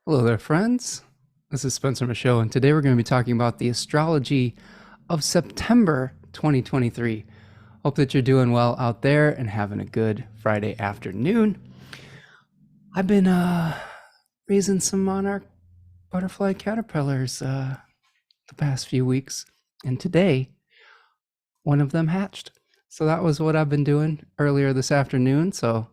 Hello there, friends. This is Spencer Michaud, and today we're going to be talking about the astrology of September 2023. Hope that you're doing well out there and having a good Friday afternoon. I've been raising some monarch butterfly caterpillars the past few weeks, and today one of them hatched. So that was what I've been doing earlier this afternoon. So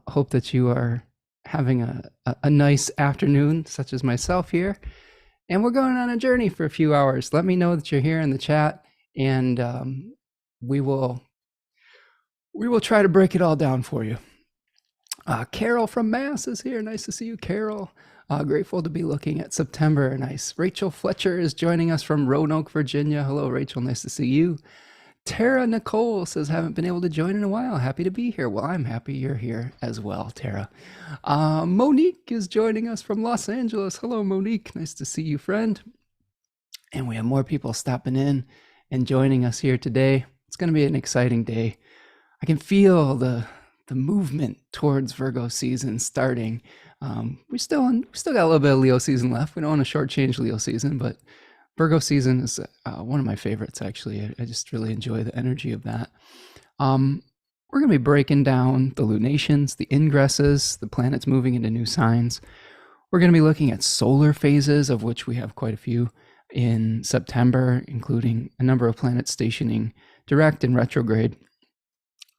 hope that you are having a nice afternoon, such as myself here. And we're going on a journey for a few hours. Let me know that you're here in the chat, and we will try to break it all down for you. Carol from Mass is here. Nice to see you, Carol. Grateful to be looking at September. Nice. Rachel Fletcher is joining us from Roanoke, Virginia. Hello, Rachel. Nice to see you. Tara Nicole says, haven't been able to join in a while. Happy to be here. Well, I'm happy you're here as well, Tara. Monique is joining us from Los Angeles. Hello, Monique. Nice to see you, friend. And we have more people stopping in and joining us here today. It's going to be an exciting day. I can feel the movement towards Virgo season starting. We still got a little bit of Leo season left. We don't want to shortchange Leo season, but Virgo season is one of my favorites, actually. I just really enjoy the energy of that. We're going to be breaking down the lunations, the ingresses, the planets moving into new signs. We're going to be looking at solar phases, of which we have quite a few in September, including a number of planets stationing direct and retrograde.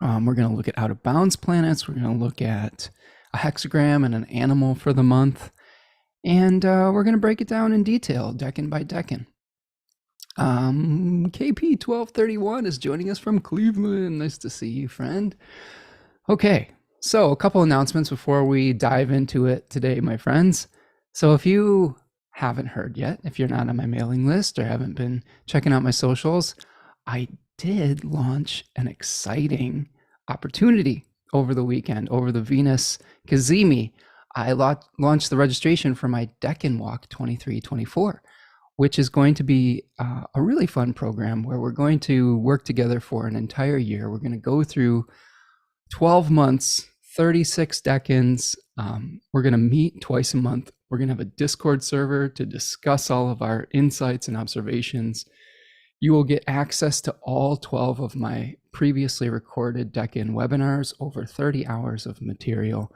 We're going to look at out-of-bounds planets. We're going to look at a hexagram and an animal for the month. And we're going to break it down in detail, Deccan by Deccan. KP1231 is joining us from Cleveland. Nice to see you, friend. Okay, so a couple announcements before we dive into it today, my friends. So if you haven't heard yet, if you're not on my mailing list or haven't been checking out my socials, I did launch an exciting opportunity over the weekend, over the Venus Cazimi. I launched the registration for my Deccan Walk 23-24, which is going to be a really fun program where we're going to work together for an entire year. We're going to go through 12 months, 36 Decans. We're going to meet twice a month. We're going to have a Discord server to discuss all of our insights and observations. You will get access to all 12 of my previously recorded Deccan webinars, over 30 hours of material.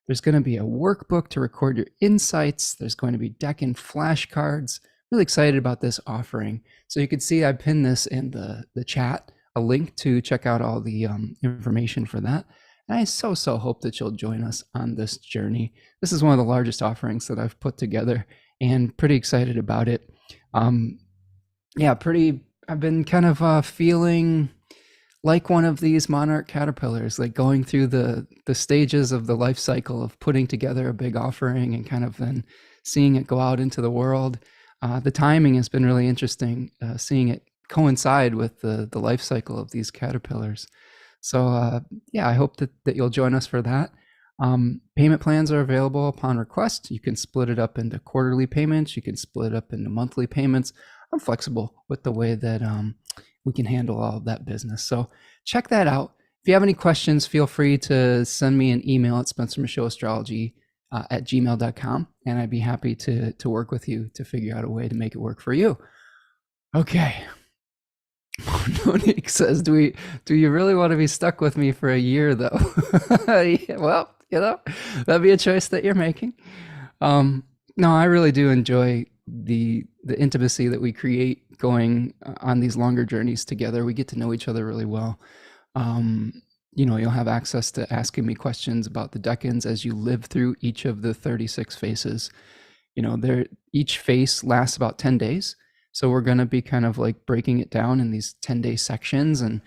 There's going to be a workbook to record your insights. There's going to be Deccan flashcards. Really excited about this offering. So you can see I pinned this in the chat, a link to check out all the information for that. And I so hope that you'll join us on this journey. This is one of the largest offerings that I've put together and pretty excited about it. I've been kind of feeling like one of these monarch caterpillars, like going through the stages of the life cycle of putting together a big offering and kind of then seeing it go out into the world. The timing has been really interesting, seeing it coincide with the life cycle of these caterpillars. So I hope that you'll join us for that. Payment plans are available upon request. You can split it up into quarterly payments. You can split it up into monthly payments. I'm flexible with the way that we can handle all of that business. So check that out. If you have any questions, feel free to send me an email at spencermichaudastrology@gmail.com, and I'd be happy to work with you to figure out a way to make it work for you. Okay. Monique says, do you really want to be stuck with me for a year, though? Yeah, well, that'd be a choice that you're making. No, I really do enjoy the intimacy that we create going on these longer journeys together. We get to know each other really well. You'll have access to asking me questions about the Decans as you live through each of the 36 faces. Each face lasts about 10 days. So we're going to be kind of like breaking it down in these 10-day sections and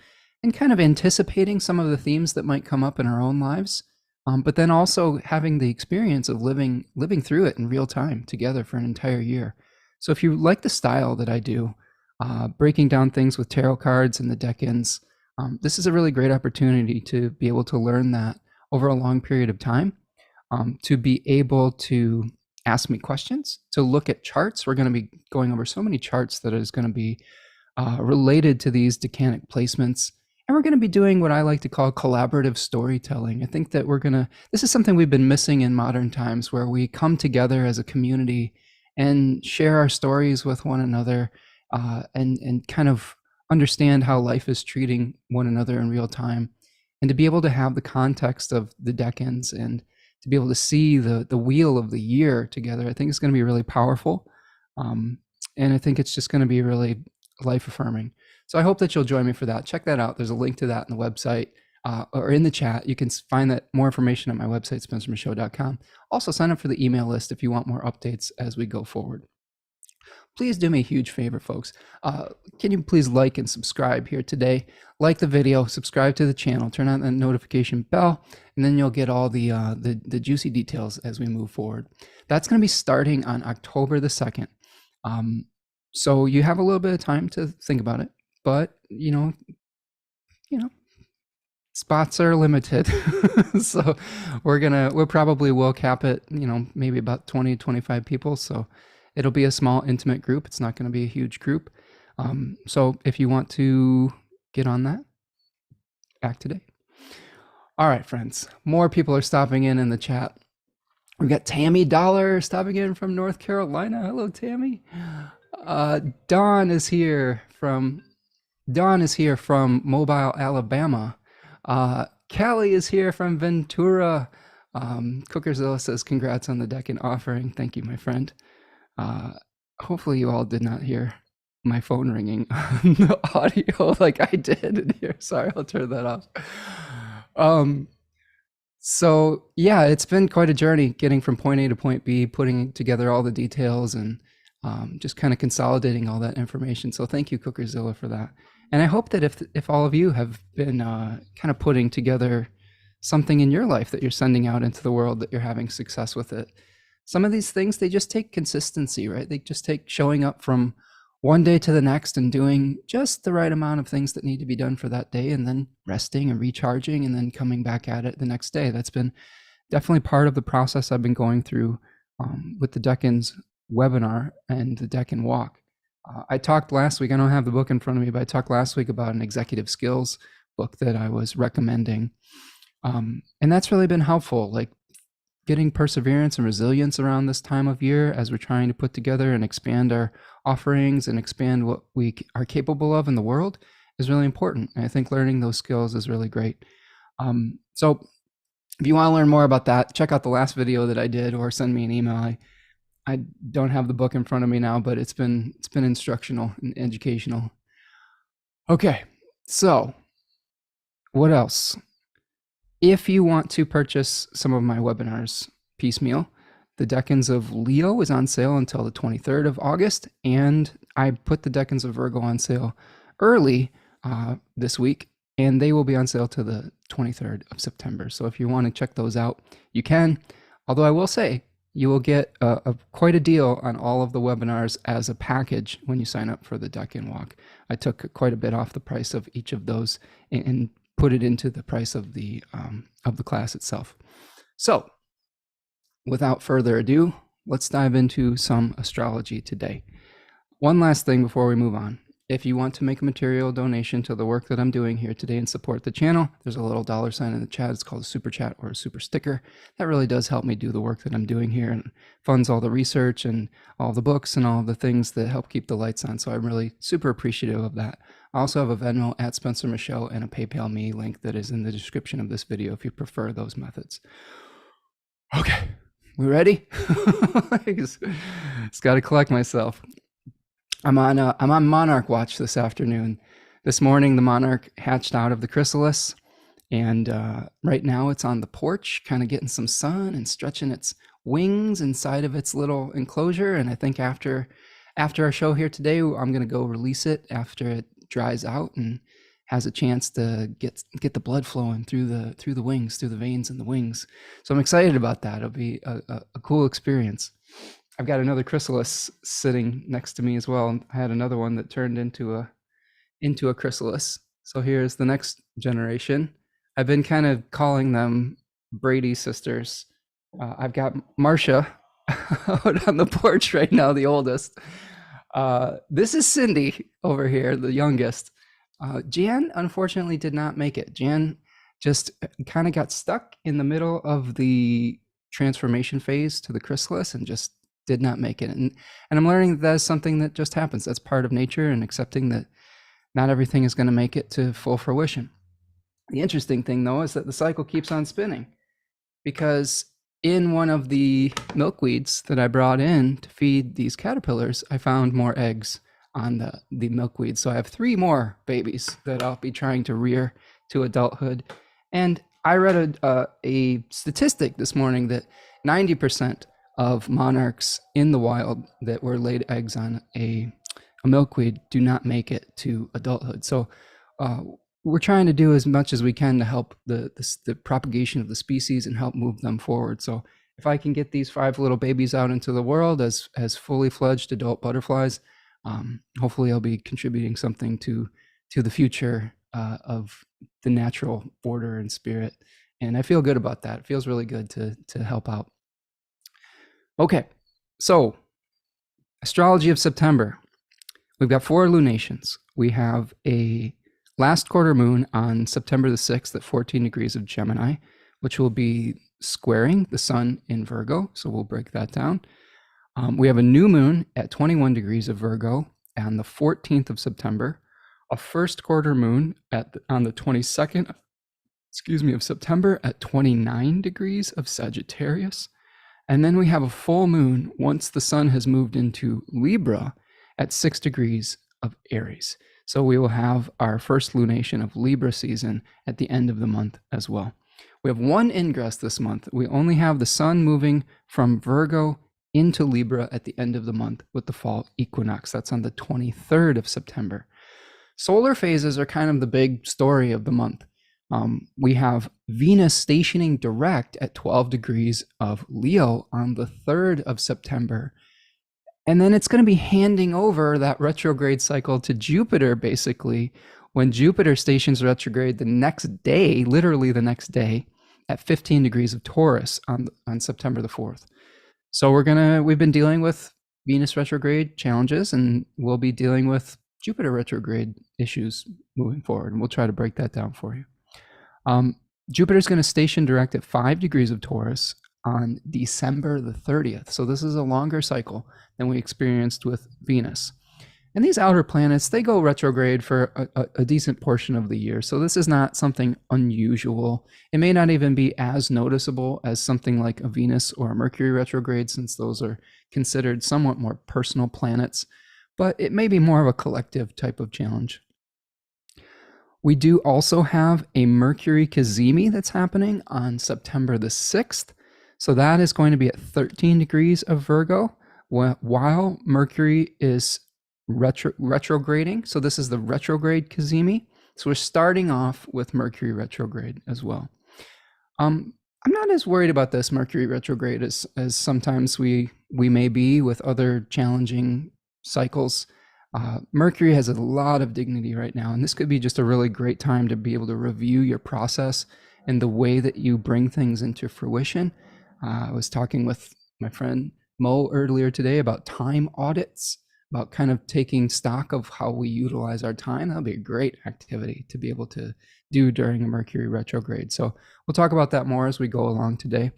kind of anticipating some of the themes that might come up in our own lives. But then also having the experience of living through it in real time together for an entire year. So if you like the style that I do, breaking down things with tarot cards and the Decans, this is a really great opportunity to be able to learn that over a long period of time, to be able to ask me questions, to look at charts. We're going to be going over so many charts that is going to be related to these decanic placements And we're going to be doing what I like to call collaborative storytelling. I think that this is something we've been missing in modern times, where we come together as a community and share our stories with one another, and kind of understand how life is treating one another in real time. And to be able to have the context of the decans and to be able to see the wheel of the year together, I think it's going to be really powerful. And I think it's just going to be really life affirming. So I hope that you'll join me for that. Check that out. There's a link to that in the website, or in the chat. You can find that more information at my website, spencermichaud.com. Also, sign up for the email list if you want more updates as we go forward. Please do me a huge favor, folks. Can you please like and subscribe here today? Like the video, subscribe to the channel, turn on the notification bell, and then you'll get all the juicy details as we move forward. That's going to be starting on October the 2nd. So you have a little bit of time to think about it, but you know, spots are limited. So we'll probably will cap it, maybe about 20, 25 people. So it'll be a small, intimate group. It's not going to be a huge group. So if you want to get on that, act today. All right, friends, more people are stopping in the chat. We've got Tammy Dollar stopping in from North Carolina. Hello, Tammy. Dawn is here from Mobile, Alabama. Callie is here from Ventura. Cookerzilla says, congrats on the Deccan offering. Thank you, my friend. Hopefully you all did not hear my phone ringing on the audio like I did in here. Sorry, I'll turn that off. So yeah, it's been quite a journey getting from point A to point B, putting together all the details and just kind of consolidating all that information. So thank you, Cookerzilla, for that. And I hope that if all of you have been kind of putting together something in your life that you're sending out into the world, that you're having success with it. Some of these things, they just take consistency, right? They just take showing up from one day to the next and doing just the right amount of things that need to be done for that day, and then resting and recharging and then coming back at it the next day. That's been definitely part of the process I've been going through with the Deccan's webinar and the Deccan walk. I talked last week, I don't have the book in front of me, but I talked last week about an executive skills book that I was recommending. And that's really been helpful, like getting perseverance and resilience around this time of year as we're trying to put together and expand our offerings and expand what we are capable of in the world is really important. And I think learning those skills is really great. So if you want to learn more about that, check out the last video that I did or send me an email. I don't have the book in front of me now, but it's been instructional and educational. Okay, so what else? If you want to purchase some of my webinars piecemeal, the Decans of Leo is on sale until the 23rd of August, and I put the Decans of Virgo on sale early this week, and they will be on sale to the 23rd of September. So if you want to check those out, you can. Although I will say, you will get quite a deal on all of the webinars as a package when you sign up for the Deccan Walk. I took quite a bit off the price of each of those and put it into the price of the class itself. So without further ado, let's dive into some astrology today. One last thing before we move on. If you want to make a material donation to the work that I'm doing here today and support the channel, there's a little $sign in the chat. It's called a super chat or a super sticker. That really does help me do the work that I'm doing here and funds all the research and all the books and all the things that help keep the lights on. So I'm really super appreciative of that. I also have a Venmo at Spencer Michaud and a PayPal Me link that is in the description of this video if you prefer those methods. Okay, we ready? Just got to collect myself. I'm on Monarch watch this afternoon. This morning, the Monarch hatched out of the chrysalis, and right now it's on the porch, kind of getting some sun and stretching its wings inside of its little enclosure. And I think after our show here today, I'm going to go release it after it dries out and has a chance to get the blood flowing through the wings, through the veins in the wings. So I'm excited about that. It'll be a cool experience. I've got another chrysalis sitting next to me as well. I had another one that turned into a chrysalis. So here's the next generation. I've been kind of calling them Brady sisters. I've got Marcia out on the porch right now, the oldest. This is Cindy over here, the youngest. Jan unfortunately did not make it. Jan just kind of got stuck in the middle of the transformation phase to the chrysalis and just did not make it. And I'm learning that is something that just happens. That's part of nature, and accepting that not everything is going to make it to full fruition. The interesting thing, though, is that the cycle keeps on spinning, because in one of the milkweeds that I brought in to feed these caterpillars, I found more eggs on the milkweed. So I have 3 more babies that I'll be trying to rear to adulthood. And I read a statistic this morning that 90% of monarchs in the wild that were laid eggs on a milkweed do not make it to adulthood. So we're trying to do as much as we can to help the propagation of the species and help move them forward. So if I can get these 5 little babies out into the world as fully fledged adult butterflies, hopefully I'll be contributing something to the future of the natural order and spirit. And I feel good about that. It feels really good to help out. Okay, so Astrology of September. We've got 4 lunations. We have a last quarter moon on September the 6th at 14 degrees of Gemini, which will be squaring the sun in Virgo. So we'll break that down. We have a new moon at 21 degrees of Virgo on the 14th of September, a first quarter moon on the 22nd, of September at 29 degrees of Sagittarius. And then we have a full moon once the sun has moved into Libra at 6 degrees of Aries. So we will have our first lunation of Libra season at the end of the month as well. We have 1 ingress this month. We only have the sun moving from Virgo into Libra at the end of the month with the fall equinox. That's on the 23rd of September. Solar phases are kind of the big story of the month. We have Venus stationing direct at 12 degrees of Leo on the 3rd of September. And then it's going to be handing over that retrograde cycle to Jupiter, basically, when Jupiter stations retrograde the next day, literally the next day, at 15 degrees of Taurus on September the 4th. So we've been dealing with Venus retrograde challenges, and we'll be dealing with Jupiter retrograde issues moving forward, and we'll try to break that down for you. Jupiter's going to station direct at 5 degrees of Taurus on December the 30th. So this is a longer cycle than we experienced with Venus. And these outer planets, they go retrograde for a decent portion of the year. So this is not something unusual. It may not even be as noticeable as something like a Venus or a Mercury retrograde, since those are considered somewhat more personal planets, but it may be more of a collective type of challenge. We do also have a Mercury cazimi that's happening on September the 6th. So that is going to be at 13 degrees of Virgo while Mercury is retrograding. So this is the retrograde cazimi. So we're starting off with Mercury retrograde as well. I'm not as worried about this Mercury retrograde as sometimes we may be with other challenging cycles. Mercury has a lot of dignity right now, and this could be just a really great time to be able to review your process and the way that you bring things into fruition. I was talking with my friend Mo earlier today about time audits, about kind of taking stock of how we utilize our time. That'll be a great activity to be able to do during a Mercury retrograde. So we'll talk about that more as we go along today.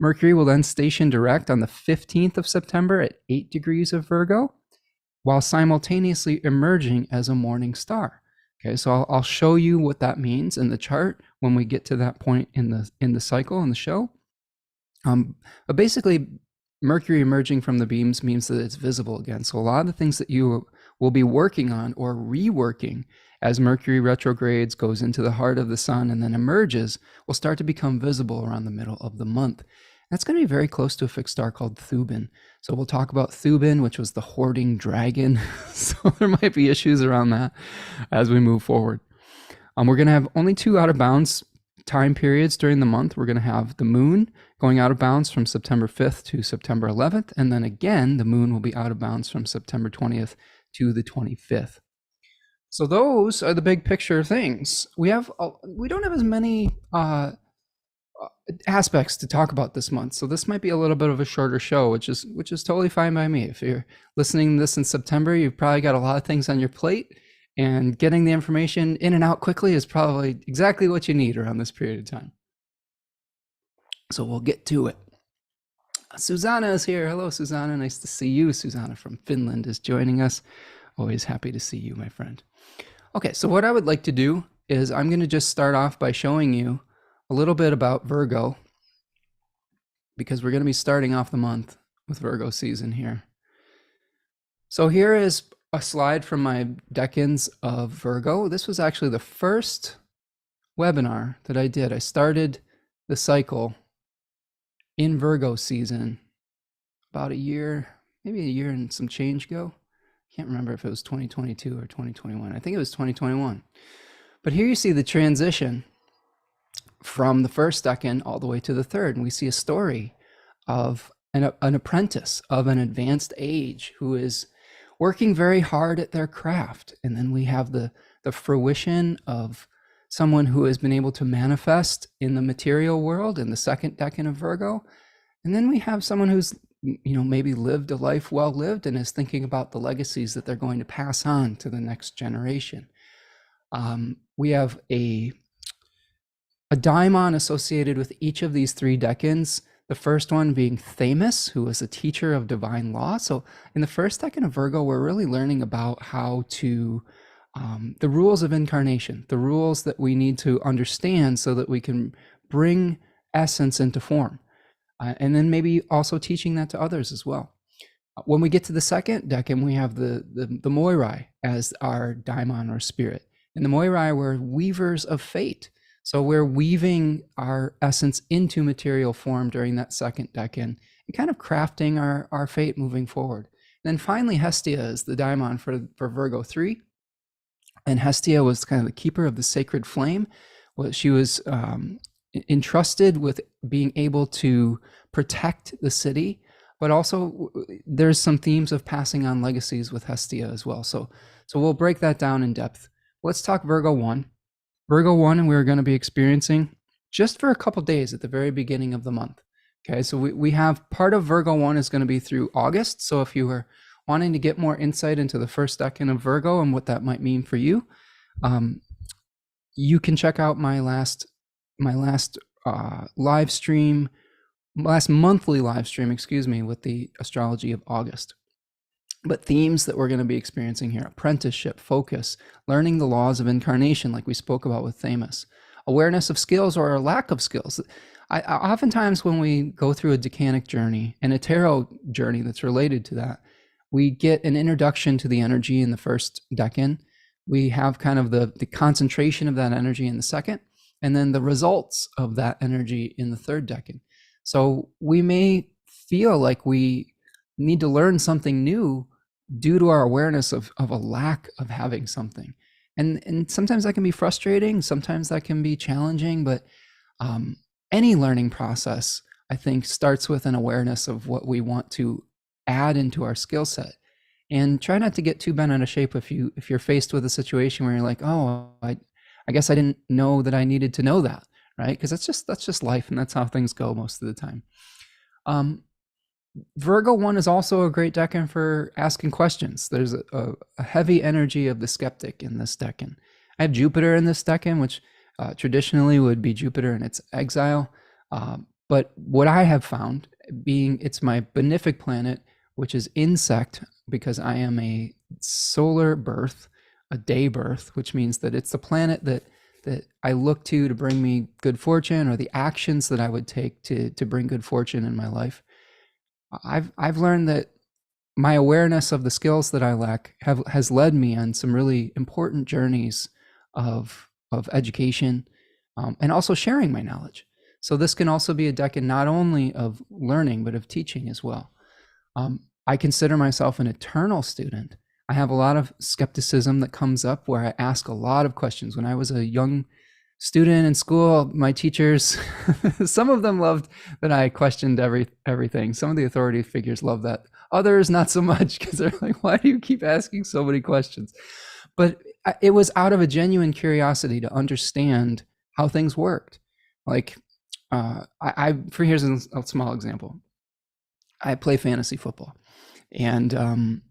Mercury will then station direct on the 15th of September at 8 degrees of Virgo, while simultaneously emerging as a morning star. Okay, so I'll show you what that means in the chart when we get to that point in the cycle, in the show. But basically, Mercury emerging from the beams means that it's visible again. So a lot of the things that you will be working on or reworking as Mercury retrogrades, goes into the heart of the sun, and then emerges, will start to become visible around the middle of the month. That's going to be very close to a fixed star called Thuban. So we'll talk about Thuban, which was the hoarding dragon. So there might be issues around that as we move forward. We're going to have only 2 out of bounds time periods during the month. We're going to have the moon going out of bounds from September 5th to September 11th. And then again, the moon will be out of bounds from September 20th to the 25th. So those are the big picture things. We don't have as many aspects to talk about this month, so this might be a little bit of a shorter show, which is totally fine by me. If you're listening to this in September, you've probably got a lot of things on your plate, And getting the information in and out quickly is probably exactly what you need around this period of time. So we'll get to it. Susanna is here. Hello, Susanna. Nice to see you. Susanna from Finland is joining us. Always happy to see you, my friend. Okay, so what I would like to do is I'm going to just start off by showing you a little bit about Virgo, because we're going to be starting off the month with Virgo season here. So here is a slide from my Decans of Virgo. This was actually the first webinar that I did. I started the cycle in Virgo season about a year, maybe a year and some change ago. Can't remember if it was 2022 or 2021. I think it was 2021. But here you see the transition from the first decan all the way to the third. And we see a story of an apprentice of an advanced age who is working very hard at their craft. And then we have the fruition of someone who has been able to manifest in the material world in the second decan of Virgo. And then we have someone who's, maybe lived a life well lived and is thinking about the legacies that they're going to pass on to the next generation. We have a daimon associated with each of these three decans. The first one being Themis, who was a teacher of divine law. So in the first decan of Virgo, we're really learning about how to, the rules of incarnation, the rules that we need to understand so that we can bring essence into form. And then maybe also teaching that to others as well. When we get to the second decan, we have the Moirai as our daimon or spirit. And the Moirai were weavers of fate. So we're weaving our essence into material form during that second decan and kind of crafting our fate moving forward. And then finally, Hestia is the daimon for Virgo 3. And Hestia was kind of the keeper of the sacred flame. Well, she was entrusted with being able to protect the city, but also there's some themes of passing on legacies with Hestia as well. So we'll break that down in depth. Let's talk Virgo 1. Virgo 1, and we're going to be experiencing just for a couple days at the very beginning of the month. Okay, so we have part of Virgo 1 is going to be through August. So if you were wanting to get more insight into the first decan of Virgo and what that might mean for you, you can check out my last live stream, last monthly live stream, with the Astrology of August. But themes that we're going to be experiencing here: apprenticeship, focus, learning the laws of incarnation, like we spoke about with Themis, awareness of skills or a lack of skills. Oftentimes when we go through a decanic journey and a tarot journey that's related to that, we get an introduction to the energy in the first decan. We have kind of the concentration of that energy in the second, and then the results of that energy in the third decan. So we may feel like we need to learn something new due to our awareness of a lack of having something. And sometimes that can be frustrating, sometimes that can be challenging, but any learning process, I think, starts with an awareness of what we want to add into our skill set. And try not to get too bent out of shape if you're faced with a situation where you're like, oh, I guess I didn't know that I needed to know that, right? Because that's just life, and that's how things go most of the time. Virgo 1 is also a great decan for asking questions. There's a heavy energy of the skeptic in this decan. I have Jupiter in this decan, which traditionally would be Jupiter in its exile. But what I have found, it's my benefic planet, which is insect, because I am a solar birth, a day birth, which means that it's the planet that I look to bring me good fortune, or the actions that I would take to bring good fortune in my life. I've learned that my awareness of the skills that I lack has led me on some really important journeys of education, and also sharing my knowledge. So this can also be a decan not only of learning, but of teaching as well. I consider myself an eternal student. I have a lot of skepticism that comes up where I ask a lot of questions. When I was a young student in school, my teachers, some of them loved that I questioned everything. Some of the authority figures love that. Others, not so much, because they're like, why do you keep asking so many questions? But it was out of a genuine curiosity to understand how things worked. Like, here's a small example. I play fantasy football, and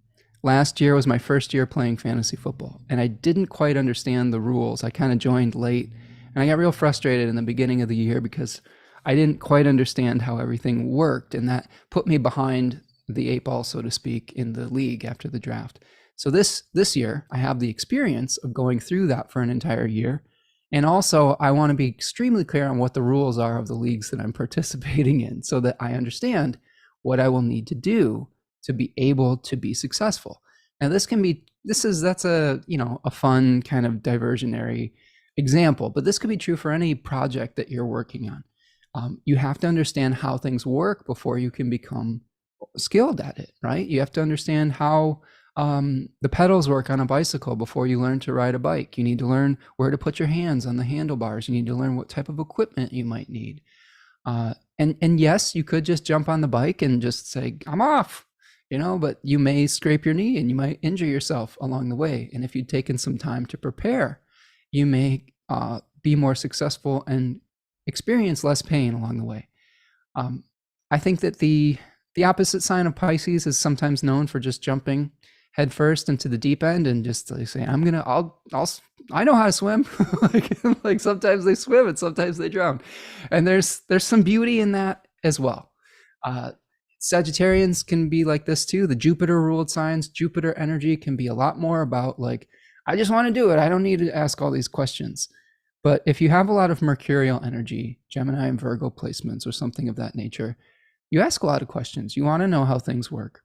last year was my first year playing fantasy football, and I didn't quite understand the rules. I kind of joined late, and I got real frustrated in the beginning of the year because I didn't quite understand how everything worked, and that put me behind the eight ball, so to speak, in the league after the draft. So this year, I have the experience of going through that for an entire year. And also, I want to be extremely clear on what the rules are of the leagues that I'm participating in so that I understand what I will need to do to be able to be successful. Now, that's a, a fun kind of diversionary example, but this could be true for any project that you're working on. You have to understand how things work before you can become skilled at it, right? You have to understand how the pedals work on a bicycle before you learn to ride a bike. You need to learn where to put your hands on the handlebars. You need to learn what type of equipment you might need. And yes, you could just jump on the bike and just say, I'm off, but you may scrape your knee and you might injure yourself along the way. And if you'd taken some time to prepare, you may be more successful and experience less pain along the way. I think that the opposite sign of Pisces is sometimes known for just jumping head first into the deep end and just like say, I know how to swim. like sometimes they swim and sometimes they drown. And there's some beauty in that as well. Sagittarians can be like this too. The Jupiter ruled signs, Jupiter energy can be a lot more about like, I just want to do it. I don't need to ask all these questions. But if you have a lot of Mercurial energy, Gemini and Virgo placements or something of that nature, you ask a lot of questions. You want to know how things work.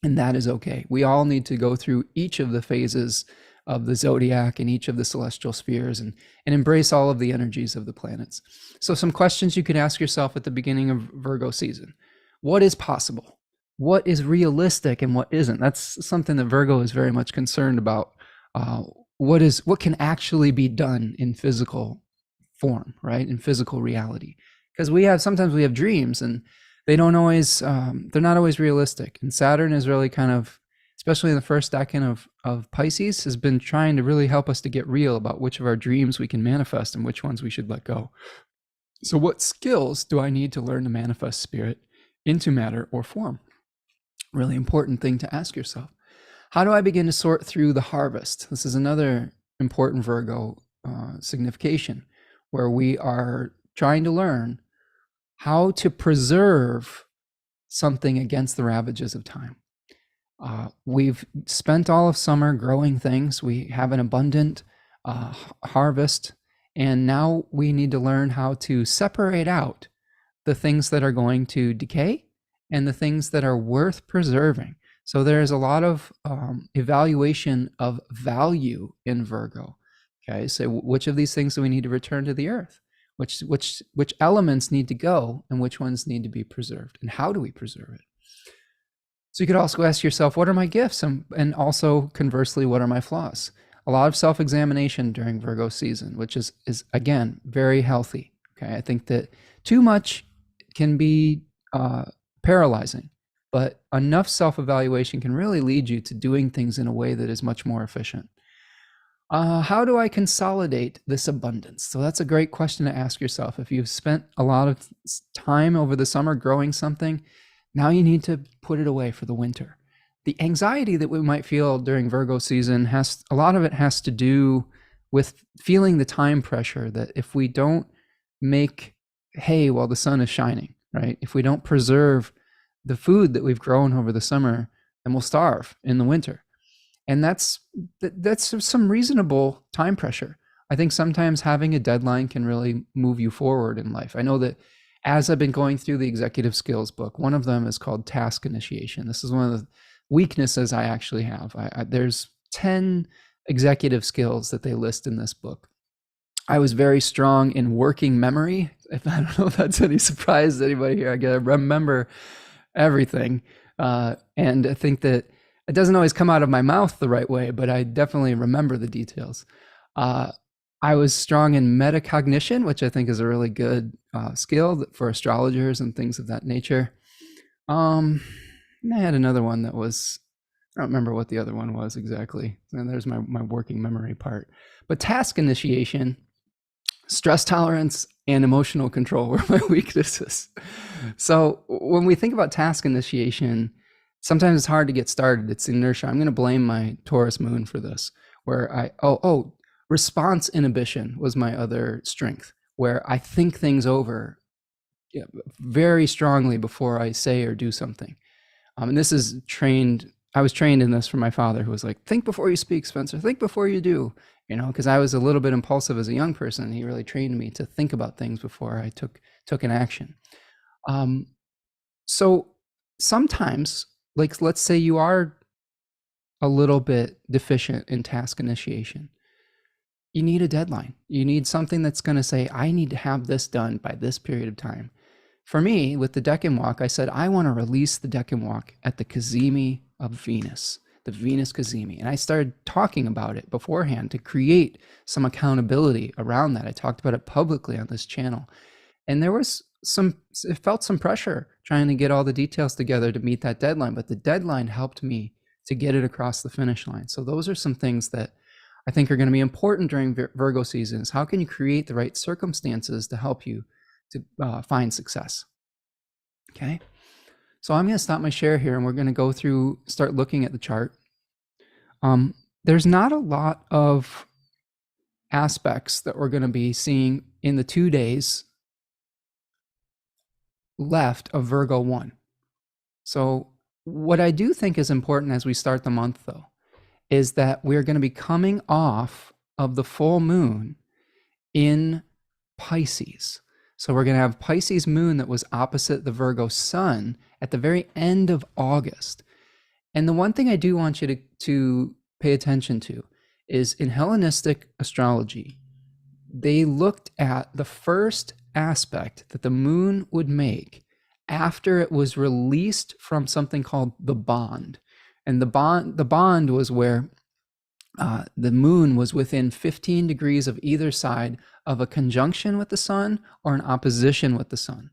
And that is okay. We all need to go through each of the phases of the zodiac and each of the celestial spheres and embrace all of the energies of the planets. So some questions you could ask yourself at the beginning of Virgo season. What is possible? What is realistic and what isn't? That's something that Virgo is very much concerned about. What can actually be done in physical form, right? In physical reality. Because sometimes we have dreams and they don't always, they're not always realistic. And Saturn is really kind of, especially in the first decan of Pisces, has been trying to really help us to get real about which of our dreams we can manifest and which ones we should let go. So what skills do I need to learn to manifest spirit into matter or form? Really important thing to ask yourself. How do I begin to sort through the harvest? This is another important Virgo signification where we are trying to learn how to preserve something against the ravages of time. We've spent all of summer growing things. We have an abundant harvest, and now we need to learn how to separate out the things that are going to decay and the things that are worth preserving. So there's a lot of evaluation of value in Virgo. Okay, so which of these things do we need to return to the earth? Which elements need to go and which ones need to be preserved, and how do we preserve it? So you could also ask yourself, what are my gifts? And also conversely, what are my flaws? A lot of self-examination during Virgo season, which is again, very healthy. Okay, I think that too much can be paralyzing, but enough self-evaluation can really lead you to doing things in a way that is much more efficient. How do I consolidate this abundance? So that's a great question to ask yourself. If you've spent a lot of time over the summer growing something, now you need to put it away for the winter. The anxiety that we might feel during Virgo season a lot of it has to do with feeling the time pressure that if we don't make hay while the sun is shining, right? If we don't preserve the food that we've grown over the summer, then we'll starve in the winter. And that's some reasonable time pressure. I think sometimes having a deadline can really move you forward in life. I know that as I've been going through the executive skills book, one of them is called task initiation. This is one of the weaknesses I actually have. There's 10 executive skills that they list in this book. I was very strong in working memory. I don't know if that's any surprise to anybody here. I gotta remember everything. And I think that it doesn't always come out of my mouth the right way, but I definitely remember the details. I was strong in metacognition, which I think is a really good skill for astrologers and things of that nature. And I had another one that was, I don't remember what the other one was exactly. And there's my working memory part. But task initiation, stress tolerance, and emotional control were my weaknesses. So when we think about task initiation, sometimes it's hard to get started. It's inertia. I'm going to blame my Taurus moon for this, where response inhibition was my other strength, where I think things over very strongly before I say or do something. And this is trained. I was trained in this from my father, who was like, think before you speak, Spencer, think before you do, because I was a little bit impulsive as a young person. He really trained me to think about things before I took an action. So sometimes, like, let's say you are a little bit deficient in task initiation. You need a deadline. You need something that's going to say, I need to have this done by this period of time. For me, with the Deccan walk, I said, I want to release the Deccan walk at the Cazimi of Venus, the Venus Cazimi. And I started talking about it beforehand to create some accountability around that. I talked about it publicly on this channel. And there was it felt some pressure trying to get all the details together to meet that deadline, but the deadline helped me to get it across the finish line. So those are some things that I think are going to be important during Virgo season. Is how can you create the right circumstances to help you to find success? Okay. So I'm going to stop my share here and we're going to start looking at the chart. There's not a lot of aspects that we're going to be seeing in the 2 days left of Virgo 1. So what I do think is important as we start the month, though, is that we're going to be coming off of the full moon in Pisces. So we're going to have Pisces moon that was opposite the Virgo sun at the very end of August. And the one thing I do want you to pay attention to is in Hellenistic astrology, they looked at the first aspect that the moon would make after it was released from something called the bond. And the bond was where the moon was within 15 degrees of either side of a conjunction with the sun or an opposition with the sun.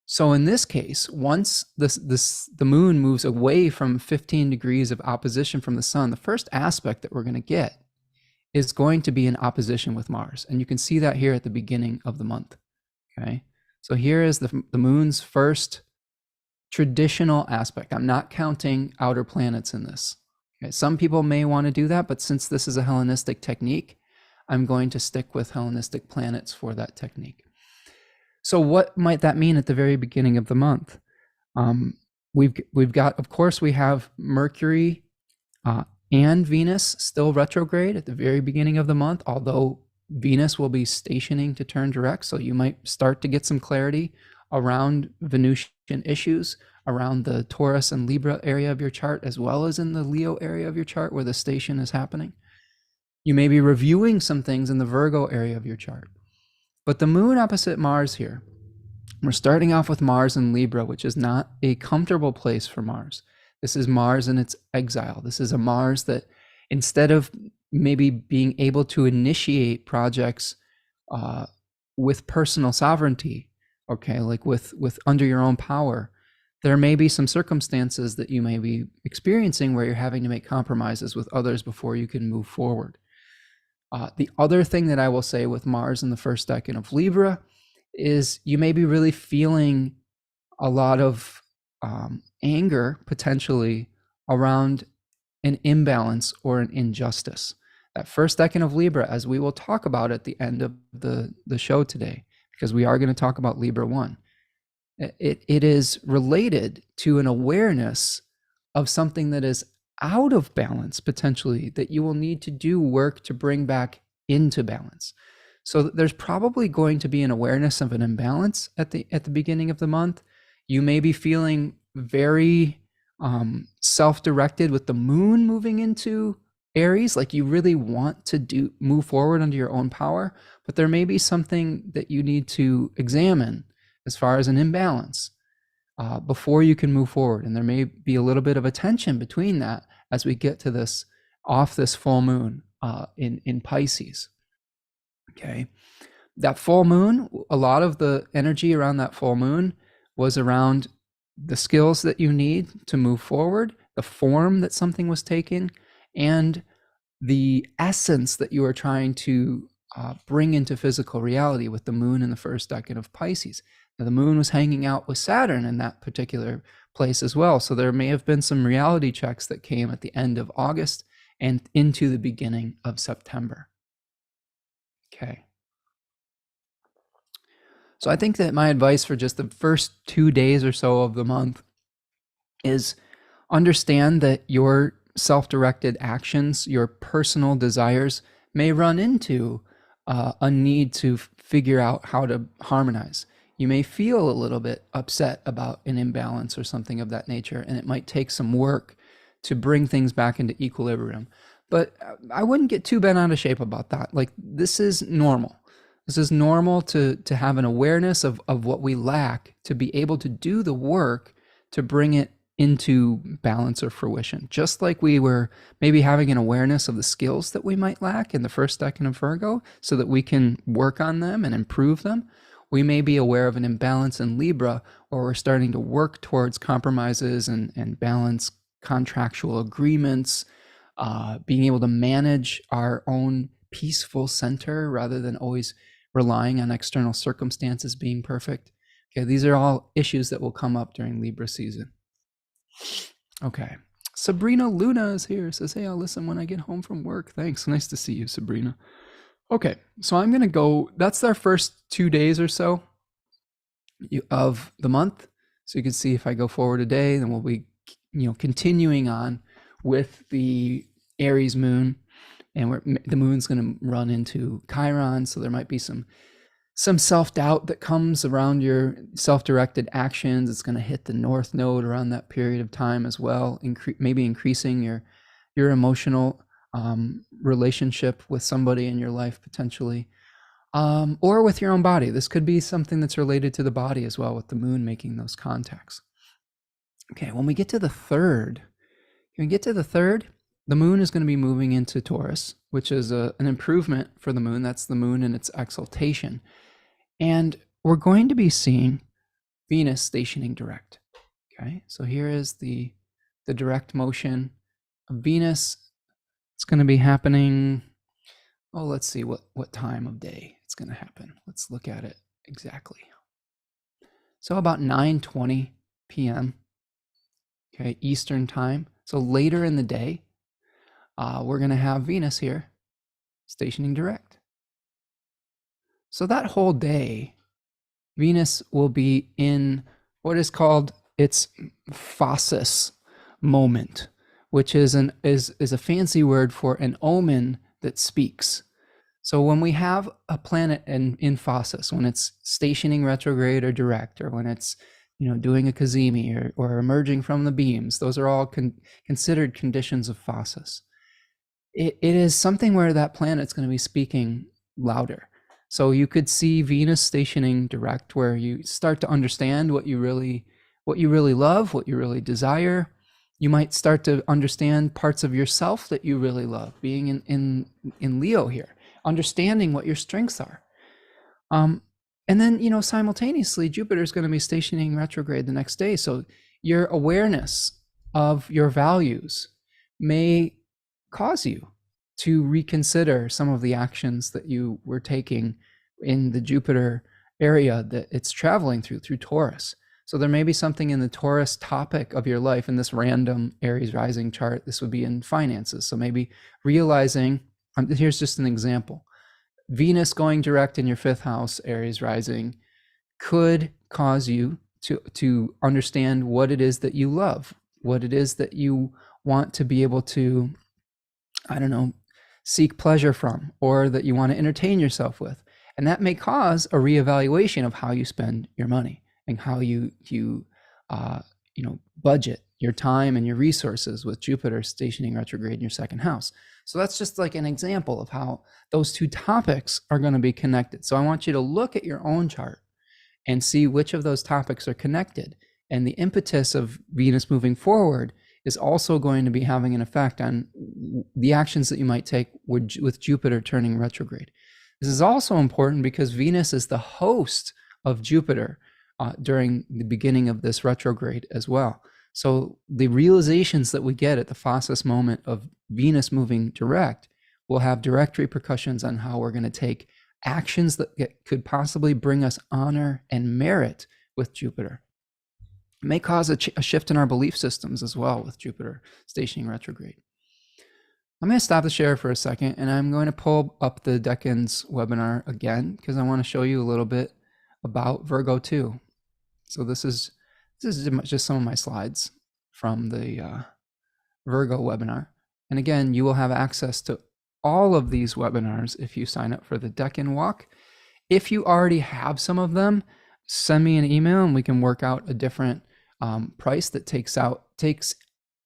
So in this case, once the moon moves away from 15 degrees of opposition from the sun, the first aspect that we're going to get is going to be in opposition with Mars. And you can see that here at the beginning of the month. Okay, so here is the moon's first traditional aspect. I'm not counting outer planets in this. Okay, some people may want to do that, but since this is a Hellenistic technique, I'm going to stick with Hellenistic planets for that technique. So what might that mean at the very beginning of the month? We've got, of course, we have Mercury and Venus still retrograde at the very beginning of the month, although Venus will be stationing to turn direct. So you might start to get some clarity around Venusian issues, around the Taurus and Libra area of your chart, as well as in the Leo area of your chart where the station is happening. You may be reviewing some things in the Virgo area of your chart. But the moon opposite Mars here, we're starting off with Mars in Libra, which is not a comfortable place for Mars. This is Mars in its exile. This is a Mars that instead of maybe being able to initiate projects with personal sovereignty, okay, like with under your own power, there may be some circumstances that you may be experiencing where you're having to make compromises with others before you can move forward. The other thing that I will say with Mars in the first decan of Libra is you may be really feeling a lot of anger potentially around an imbalance or an injustice. That first decan of Libra, as we will talk about at the end of the show today, because we are going to talk about Libra 1, it is related to an awareness of something that is out of balance potentially that you will need to do work to bring back into balance. So there's probably going to be an awareness of an imbalance at the beginning of the month. You may be feeling very self-directed with the moon moving into Aries, like you really want to move forward under your own power, but there may be something that you need to examine as far as an imbalance before you can move forward. And there may be a little bit of a tension between that as we get to this full moon in Pisces. Okay, that full moon, a lot of the energy around that full moon was around the skills that you need to move forward, the form that something was taking, and the essence that you are trying to bring into physical reality with the moon in the first decan of Pisces. The moon was hanging out with Saturn in that particular place as well. So there may have been some reality checks that came at the end of August and into the beginning of September. Okay. So I think that my advice for just the first 2 days or so of the month is understand that your self-directed actions, your personal desires may run into a need to figure out how to harmonize. You may feel a little bit upset about an imbalance or something of that nature, and it might take some work to bring things back into equilibrium. But I wouldn't get too bent out of shape about that. Like, this is normal. This is normal to have an awareness of what we lack, to be able to do the work to bring it into balance or fruition. Just like we were maybe having an awareness of the skills that we might lack in the first decan of Virgo so that we can work on them and improve them. We may be aware of an imbalance in Libra, or we're starting to work towards compromises and balance contractual agreements, being able to manage our own peaceful center rather than always relying on external circumstances being perfect. Okay, these are all issues that will come up during Libra season. Okay, Sabrina Luna is here. Says, hey, I'll listen when I get home from work. Thanks. Nice to see you, Sabrina. Okay, so I'm going to go, that's our first 2 days or so of the month. So you can see if I go forward a day, then we'll be, continuing on with the Aries moon, and the moon's going to run into Chiron. So there might be some self-doubt that comes around your self-directed actions. It's going to hit the North Node around that period of time as well, maybe increasing your emotional relationship with somebody in your life potentially, or with your own body. This could be something that's related to the body as well, with the moon making those contacts. Okay, when we get to the third, the moon is going to be moving into Taurus, which is an improvement for the moon. That's the moon in its exaltation. And we're going to be seeing Venus stationing direct. Okay, so here is the direct motion of Venus. It's going to be happening, let's see what time of day it's going to happen. Let's look at it exactly. So about 9:20 p.m., okay, Eastern time. So later in the day, we're going to have Venus here stationing direct. So that whole day, Venus will be in what is called its phasis moment, which is a fancy word for an omen that speaks. So when we have a planet in phasis, when it's stationing retrograde or direct, or when it's doing a cazimi or emerging from the beams, those are all considered conditions of phasis. It is something where that planet's going to be speaking louder. So you could see Venus stationing direct, where you start to understand what you really love, what you really desire. You might start to understand parts of yourself that you really love, being in Leo here, understanding what your strengths are. And then, simultaneously, Jupiter is going to be stationing retrograde the next day. So your awareness of your values may cause you to reconsider some of the actions that you were taking in the Jupiter area that it's traveling through Taurus. So there may be something in the Taurus topic of your life in this random Aries rising chart. This would be in finances. So maybe realizing, here's just an example. Venus going direct in your 5th house, Aries rising, could cause you to understand what it is that you love, what it is that you want to be able to, seek pleasure from, or that you want to entertain yourself with. And that may cause a reevaluation of how you spend your money and how you budget your time and your resources with Jupiter stationing retrograde in your 2nd house. So that's just like an example of how those two topics are going to be connected. So I want you to look at your own chart and see which of those topics are connected. And the impetus of Venus moving forward is also going to be having an effect on the actions that you might take with Jupiter turning retrograde. This is also important because Venus is the host of Jupiter during the beginning of this retrograde as well. So the realizations that we get at the phasis moment of Venus moving direct will have direct repercussions on how we're going to take actions that could possibly bring us honor and merit with Jupiter. It may cause a shift in our belief systems as well with Jupiter stationing retrograde. I'm going to stop the share for a second, and I'm going to pull up the Deccan's webinar again because I want to show you a little bit about Virgo too. So this is just some of my slides from the Virgo webinar. And again, you will have access to all of these webinars if you sign up for the Deccan Walk. If you already have some of them, send me an email and we can work out a different price that takes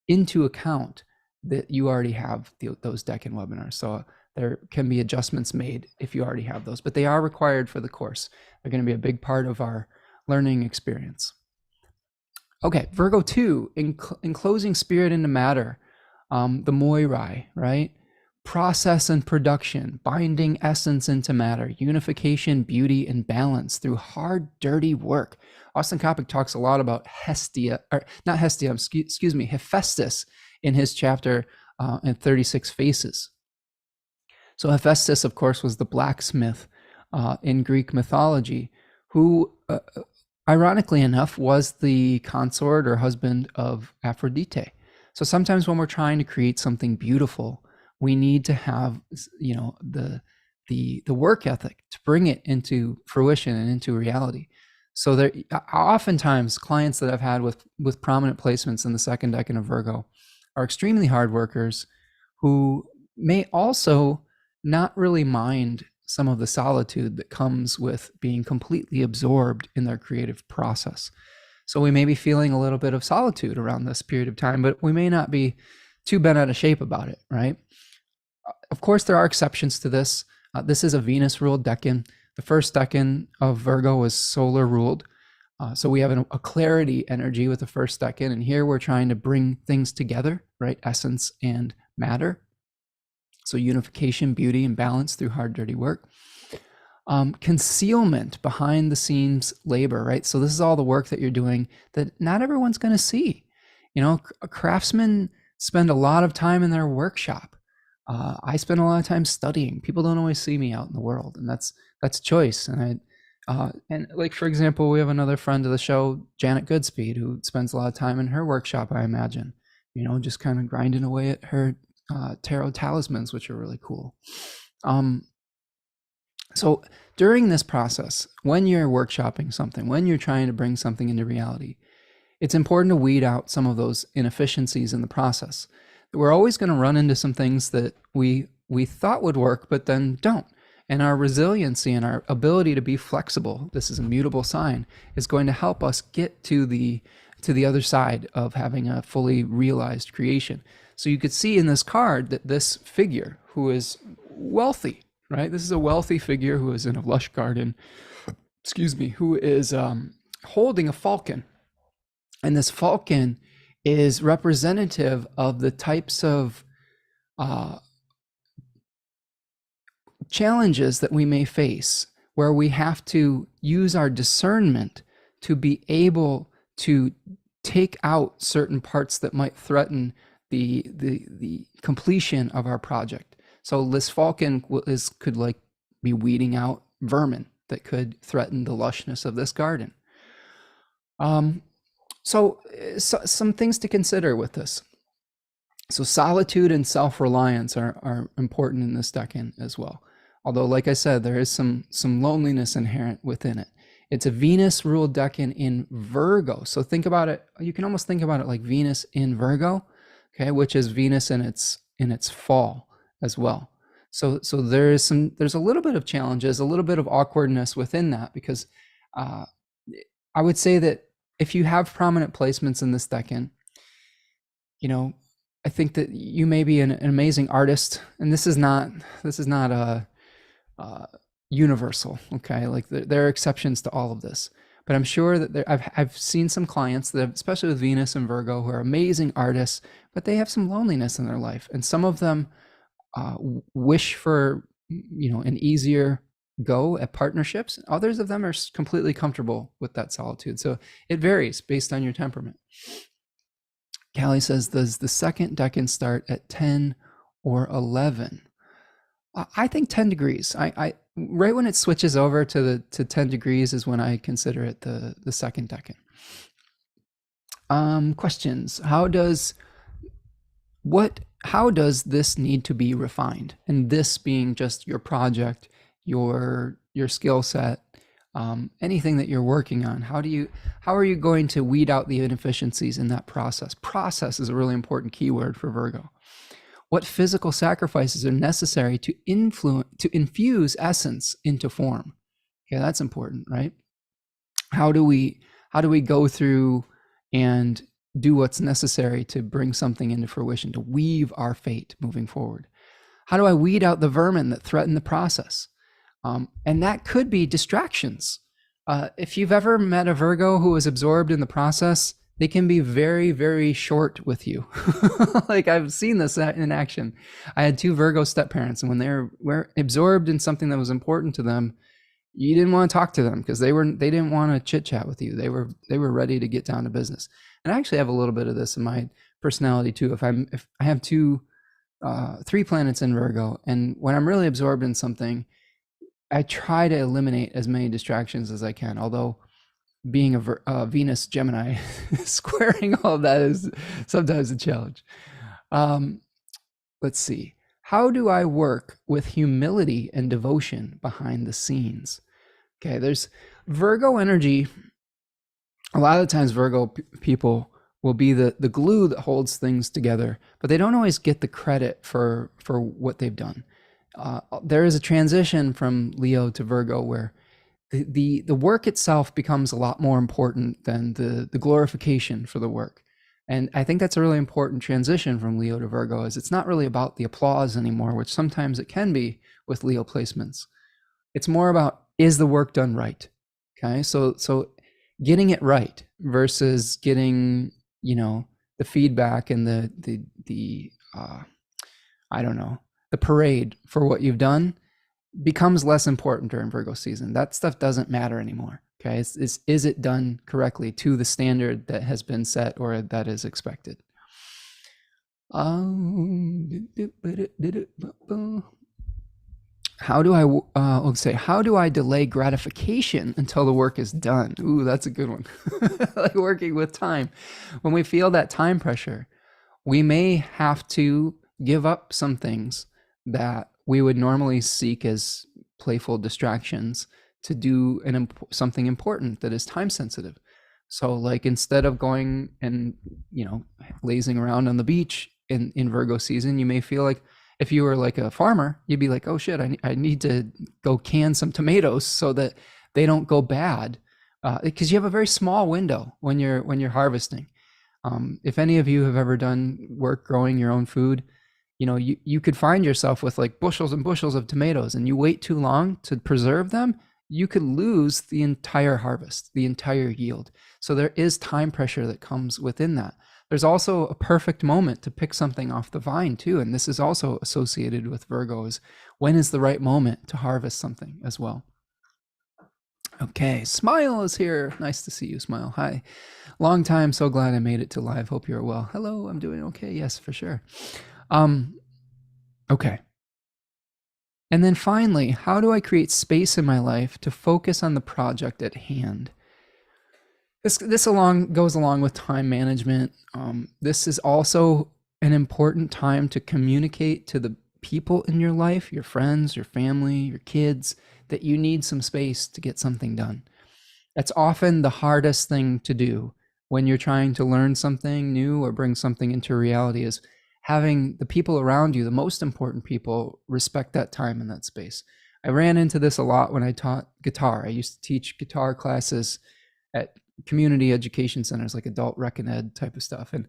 into account that you already have those Deccan webinars. So there can be adjustments made if you already have those, but they are required for the course. They're going to be a big part of our learning experience. Okay, Virgo 2, enclosing spirit into matter, the Moirai, right? Process and production, binding essence into matter, unification, beauty, and balance through hard, dirty work. Austin Coppock talks a lot about Hephaestus in his chapter in 36 Faces. So Hephaestus, of course, was the blacksmith in Greek mythology, who, ironically enough, was the consort or husband of Aphrodite. So sometimes when we're trying to create something beautiful, we need to have, the work ethic to bring it into fruition and into reality. So there, oftentimes, clients that I've had with prominent placements in the second decan of Virgo are extremely hard workers who may also not really mind some of the solitude that comes with being completely absorbed in their creative process. So we may be feeling a little bit of solitude around this period of time, but we may not be too bent out of shape about it, right? Of course, there are exceptions to this. This is a Venus-ruled decan. The first decan of Virgo was solar-ruled. So we have a clarity energy with the first decan, and here we're trying to bring things together, right? Essence and matter. So unification, beauty, and balance through hard, dirty work. Concealment, behind the scenes labor, right? So this is all the work that you're doing that not everyone's going to see. Craftsmen spend a lot of time in their workshop. I spend a lot of time studying. People don't always see me out in the world, and that's choice. And like, for example, we have another friend of the show, Janet Goodspeed, who spends a lot of time in her workshop, I imagine, just kind of grinding away at her tarot talismans, which are really cool. So during this process, when you're workshopping something, when you're trying to bring something into reality, it's important to weed out some of those inefficiencies in the process. We're always going to run into some things that we thought would work, but then don't. And our resiliency and our ability to be flexible, this is a mutable sign, is going to help us get to the other side of having a fully realized creation. So you could see in this card that this figure, who is wealthy, right? This is a wealthy figure who is in a lush garden, who is holding a falcon. And this falcon is representative of the types of challenges that we may face, where we have to use our discernment to be able to take out certain parts that might threaten the completion of our project. So this falcon could be weeding out vermin that could threaten the lushness of this garden. So some things to consider with this. So solitude and self-reliance are important in this decan as well. Although, like I said, there is some loneliness inherent within it. It's a Venus-ruled decan in Virgo. So think about it. You can almost think about it like Venus in Virgo, okay, which is Venus in its fall as well. So there's a little bit of challenges, a little bit of awkwardness within that, because I would say that if you have prominent placements in this decan, I think that you may be an amazing artist, and this is not a universal, okay? Like there are exceptions to all of this, but I'm sure that I've seen some clients that, especially with Venus and Virgo, who are amazing artists, but they have some loneliness in their life, and some of them wish for an easier go at partnerships. Others of them are completely comfortable with that solitude. So it varies based on your temperament. Callie says, does the second decan start at 10 or 11? I think 10 degrees. right when it switches over to 10 degrees is when I consider it the second decan. Questions. How does this need to be refined? And this being just your project, your skill set, anything that you're working on. How are you going to weed out the inefficiencies in that process? Process is a really important keyword for Virgo. What physical sacrifices are necessary to infuse essence into form? Okay, that's important, right? How do we go through and do what's necessary to bring something into fruition, to weave our fate moving forward? How do I weed out the vermin that threaten the process? And that could be distractions. If you've ever met a Virgo who is absorbed in the process, they can be very, very short with you. Like, I've seen this in action. I had 2 Virgo step parents, and when they were absorbed in something that was important to them, you didn't want to talk to them because they didn't want to chit chat with you. They were ready to get down to business. And I actually have a little bit of this in my personality too. If I have 3 planets in Virgo, and when I'm really absorbed in something, I try to eliminate as many distractions as I can. Although being a Venus Gemini, squaring all of that is sometimes a challenge. Let's see. How do I work with humility and devotion behind the scenes? Okay, there's Virgo energy. A lot of the times Virgo people will be the glue that holds things together, but they don't always get the credit for what they've done. There is a transition from Leo to Virgo where the work itself becomes a lot more important than the glorification for the work. And I think that's a really important transition from Leo to Virgo, is it's not really about the applause anymore, which sometimes it can be with Leo placements. It's more about, is the work done right? Okay, so getting it right versus getting, the feedback and the I don't know, the parade for what you've done becomes less important during Virgo season. That stuff doesn't matter anymore. Okay, is it done correctly to the standard that has been set or that is expected? How do I delay gratification until the work is done? Ooh, that's a good one. Like working with time. When we feel that time pressure, we may have to give up some things that we would normally seek as playful distractions to do something important that is time sensitive. So like, instead of going and, lazing around on the beach in Virgo season, you may feel like, if you were like a farmer, you'd be like, oh shit, I need to go can some tomatoes so that they don't go bad. Because you have a very small window when you're harvesting. If any of you have ever done work growing your own food, you could find yourself with like bushels and bushels of tomatoes, and you wait too long to preserve them, you could lose the entire harvest, the entire yield. So there is time pressure that comes within that. There's also a perfect moment to pick something off the vine too, and this is also associated with Virgos. When is the right moment to harvest something as well? Okay, Smile is here. Nice to see you, Smile. Hi. Long time, so glad I made it to live. Hope you're well. Hello, I'm doing okay. Yes, for sure. Okay. And then finally, how do I create space in my life to focus on the project at hand? This goes along with time management. This is also an important time to communicate to the people in your life, your friends, your family, your kids, that you need some space to get something done. That's often the hardest thing to do when you're trying to learn something new or bring something into reality, is having the people around you, the most important people, respect that time and that space. I ran into this a lot when I taught guitar. I used to teach guitar classes at community education centers, like adult rec and ed type of stuff. And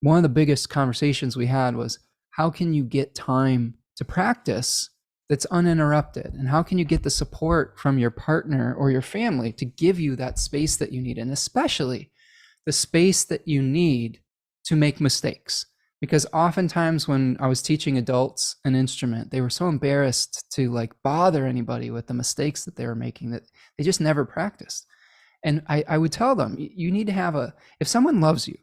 one of the biggest conversations we had was, how can you get time to practice that's uninterrupted? And how can you get the support from your partner or your family to give you that space that you need? And especially the space that you need to make mistakes. Because oftentimes when I was teaching adults an instrument, they were so embarrassed to like bother anybody with the mistakes that they were making that they just never practiced. And I would tell them, you need to have if someone loves you,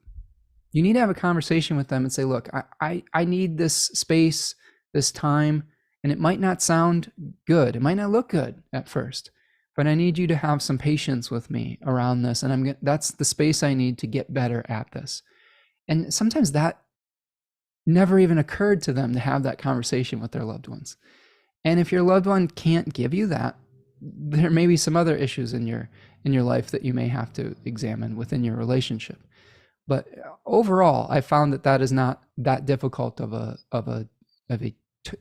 you need to have a conversation with them and say, look, I need this space, this time, And it might not sound good. It might not look good at first, but I need you to have some patience with me around this. And that's the space I need to get better at this. And sometimes that never even occurred to them to have that conversation with their loved ones. And if your loved one can't give you that, there may be some other issues in your life that you may have to examine within your relationship. But overall, I found that is not that difficult of a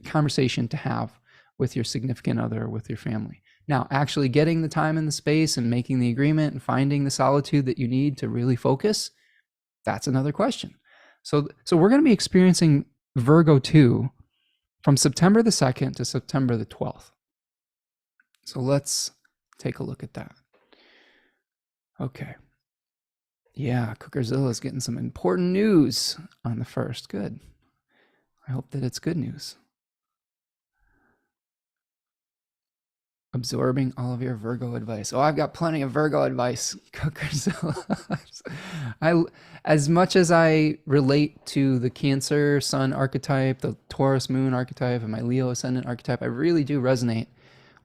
conversation to have with your significant other or with your family. Now, actually getting the time and the space and making the agreement and finding the solitude that you need to really focus, that's another question. So we're going to be experiencing Virgo 2 from September the 2nd to September the 12th. So let's take a look at that. Okay. Yeah, Cookerzilla is getting some important news on the 1st. Good. I hope that it's good news. Absorbing all of your Virgo advice. Oh, I've got plenty of Virgo advice, Cookerzilla. As much as I relate to the Cancer Sun archetype, the Taurus Moon archetype, and my Leo Ascendant archetype, I really do resonate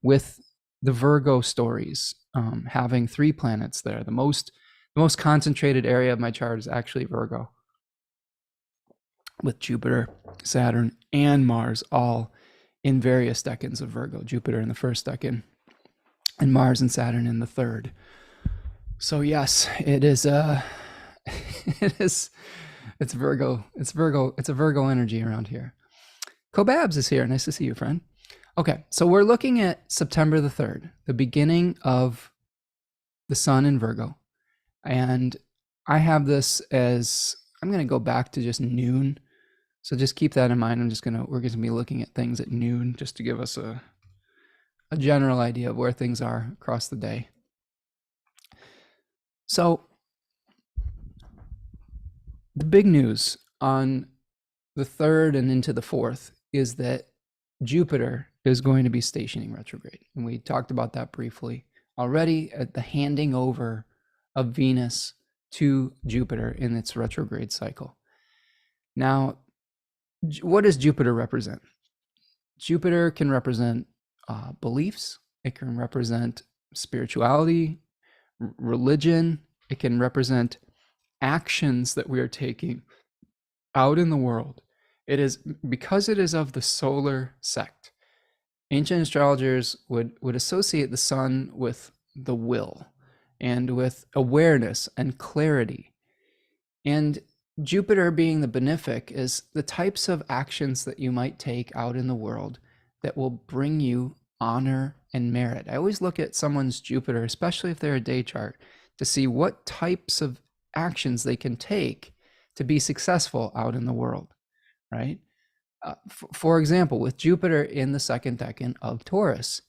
with the Virgo stories. Having 3 planets there, the most concentrated area of my chart is actually Virgo, with Jupiter, Saturn, and Mars all in various decans of Virgo. Jupiter in the 1st decan, and Mars and Saturn in the 3rd. So yes, it is it's Virgo. It's a Virgo energy around here. Kobabs is here. Nice to see you, friend. Okay, so we're looking at September the 3rd, the beginning of the sun in Virgo. And I have this as, I'm going to go back to just noon. So just keep that in mind. We're going to be looking at things at noon just to give us a general idea of where things are across the day. So the big news on the 3rd and into the 4th is that Jupiter is going to be stationing retrograde. And we talked about that briefly already at the handing over of Venus to Jupiter in its retrograde cycle. Now, what does Jupiter represent? Jupiter can represent beliefs. It can represent spirituality, religion. It can represent actions that we are taking out in the world. It is because it is of the solar sect. Ancient astrologers would associate the sun with the will and with awareness and clarity. And Jupiter, being the benefic, is the types of actions that you might take out in the world that will bring you honor and merit. I always look at someone's Jupiter, especially if they're a day chart, to see what types of actions they can take to be successful out in the world, right? For example, with Jupiter in the 2nd decan of Taurus,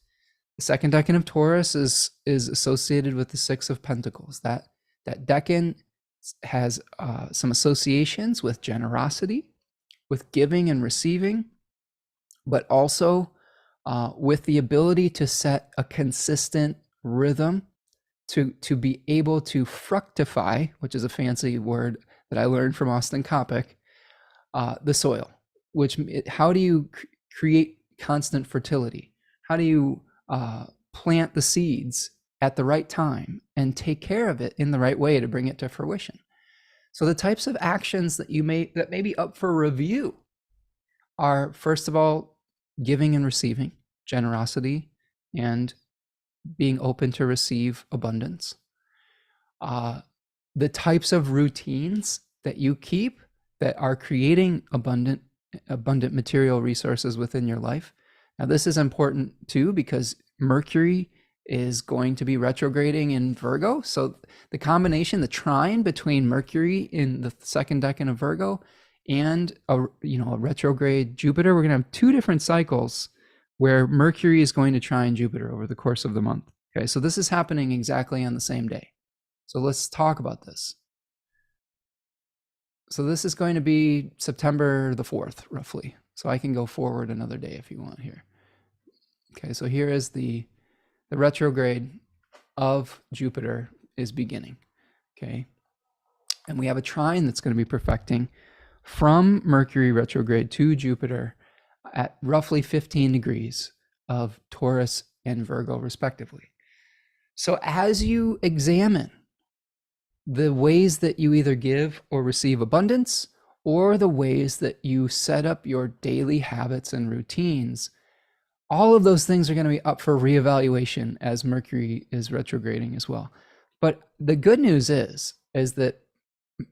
the 2nd decan of Taurus is associated with the 6 of Pentacles. That decan has some associations with generosity, with giving and receiving, but also with the ability to set a consistent rhythm to be able to fructify, which is a fancy word that I learned from Austin Coppock, the soil. How do you create constant fertility? How do you plant the seeds at the right time and take care of it in the right way to bring it to fruition? So the types of actions that may be up for review are, first of all, giving and receiving, generosity, and being open to receive abundance. The types of routines that you keep that are creating abundant material resources within your life. Now, this is important too, because Mercury is going to be retrograding in Virgo. So the combination, the trine between Mercury in the 2nd decan of Virgo and a retrograde Jupiter, we're going to have 2 different cycles where Mercury is going to trine Jupiter over the course of the month. Okay, so this is happening exactly on the same day. So let's talk about this. So this is going to be September the 4th, roughly. So I can go forward another day if you want here. Okay, so here is the retrograde of Jupiter is beginning. Okay, and we have a trine that's going to be perfecting from Mercury retrograde to Jupiter at roughly 15 degrees of Taurus and Virgo, respectively. So as you examine the ways that you either give or receive abundance, or the ways that you set up your daily habits and routines, all of those things are going to be up for reevaluation as Mercury is retrograding as well. But the good news is that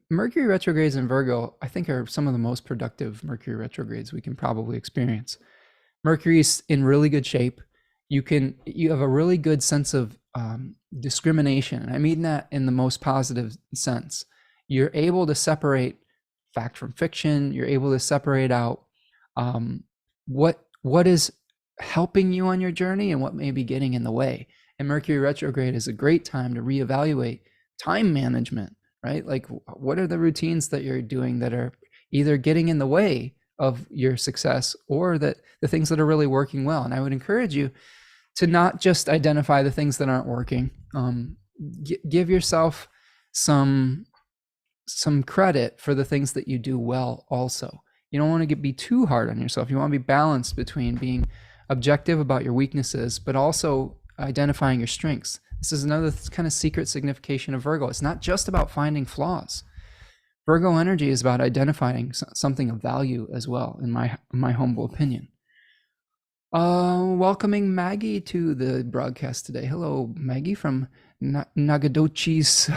Mercury retrogrades in Virgo, I think, are some of the most productive Mercury retrogrades we can probably experience. Mercury's in really good shape. You have a really good sense of discrimination. And I mean that in the most positive sense. You're able to separate fact from fiction. You're able to separate out what is helping you on your journey and what may be getting in the way. And Mercury retrograde is a great time to reevaluate time management, right? Like, what are the routines that you're doing that are either getting in the way of your success, or that the things that are really working well? And I would encourage you to not just identify the things that aren't working. Give yourself some credit for the things that you do well also. You don't want to be too hard on yourself. You want to be balanced between being objective about your weaknesses, but also identifying your strengths. This is another kind of secret signification of Virgo. It's not just about finding flaws. Virgo energy is about identifying something of value as well, in my humble opinion. Welcoming Maggie to the broadcast today. Hello, Maggie from Nagadoches,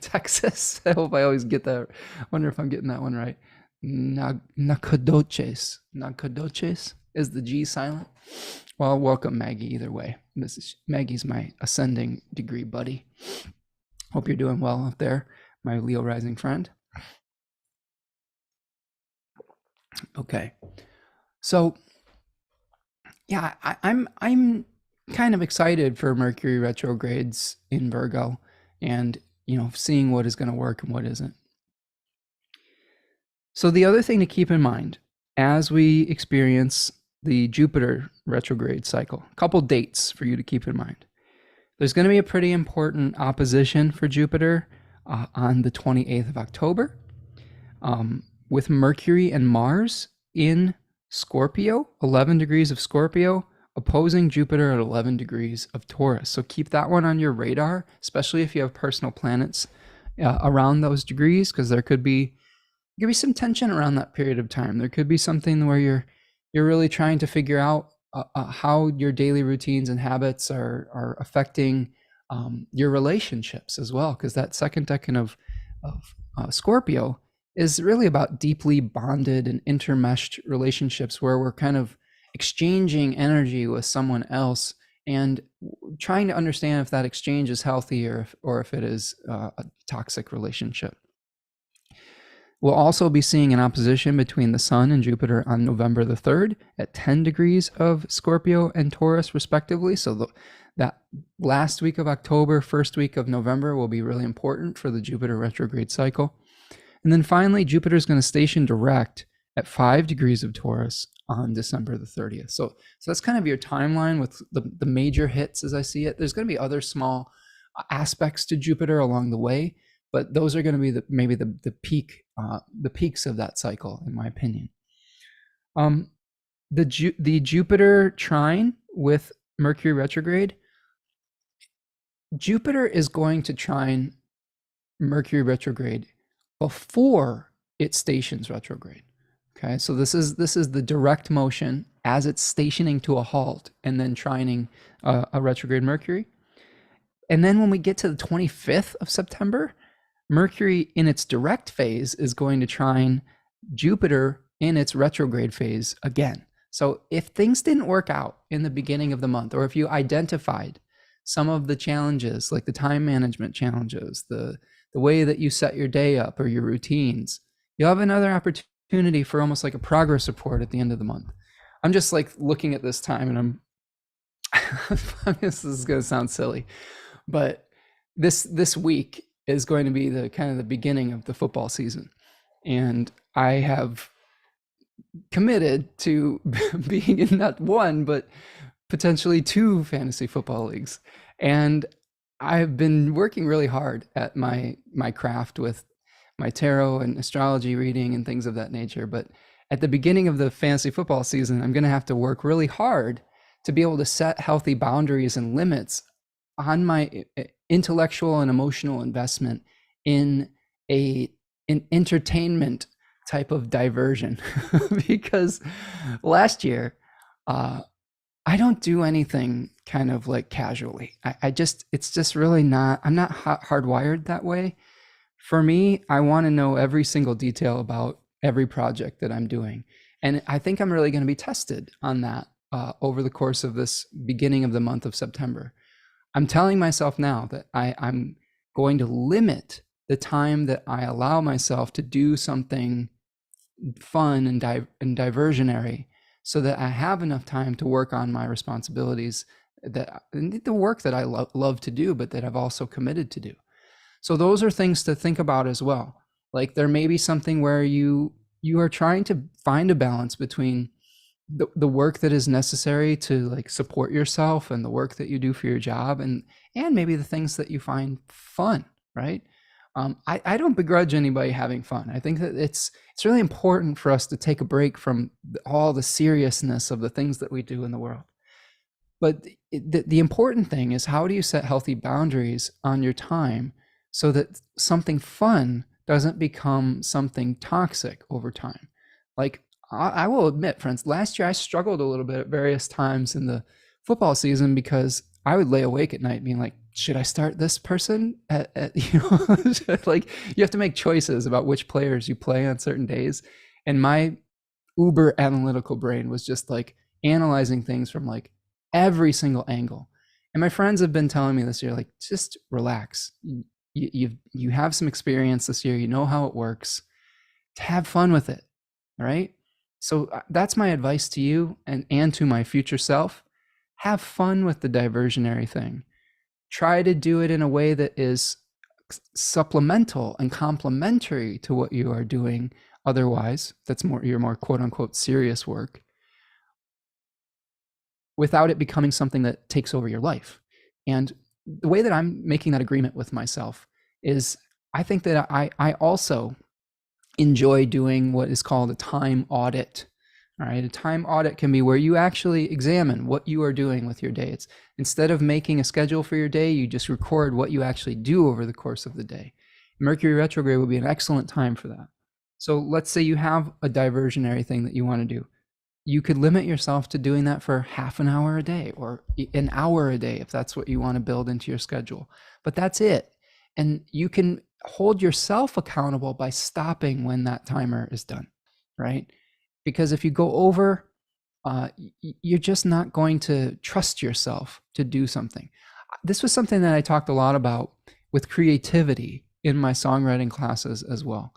Texas. I hope I always get that. I wonder if I'm getting that one right. Nagadoches. Nagadoches. Is the G silent? Well, welcome, Maggie, either way. Maggie's my ascending degree buddy. Hope you're doing well out there, my Leo rising friend. Okay. So, yeah, I'm kind of excited for Mercury retrogrades in Virgo, and seeing what is going to work and what isn't. So the other thing to keep in mind as we experience the Jupiter retrograde cycle, a couple dates for you to keep in mind. There's going to be a pretty important opposition for Jupiter on the 28th of October with Mercury and Mars in Scorpio, 11 degrees of Scorpio, opposing Jupiter at 11 degrees of Taurus. So keep that one on your radar, especially if you have personal planets around those degrees, because there could be some tension around that period of time. There could be something where you're really trying to figure out how your daily routines and habits are affecting your relationships as well, because that second decan of Scorpio is really about deeply bonded and intermeshed relationships where we're kind of exchanging energy with someone else and trying to understand if that exchange is healthy or if it is a toxic relationship. We'll also be seeing an opposition between the Sun and Jupiter on November the 3rd at 10 degrees of Scorpio and Taurus, respectively. So that last week of October, first week of November will be really important for the Jupiter retrograde cycle. And then finally, Jupiter is going to station direct at 5 degrees of Taurus on December the 30th. So that's kind of your timeline with the major hits as I see it. There's going to be other small aspects to Jupiter along the way, but those are going to be maybe the peaks of that cycle, in my opinion. The Jupiter trine with Mercury retrograde, Jupiter is going to trine Mercury retrograde before it stations retrograde. Okay, so this is the direct motion as it's stationing to a halt and then trining a retrograde Mercury. And then when we get to the 25th of September, Mercury in its direct phase is going to trine Jupiter in its retrograde phase again. So if things didn't work out in the beginning of the month, or if you identified some of the challenges, like the time management challenges, the way that you set your day up or your routines, you'll have another opportunity for almost like a progress report at the end of the month. I'm just like looking at this time and this is going to sound silly, but this week is going to be the kind of the beginning of the football season. And I have committed to being in not one, but potentially 2 fantasy football leagues. And I've been working really hard at my craft with my tarot and astrology reading and things of that nature. But at the beginning of the fantasy football season, I'm going to have to work really hard to be able to set healthy boundaries and limits on my intellectual and emotional investment in an entertainment type of diversion. Because last year, I don't do anything kind of like casually. It's just really not, I'm not hardwired that way. For me, I want to know every single detail about every project that I'm doing. And I think I'm really going to be tested on that over the course of this beginning of the month of September. I'm telling myself now that I'm going to limit the time that I allow myself to do something fun and diversionary, so that I have enough time to work on my responsibilities, that the work that I love to do, but that I've also committed to do. So those are things to think about as well. Like there may be something where you are trying to find a balance between the work that is necessary to like support yourself and the work that you do for your job, and maybe the things that you find fun, right? I don't begrudge anybody having fun. I think that it's really important for us to take a break from all the seriousness of the things that we do in the world. But the important thing is, how do you set healthy boundaries on your time so that something fun doesn't become something toxic over time? Like I will admit, friends, last year I struggled a little bit at various times in the football season, because I would lay awake at night being like, should I start this person like you have to make choices about which players you play on certain days. And my uber analytical brain was just like analyzing things from like every single angle. And my friends have been telling me this year, like, just relax. You have some experience this year. You know how it works. Have fun with it. All right. So that's my advice to you and to my future self. Have fun with the diversionary thing. Try to do it in a way that is supplemental and complementary to what you are doing otherwise. That's your more quote unquote serious work, without it becoming something that takes over your life. And the way that I'm making that agreement with myself is, I think that I also enjoy doing what is called a time audit. All right, a time audit can be where you actually examine what you are doing with your day. It's, instead of making a schedule for your day, you just record what you actually do over the course of the day. Mercury retrograde would be an excellent time for that. So let's say you have a diversionary thing that you want to do. You could limit yourself to doing that for half an hour a day or an hour a day if that's what you want to build into your schedule. But that's it. And you can hold yourself accountable by stopping when that timer is done, right? Because if you go over, you're just not going to trust yourself to do something. This was something that I talked a lot about with creativity in my songwriting classes as well.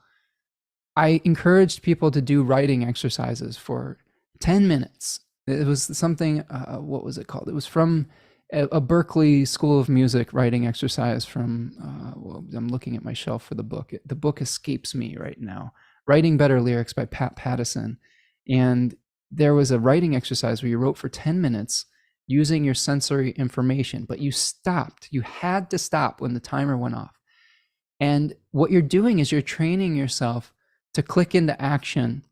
I encouraged people to do writing exercises for 10 minutes. It was something, what was it called? It was from a Berkeley School of Music writing exercise from, well, I'm looking at my shelf for the book. The book escapes me right now. Writing Better Lyrics by Pat Pattison. And there was a writing exercise where you wrote for 10 minutes using your sensory information, but you stopped. You had to stop when the timer went off. And what you're doing is you're training yourself to click into action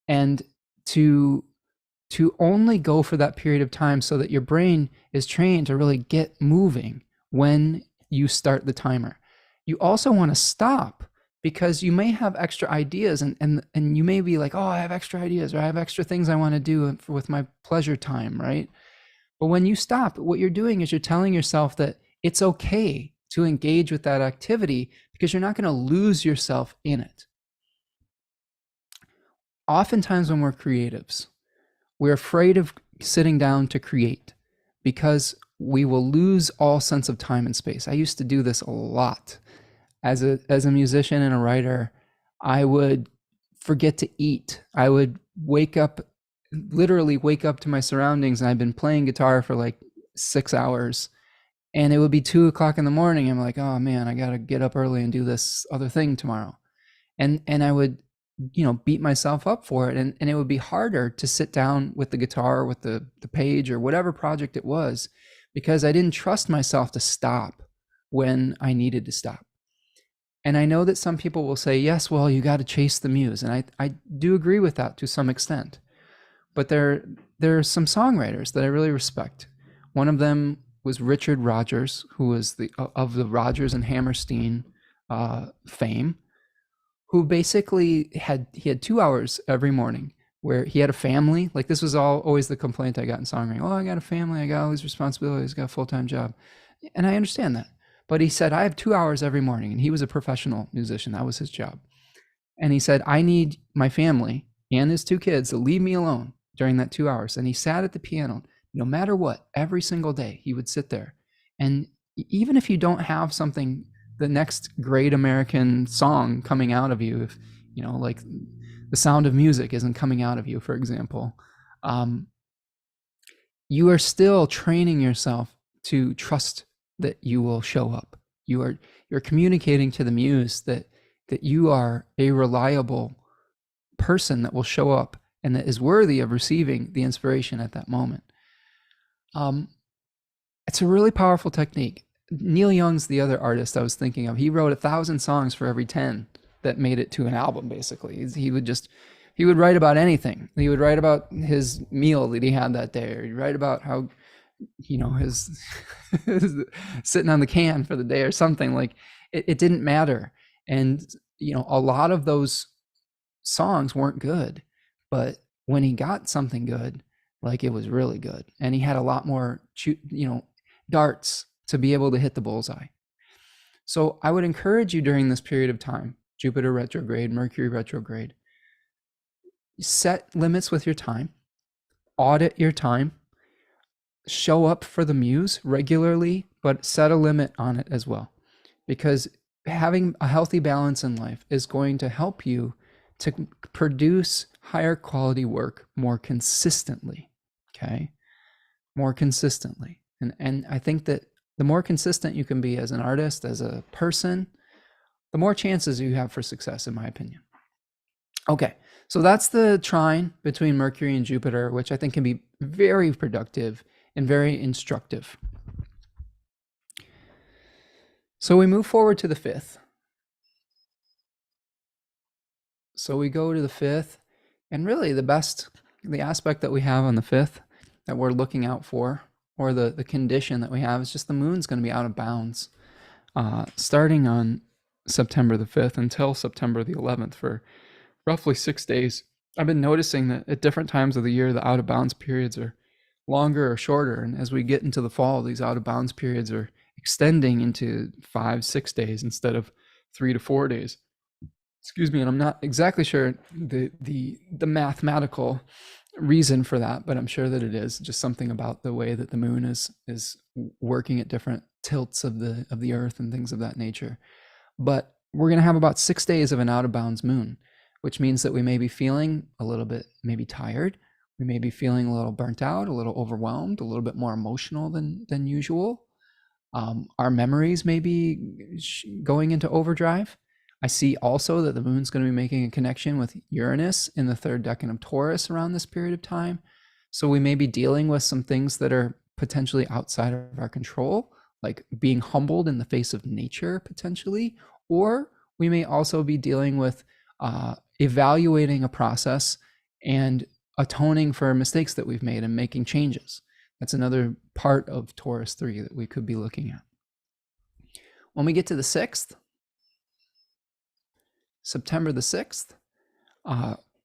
and to only go for that period of time, so that your brain is trained to really get moving when you start the timer. You also want to stop, because you may have extra ideas and you may be like, oh, I have extra ideas, or I have extra things I want to do with my pleasure time, right? But when you stop, what you're doing is you're telling yourself that it's okay to engage with that activity, because you're not going to lose yourself in it. Oftentimes when we're creatives, we're afraid of sitting down to create because we will lose all sense of time and space. I used to do this a lot. As a musician and a writer, I would forget to eat. I would literally wake up to my surroundings, and I've been playing guitar for like 6 hours, and it would be 2:00 in the morning. I'm like, oh man, I got to get up early and do this other thing tomorrow. And I would, beat myself up for it. And it would be harder to sit down with the guitar, with the page, or whatever project it was, because I didn't trust myself to stop when I needed to stop. And I know that some people will say, yes, well, you got to chase the muse. And I do agree with that to some extent. But there are some songwriters that I really respect. One of them was Richard Rodgers, who was of the Rodgers and Hammerstein fame, who basically had 2 hours every morning where he had a family. Like, this was always the complaint I got in songwriting. Oh, I got a family, I got all these responsibilities, I got a full-time job. And I understand that. But he said, I have 2 hours every morning. And he was a professional musician. That was his job. And he said, I need my family and his 2 kids to leave me alone during that 2 hours. And he sat at the piano, no matter what, every single day, he would sit there. And even if you don't have something, the next great American song coming out of you, if, like The Sound of Music isn't coming out of you, for example, you are still training yourself to trust that you will show up. You're communicating to the muse that you are a reliable person that will show up and that is worthy of receiving the inspiration at that moment. It's a really powerful technique. Neil Young's the other artist I was thinking of. He wrote 1,000 songs for every 10 that made it to an album, basically. He would write about anything. He would write about his meal that he had that day, or he'd write about how, his sitting on the can for the day or something. Like, it didn't matter. And, a lot of those songs weren't good, but when he got something good, like, it was really good. And he had a lot more, darts to be able to hit the bullseye. So I would encourage you during this period of time, Jupiter retrograde, Mercury retrograde, set limits with your time, audit your time, show up for the muse regularly, but set a limit on it as well. Because having a healthy balance in life is going to help you to produce higher quality work more consistently, okay? More consistently. And I think that the more consistent you can be as an artist, as a person, the more chances you have for success, in my opinion. Okay, so that's the trine between Mercury and Jupiter, which I think can be very productive and very instructive. So we move forward to the 5th. So we go to the 5th, and really the aspect that we have on the 5th that we're looking out for, or the condition that we have, is just the moon's going to be out of bounds starting on September the 5th until September the 11th for roughly 6 days. I've been noticing that at different times of the year, the out of bounds periods are longer or shorter. And as we get into the fall, these out of bounds periods are extending into 5-6 days instead of 3 to 4 days. Excuse me. And I'm not exactly sure the mathematical reason for that, but I'm sure that it is just something about the way that the moon is working at different tilts of the earth and things of that nature. But we're going to have about 6 days of an out of bounds moon, which means that we may be feeling a little bit maybe tired. We may be feeling a little burnt out, a little overwhelmed, a little bit more emotional than usual. Our memories may be going into overdrive. I see also that the moon's going to be making a connection with Uranus in the 3rd decan of Taurus around this period of time. So we may be dealing with some things that are potentially outside of our control, like being humbled in the face of nature potentially, or we may also be dealing with evaluating a process and atoning for mistakes that we've made and making changes. That's another part of Taurus 3 that we could be looking at. When we get to the 6th, September the 6th,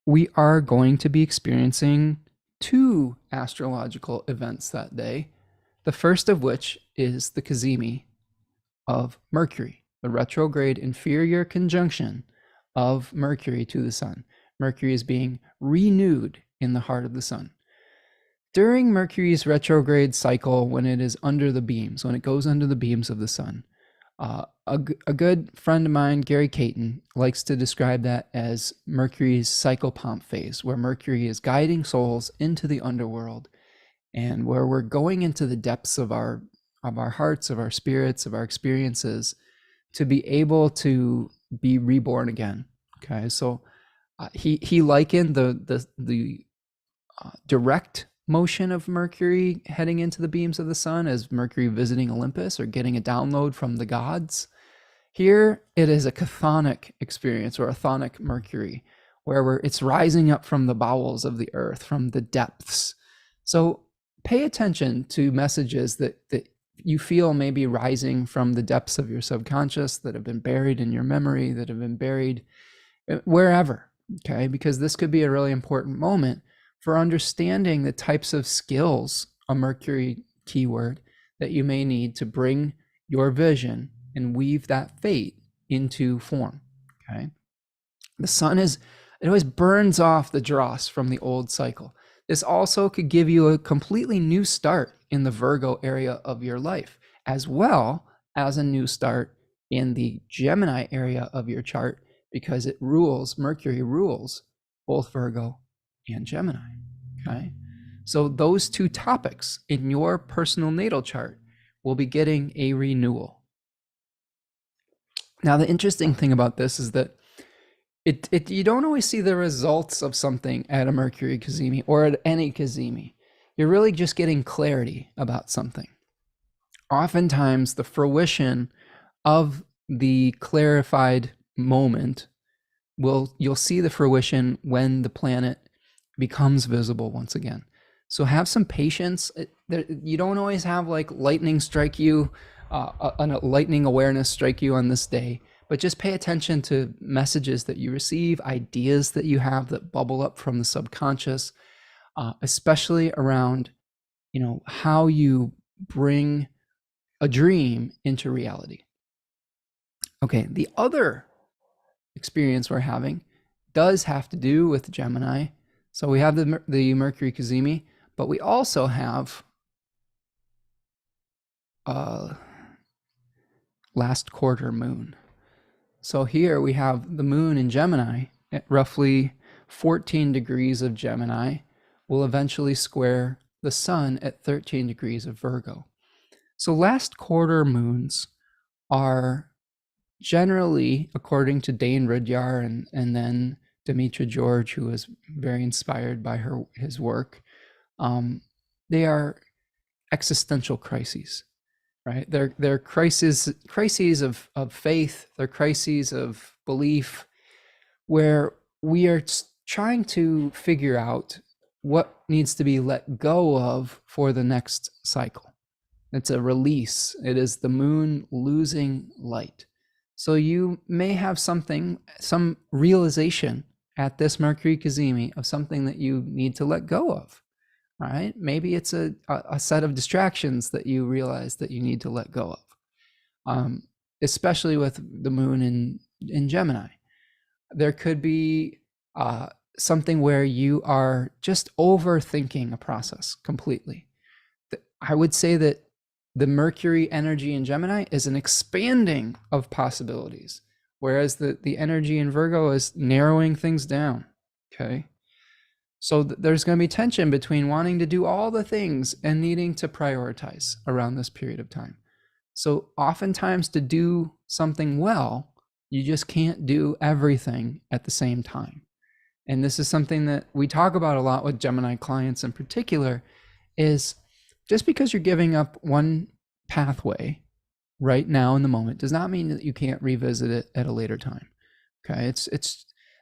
we are going to be experiencing 2 astrological events that day, the first of which is the cazimi of Mercury, the retrograde inferior conjunction of Mercury to the sun. Mercury is being renewed in the heart of the sun. During Mercury's retrograde cycle, when it is under the beams, when it goes under the beams of the sun, a good friend of mine, Gary Caton, likes to describe that as Mercury's psychopomp phase, where Mercury is guiding souls into the underworld and where we're going into the depths of our hearts, of our spirits, of our experiences, to be able to be reborn again. Okay, so he likened the direct motion of Mercury heading into the beams of the sun as Mercury visiting Olympus or getting a download from the gods. Here, it is a chthonic experience, or a chthonic Mercury, where it's rising up from the bowels of the earth, from the depths. So pay attention to messages that you feel may be rising from the depths of your subconscious, that have been buried in your memory, that have been buried wherever, okay? Because this could be a really important moment for understanding the types of skills, a Mercury keyword, that you may need to bring your vision and weave that fate into form, okay? The sun it always burns off the dross from the old cycle. This also could give you a completely new start in the Virgo area of your life, as well as a new start in the Gemini area of your chart, because Mercury rules both Virgo and Gemini, okay? So those two topics in your personal natal chart will be getting a renewal. Now, the interesting thing about this is that you don't always see the results of something at a Mercury cazimi or at any cazimi. You're really just getting clarity about something. Oftentimes, the fruition of the clarified moment you'll see the fruition when the planet becomes visible once again. So have some patience. You don't always have like lightning strike you, a lightning awareness strike you on this day, but just pay attention to messages that you receive, ideas that you have that bubble up from the subconscious, especially around, how you bring a dream into reality. Okay, the other experience we're having does have to do with Gemini. So we have the Mercury cazimi, but we also have last quarter moon. So here we have the moon in Gemini at roughly 14 degrees of Gemini will eventually square the sun at 13 degrees of Virgo. So last quarter moons are generally, according to Dane Rudyard and then Demetra George, who was very inspired by his work, they are existential crises, right? They're crises of faith, they're crises of belief, where we are trying to figure out what needs to be let go of for the next cycle. It's a release. It is the moon losing light. So you may have some realization at this Mercury cazimi of something that you need to let go of. All right. Maybe it's a set of distractions that you realize that you need to let go of, especially with the moon in Gemini. There could be something where you are just overthinking a process completely. I would say that the Mercury energy in Gemini is an expanding of possibilities, whereas the energy in Virgo is narrowing things down, okay? So there's going to be tension between wanting to do all the things and needing to prioritize around this period of time. So oftentimes, to do something well, you just can't do everything at the same time. And this is something that we talk about a lot with Gemini clients in particular, is just because you're giving up one pathway right now in the moment does not mean that you can't revisit it at a later time. Okay,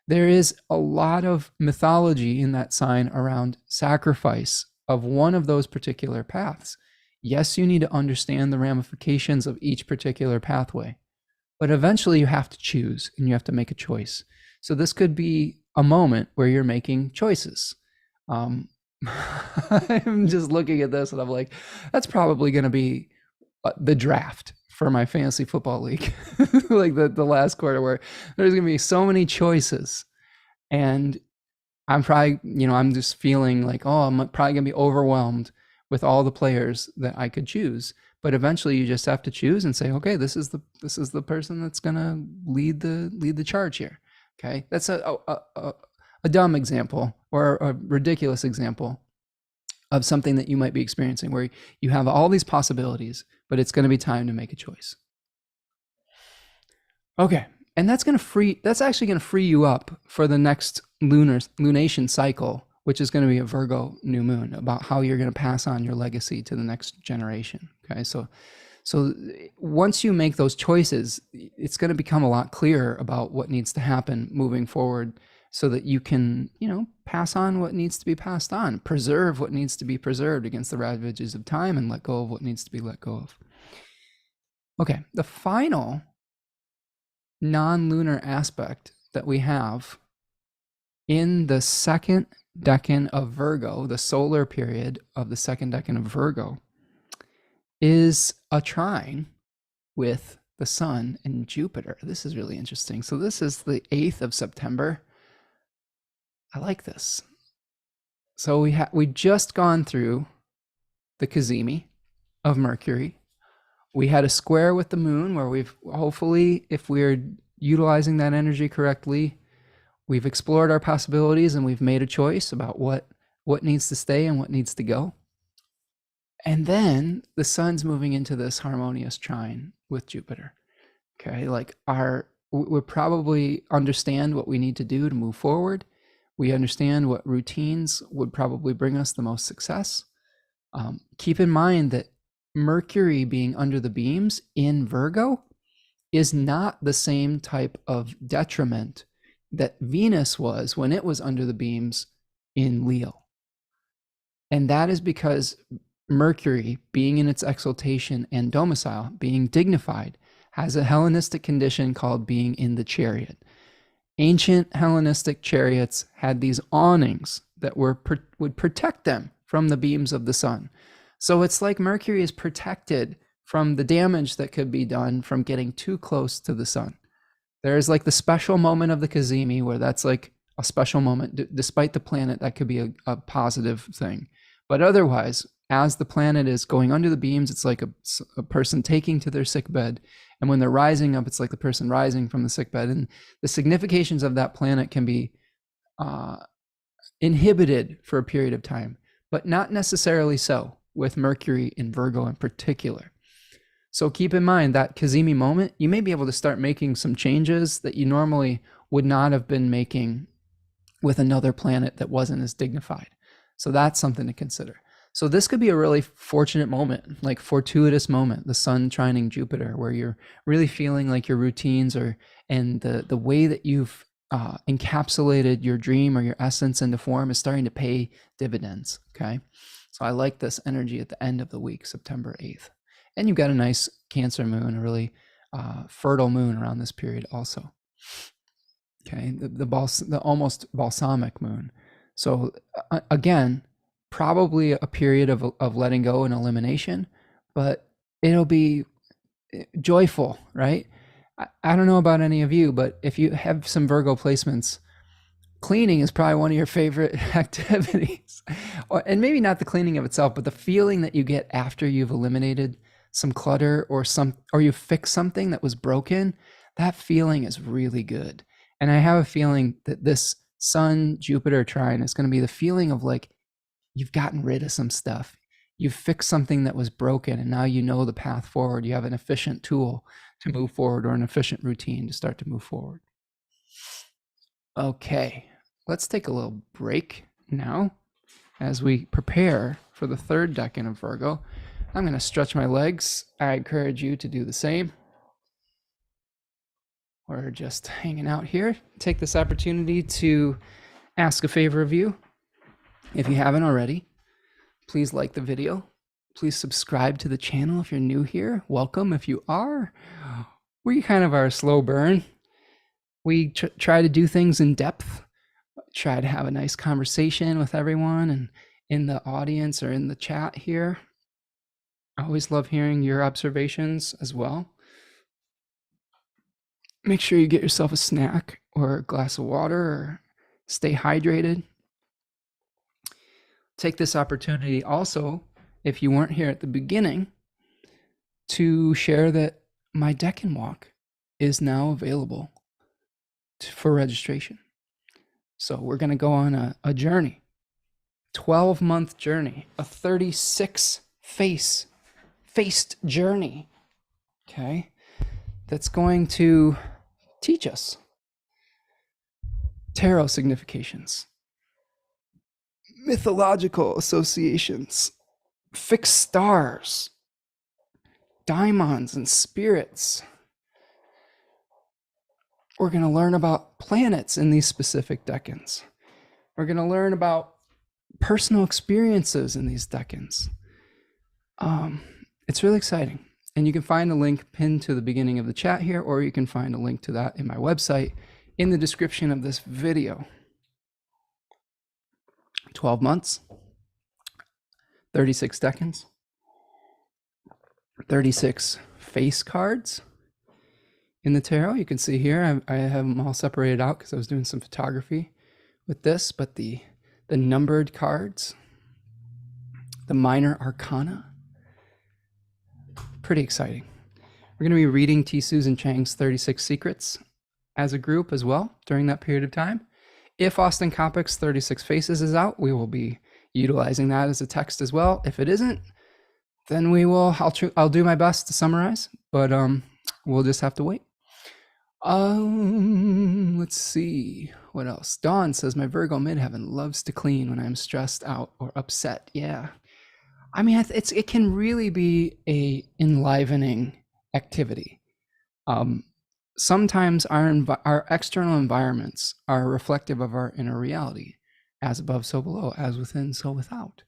there is a lot of mythology in that sign around sacrifice of one of those particular paths. Yes, you need to understand the ramifications of each particular pathway, but eventually you have to choose and you have to make a choice. So this could be a moment where you're making choices. I'm just looking at this and I'm like, that's probably going to be the draft for my fantasy football league, like the last quarter, where there's going to be so many choices. And I'm probably, I'm just feeling like, oh, I'm probably going to be overwhelmed with all the players that I could choose. But eventually you just have to choose and say, okay, this is the person that's going to lead the charge here. Okay. That's a dumb example or a ridiculous example of something that you might be experiencing, where you have all these possibilities, but it's going to be time to make a choice. Okay. And that's actually going to free you up for the next lunation cycle, which is going to be a Virgo new moon, about how you're going to pass on your legacy to the next generation. Okay. So So once you make those choices, it's going to become a lot clearer about what needs to happen moving forward, so that you can, pass on what needs to be passed on, preserve what needs to be preserved against the ravages of time, and let go of what needs to be let go of. Okay, the final non-lunar aspect that we have in the second decan of Virgo, the solar period of the second decan of Virgo, is a trine with the Sun and Jupiter. This is really interesting. So this is the 8th of September. I like this. So we just gone through the cazimi of Mercury. We had a square with the moon where we've hopefully, if we're utilizing that energy correctly, we've explored our possibilities and we've made a choice about what needs to stay and what needs to go. And then the Sun's moving into this harmonious trine with Jupiter. Okay, like we probably understand what we need to do to move forward. We understand what routines would probably bring us the most success. Keep in mind that Mercury being under the beams in Virgo is not the same type of detriment that Venus was when it was under the beams in Leo. And that is because Mercury, being in its exaltation and domicile, being dignified, has a Hellenistic condition called being in the chariot. Ancient Hellenistic chariots had these awnings that would protect them from the beams of the sun. So it's like Mercury is protected from the damage that could be done from getting too close to the sun. There's like the special moment of the cazimi where that's like a special moment. Despite the planet, that could be a positive thing. But otherwise, as the planet is going under the beams, it's like a person taking to their sick bed. And when they're rising up, it's like the person rising from the sick bed. And the significations of that planet can be inhibited for a period of time, but not necessarily so with Mercury in Virgo in particular. So keep in mind that cazimi moment, you may be able to start making some changes that you normally would not have been making with another planet that wasn't as dignified. So that's something to consider. So this could be a really fortunate moment, like fortuitous moment, the Sun trining Jupiter, where you're really feeling like your routines and the way that you've encapsulated your dream or your essence into form is starting to pay dividends, okay? So I like this energy at the end of the week, September 8th. And you've got a nice Cancer moon, a really fertile moon around this period also. Okay, the almost balsamic moon. So again, probably a period of letting go and elimination, but it'll be joyful, right? I don't know about any of you, but if you have some Virgo placements, cleaning is probably one of your favorite activities. And maybe not the cleaning of itself, but the feeling that you get after you've eliminated some clutter or you fix something that was broken. That feeling is really good. And I have a feeling that this Sun Jupiter trine is going to be the feeling of like you've gotten rid of some stuff. You've fixed something that was broken, and now you know the path forward. You have an efficient tool to move forward, or an efficient routine to start to move forward. Okay, let's take a little break now as we prepare for the third decan of Virgo. I'm going to stretch my legs. I encourage you to do the same. We're just hanging out here. Take this opportunity to ask a favor of you. If you haven't already, please like the video. Please subscribe to the channel if you're new here. Welcome if you are. We kind of are a slow burn. We try to do things in depth, try to have a nice conversation with everyone and in the audience or in the chat here. I always love hearing your observations as well. Make sure you get yourself a snack or a glass of water or stay hydrated. Take this opportunity also, if you weren't here at the beginning, to share that my Deccan walk is now available for registration. So we're going to go on a journey, 12-month journey, a 36 faced journey, okay, that's going to teach us tarot significations, mythological associations, fixed stars, daimons and spirits. We're going to learn about planets in these specific decans. We're going to learn about personal experiences in these decans. It's really exciting. And you can find a link pinned to the beginning of the chat here, or you can find a link to that in my website in the description of this video. 12 months, 36 decans, 36 face cards in the tarot. You can see here, I have them all separated out because I was doing some photography with this, but the numbered cards, the minor arcana, pretty exciting. We're going to be reading T. Susan Chang's 36 Secrets as a group as well during that period of time. If Austin Coppock's 36 Faces is out, we will be utilizing that as a text as well. If it isn't, then we will, I'll do my best to summarize, but we'll just have to wait. Let's see what else. Dawn says, my Virgo midheaven loves to clean when I'm stressed out or upset. Yeah. I mean, it can really be a enlivening activity. Sometimes our external environments are reflective of our inner reality. As above, so below, as within, so without.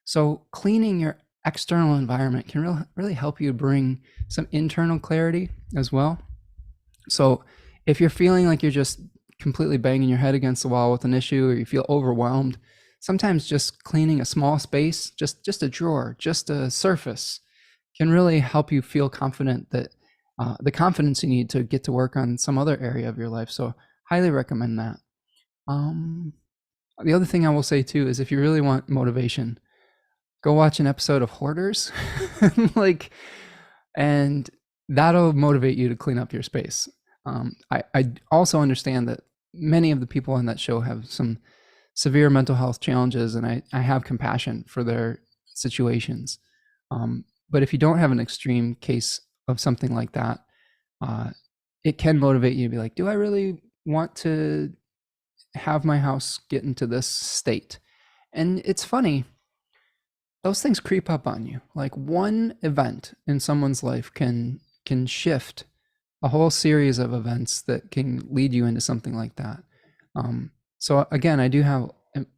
So cleaning your external environment can really help you bring some internal clarity as well. So if you're feeling like you're just completely banging your head against the wall with an issue, or you feel overwhelmed, sometimes just cleaning a small space, just a drawer, just a surface, can really help you feel confident that the confidence you need to get to work on some other area of your life. So highly recommend that. The other thing I will say too is if you really want motivation, go watch an episode of Hoarders, and that'll motivate you to clean up your space. I also understand that many of the people on that show have some severe mental health challenges, and I have compassion for their situations. But if you don't have an extreme case of something like that, it can motivate you to be like, do I really want to have my house get into this state? And it's funny, those things creep up on you. Like one event in someone's life can shift a whole series of events that can lead you into something like that. So again, I do have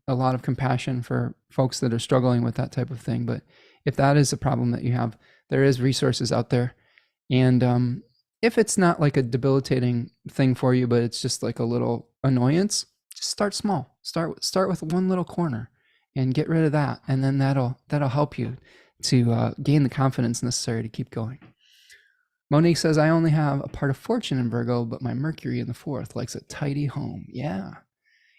a lot of compassion for folks that are struggling with that type of thing. But if that is a problem that you have, there is resources out there. And if it's not like a debilitating thing for you, but it's just like a little annoyance, just start small. Start with one little corner and get rid of that. And then that'll help you to gain the confidence necessary to keep going. Monique says, I only have a part of fortune in Virgo, but my Mercury in the 4th likes a tidy home. Yeah.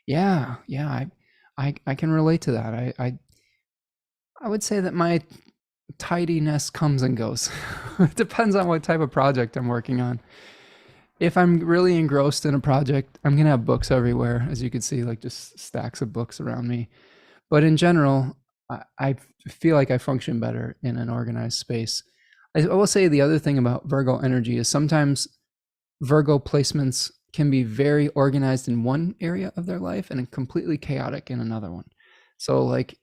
I can relate to that. I would say that my tidiness comes and goes. It depends on what type of project I'm working on. If I'm really engrossed in a project, I'm gonna have books everywhere, as you can see, like just stacks of books around me. But in general, I feel like I function better in an organized space. I will say the other thing about Virgo energy is sometimes Virgo placements can be very organized in one area of their life and completely chaotic in another one. So like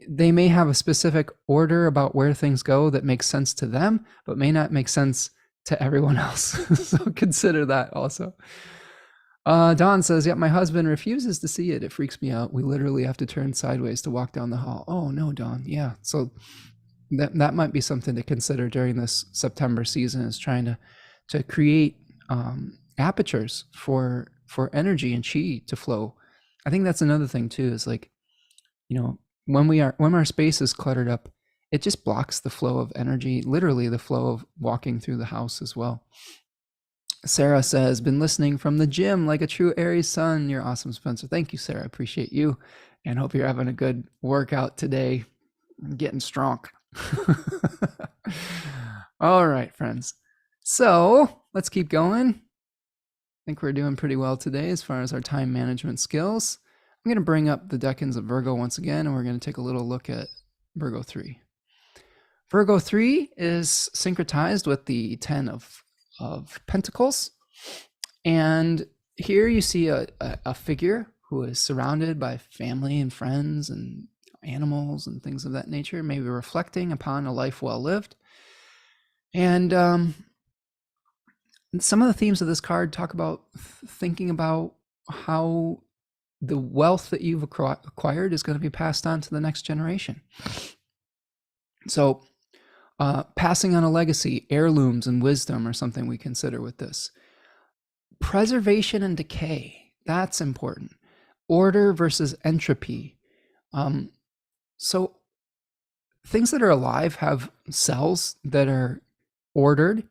they may have a specific order about where things go that makes sense to them, but may not make sense to everyone else. So consider that also. Don says, yeah, my husband refuses to see it. It freaks me out. We literally have to turn sideways to walk down the hall. Oh no, Don. Yeah. So that might be something to consider during this September season, is trying to create apertures for energy and chi to flow. I think that's another thing too, is like, you know, when our space is cluttered up, it just blocks the flow of energy, literally the flow of walking through the house as well. Sarah says, been listening from the gym like a true Aries sun. You're awesome, Spencer. Thank you, Sarah. I appreciate you, and hope you're having a good workout today. I'm getting strong. All right, friends. So let's keep going. I think we're doing pretty well today as far as our time management skills. I'm going to bring up the decans of Virgo once again, and we're going to take a little look at Virgo 3. Virgo 3 is syncretized with the 10 of Pentacles. And here you see a figure who is surrounded by family and friends and animals and things of that nature, maybe reflecting upon a life well lived. And some of the themes of this card talk about thinking about how the wealth that you've acquired is going to be passed on to the next generation. So passing on a legacy, heirlooms and wisdom are something we consider with this. Preservation and decay, that's important. Order versus entropy. So things that are alive have cells that are ordered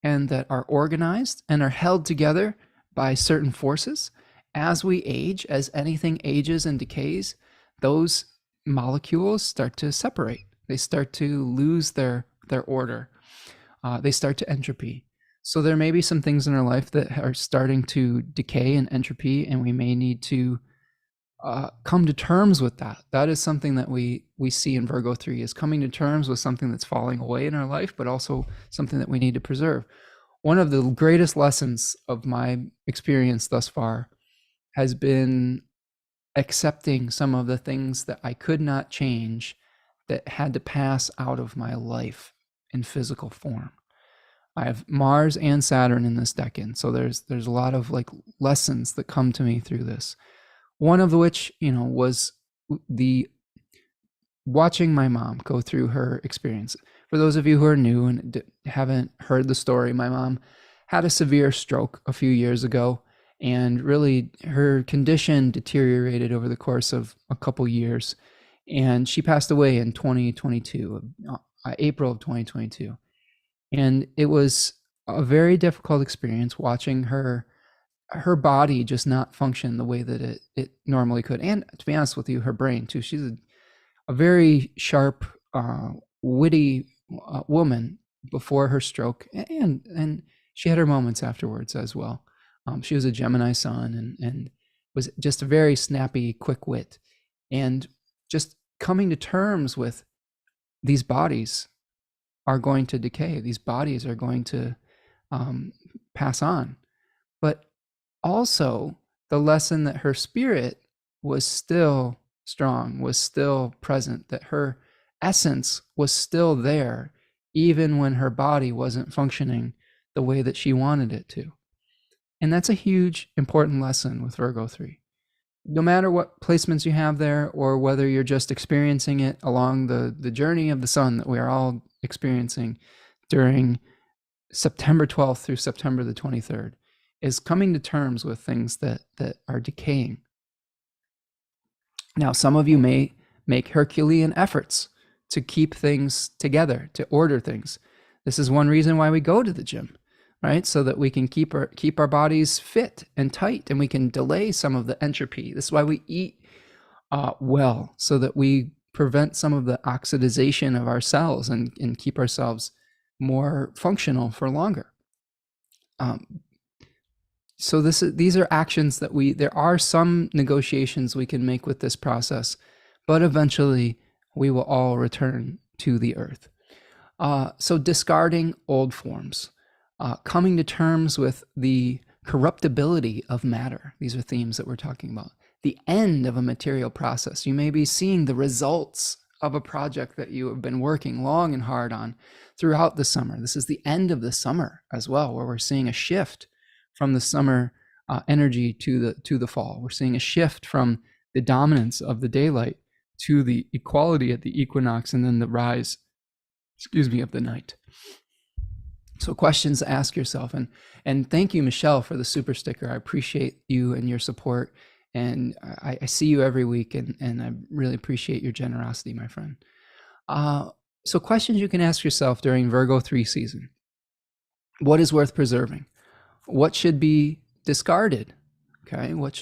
and that are organized and are held together by certain forces. As we age, as anything ages and decays, those molecules start to separate. They start to lose their order. They start to entropy. So there may be some things in our life that are starting to decay and entropy, and we may need to come to terms with that. That is something that we see in Virgo 3, is coming to terms with something that's falling away in our life, but also something that we need to preserve. One of the greatest lessons of my experience thus far has been accepting some of the things that I could not change, that had to pass out of my life in physical form. I have Mars and Saturn in this Deccan, so there's a lot of like lessons that come to me through this. One of which, was the watching my mom go through her experience. For those of you who are new and haven't heard the story, my mom had a severe stroke a few years ago, and really her condition deteriorated over the course of a couple years, and she passed away in 2022, April of 2022. And it was a very difficult experience watching her body just not function the way that it normally could. And to be honest with you, her brain too. She's a very sharp, witty woman before her stroke, and she had her moments afterwards as well. She was a Gemini sun and was just a very snappy, quick wit, and just coming to terms with these bodies are going to decay. These bodies are going to pass on. But also the lesson that her spirit was still strong, was still present, that her essence was still there, even when her body wasn't functioning the way that she wanted it to. And that's a huge, important lesson with Virgo 3. No matter what placements you have there, or whether you're just experiencing it along the journey of the sun that we are all experiencing during September 12th through September the 23rd, is coming to terms with things that are decaying. Now, some of you may make Herculean efforts to keep things together, to order things. This is one reason why we go to the gym, right? So that we can keep our bodies fit and tight, and we can delay some of the entropy. This is why we eat well, so that we prevent some of the oxidization of our cells and keep ourselves more functional for longer. So these are actions that there are some negotiations we can make with this process, but eventually we will all return to the earth. So discarding old forms, coming to terms with the corruptibility of matter. These are themes that we're talking about. The end of a material process. You may be seeing the results of a project that you have been working long and hard on throughout the summer. This is the end of the summer as well, where we're seeing a shift from the summer energy to the fall. We're seeing a shift from the dominance of the daylight to the equality at the equinox, and then the rise, of the night. So questions to ask yourself, and thank you, Michelle, for the super sticker. I appreciate you and your support, and I see you every week, and I really appreciate your generosity, my friend. So questions you can ask yourself during Virgo 3 season. What is worth preserving? What should be discarded? Okay, what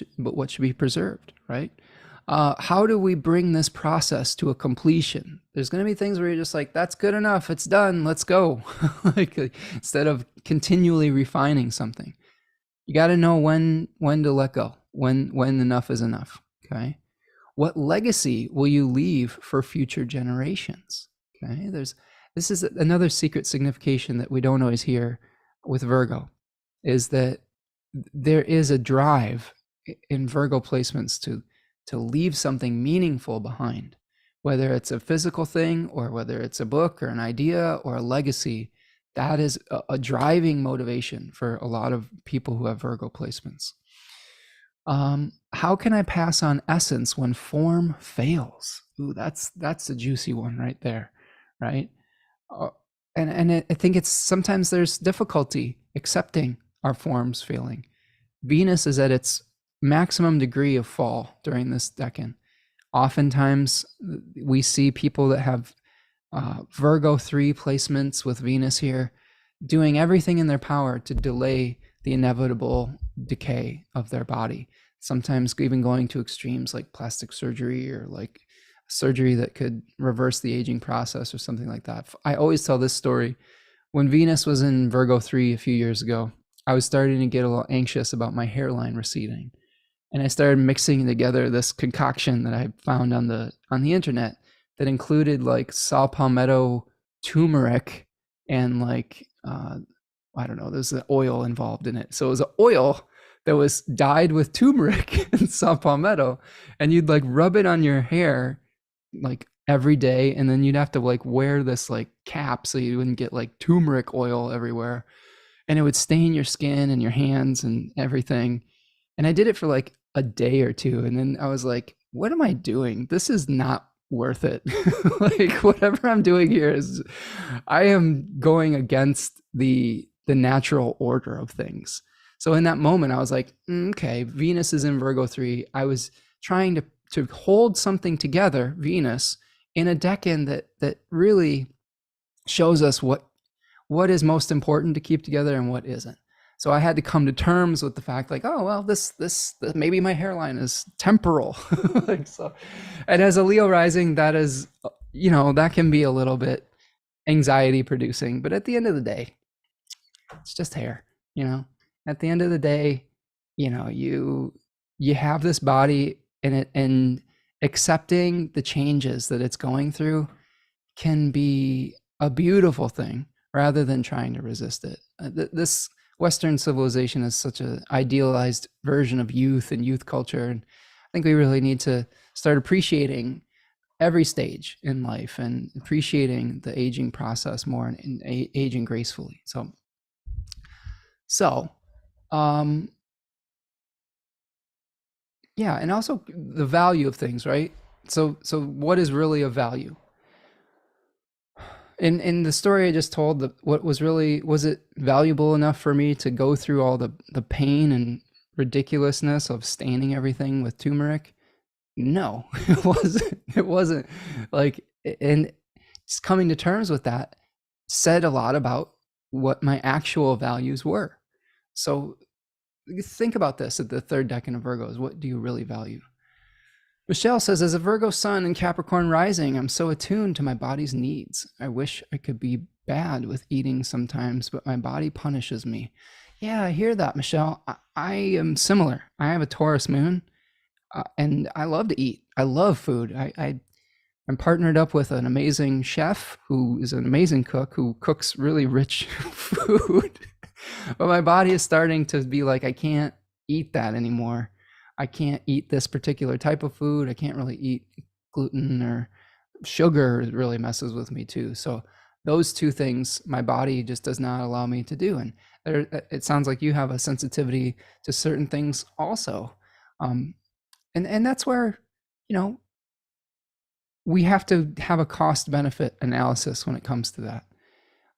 should be preserved, right? How do we bring this process to a completion? There's going to be things where you're just like, that's good enough, it's done, let's go. Instead of continually refining something, you got to know when to let go, when enough is enough. Okay, what legacy will you leave for future generations? Okay, this is another secret signification that we don't always hear with Virgo, is that there is a drive in Virgo placements to leave something meaningful behind, whether it's a physical thing or whether it's a book or an idea or a legacy That is a driving motivation for a lot of people who have Virgo placements. How can I pass on essence when form fails? Ooh, that's a juicy one right there, right? Uh, and I think it's sometimes there's difficulty accepting our forms failing. Venus is at its maximum degree of fall during this decan. Oftentimes, we see people that have Virgo 3 placements with Venus here doing everything in their power to delay the inevitable decay of their body. Sometimes even going to extremes like plastic surgery or like surgery that could reverse the aging process or something like that. I always tell this story. When Venus was in Virgo 3 a few years ago, I was starting to get a little anxious about my hairline receding. And I started mixing together this concoction that I found on the internet that included like saw palmetto, turmeric, and like I don't know, there's an oil involved in it. So it was an oil that was dyed with turmeric and saw palmetto, and you'd like rub it on your hair like every day, and then you'd have to like wear this like cap so you wouldn't get like turmeric oil everywhere, and it would stain your skin and your hands and everything. And I did it for like a day or two, and then I was like, what am I doing? This is not worth it. Like whatever I'm doing here is, I am going against the natural order of things. So in that moment I was like, okay, Venus is in Virgo 3. I was trying to hold something together, Venus, in a decan that really shows us what is most important to keep together and what isn't. So I had to come to terms with the fact, like, oh well, this maybe my hairline is temporal. Like, so, and as a Leo rising, that is, that can be a little bit anxiety producing. But at the end of the day, it's just hair. At the end of the day, you have this body, and accepting the changes that it's going through can be a beautiful thing rather than trying to resist it. This Western civilization is such an idealized version of youth and youth culture. And I think we really need to start appreciating every stage in life and appreciating the aging process more and aging gracefully. Yeah, and also the value of things, right? So what is really of value? In the story I just told, what was it valuable enough for me to go through all the pain and ridiculousness of staining everything with turmeric? No, it wasn't. It wasn't. Like, and just coming to terms with that said a lot about what my actual values were. So think about this at the third decan of Virgos. What do you really value? Michelle says, as a Virgo sun and Capricorn rising, I'm so attuned to my body's needs. I wish I could be bad with eating sometimes, but my body punishes me. Yeah, I hear that, Michelle. I am similar. I have a Taurus moon, and I love to eat. I love food. I'm partnered up with an amazing chef who is an amazing cook who cooks really rich food. But my body is starting to be like, I can't eat that anymore. I can't eat this particular type of food. I can't really eat gluten, or sugar really messes with me too. So those two things, my body just does not allow me to do. And it sounds like you have a sensitivity to certain things also. And that's where, we have to have a cost benefit analysis when it comes to that.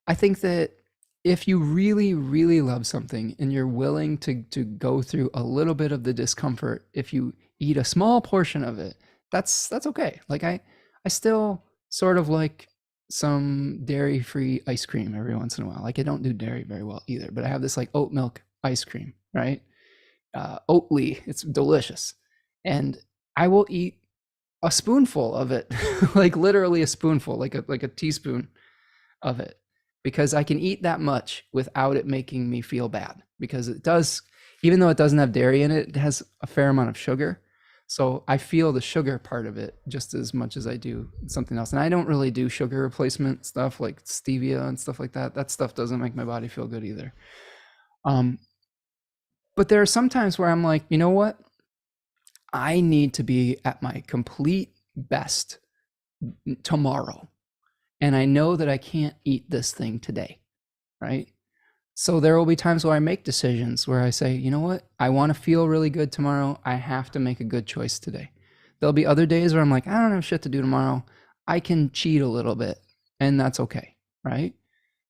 I think that if you really, really love something and you're willing to go through a little bit of the discomfort, if you eat a small portion of it, that's okay. Like I still sort of like some dairy-free ice cream every once in a while. Like I don't do dairy very well either, but I have this like oat milk ice cream, right? Oatly, it's delicious. And I will eat a spoonful of it, like literally a spoonful, like a teaspoon of it, because I can eat that much without it making me feel bad, because it does, even though it doesn't have dairy in it, it has a fair amount of sugar. So I feel the sugar part of it just as much as I do something else. And I don't really do sugar replacement stuff like stevia and stuff like that. That stuff doesn't make my body feel good either. But there are some times where I'm like, you know what? I need to be at my complete best tomorrow. And I know that I can't eat this thing today. right? So there will be times where I make decisions where I say, you know what? I want to feel really good tomorrow. I have to make a good choice today. There'll be other days where I'm like, I don't have shit to do tomorrow. I can cheat a little bit, and that's okay, right?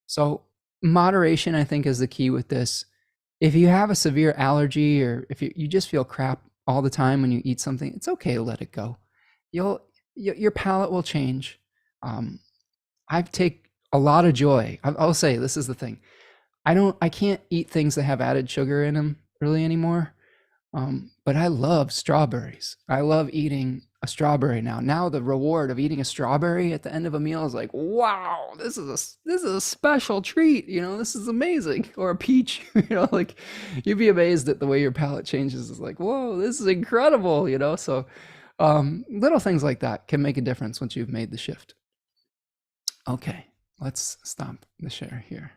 So moderation, I think, is the key with this. If you have a severe allergy or if you just feel crap all the time when you eat something, it's okay to let it go. Your palate will change. I take a lot of joy. I'll say this is the thing. I can't eat things that have added sugar in them really anymore. But I love strawberries. I love eating a strawberry now. Now the reward of eating a strawberry at the end of a meal is like, wow, this is a special treat. You know, this is amazing. Or a peach. You know, like you'd be amazed at the way your palate changes. It's like, whoa, this is incredible. You know, so little things like that can make a difference once you've made the shift. Okay, let's stop the share here.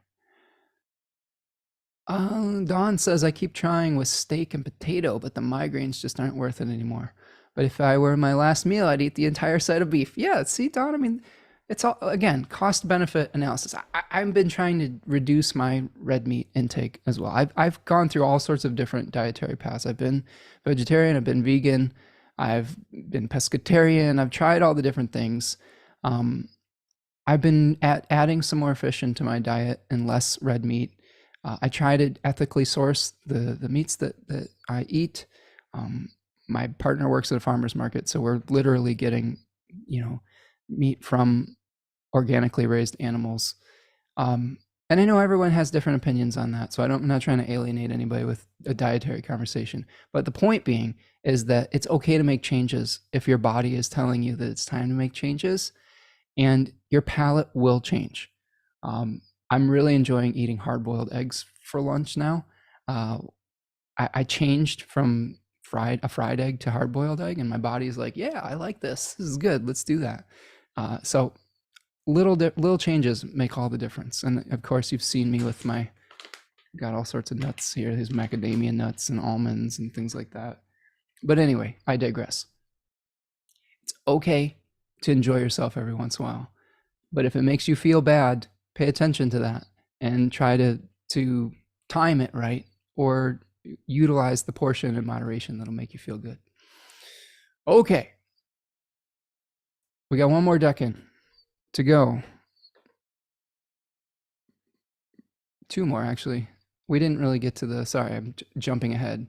Dawn says, I keep trying with steak and potato, but the migraines just aren't worth it anymore. But if I were my last meal, I'd eat the entire side of beef. Yeah, see, Dawn, I mean, it's all, again, cost benefit analysis. I've been trying to reduce my red meat intake as well. I've gone through all sorts of different dietary paths. I've been vegetarian, I've been vegan, I've been pescatarian, I've tried all the different things. I've been adding some more fish into my diet and less red meat. I try to ethically source the meats that I eat. My partner works at a farmer's market, so we're literally getting, you know, meat from organically raised animals. And I know everyone has different opinions on that, so I'm not trying to alienate anybody with a dietary conversation. But the point being is that it's okay to make changes if your body is telling you that it's time to make changes, and your palate will change. I'm really enjoying eating hard-boiled eggs for lunch now. I changed from a fried egg to hard-boiled egg, and my body's like, yeah, I like this. This is good. Let's do that. So little changes make all the difference. And of course, you've seen me with got all sorts of nuts here. There's macadamia nuts and almonds and things like that. But anyway, I digress. It's okay to enjoy yourself every once in a while. But if it makes you feel bad, pay attention to that and try to time it right, or utilize the portion in moderation that'll make you feel good. Okay. We got one more Deccan to go. Two more, actually. We didn't really get to sorry, I'm jumping ahead.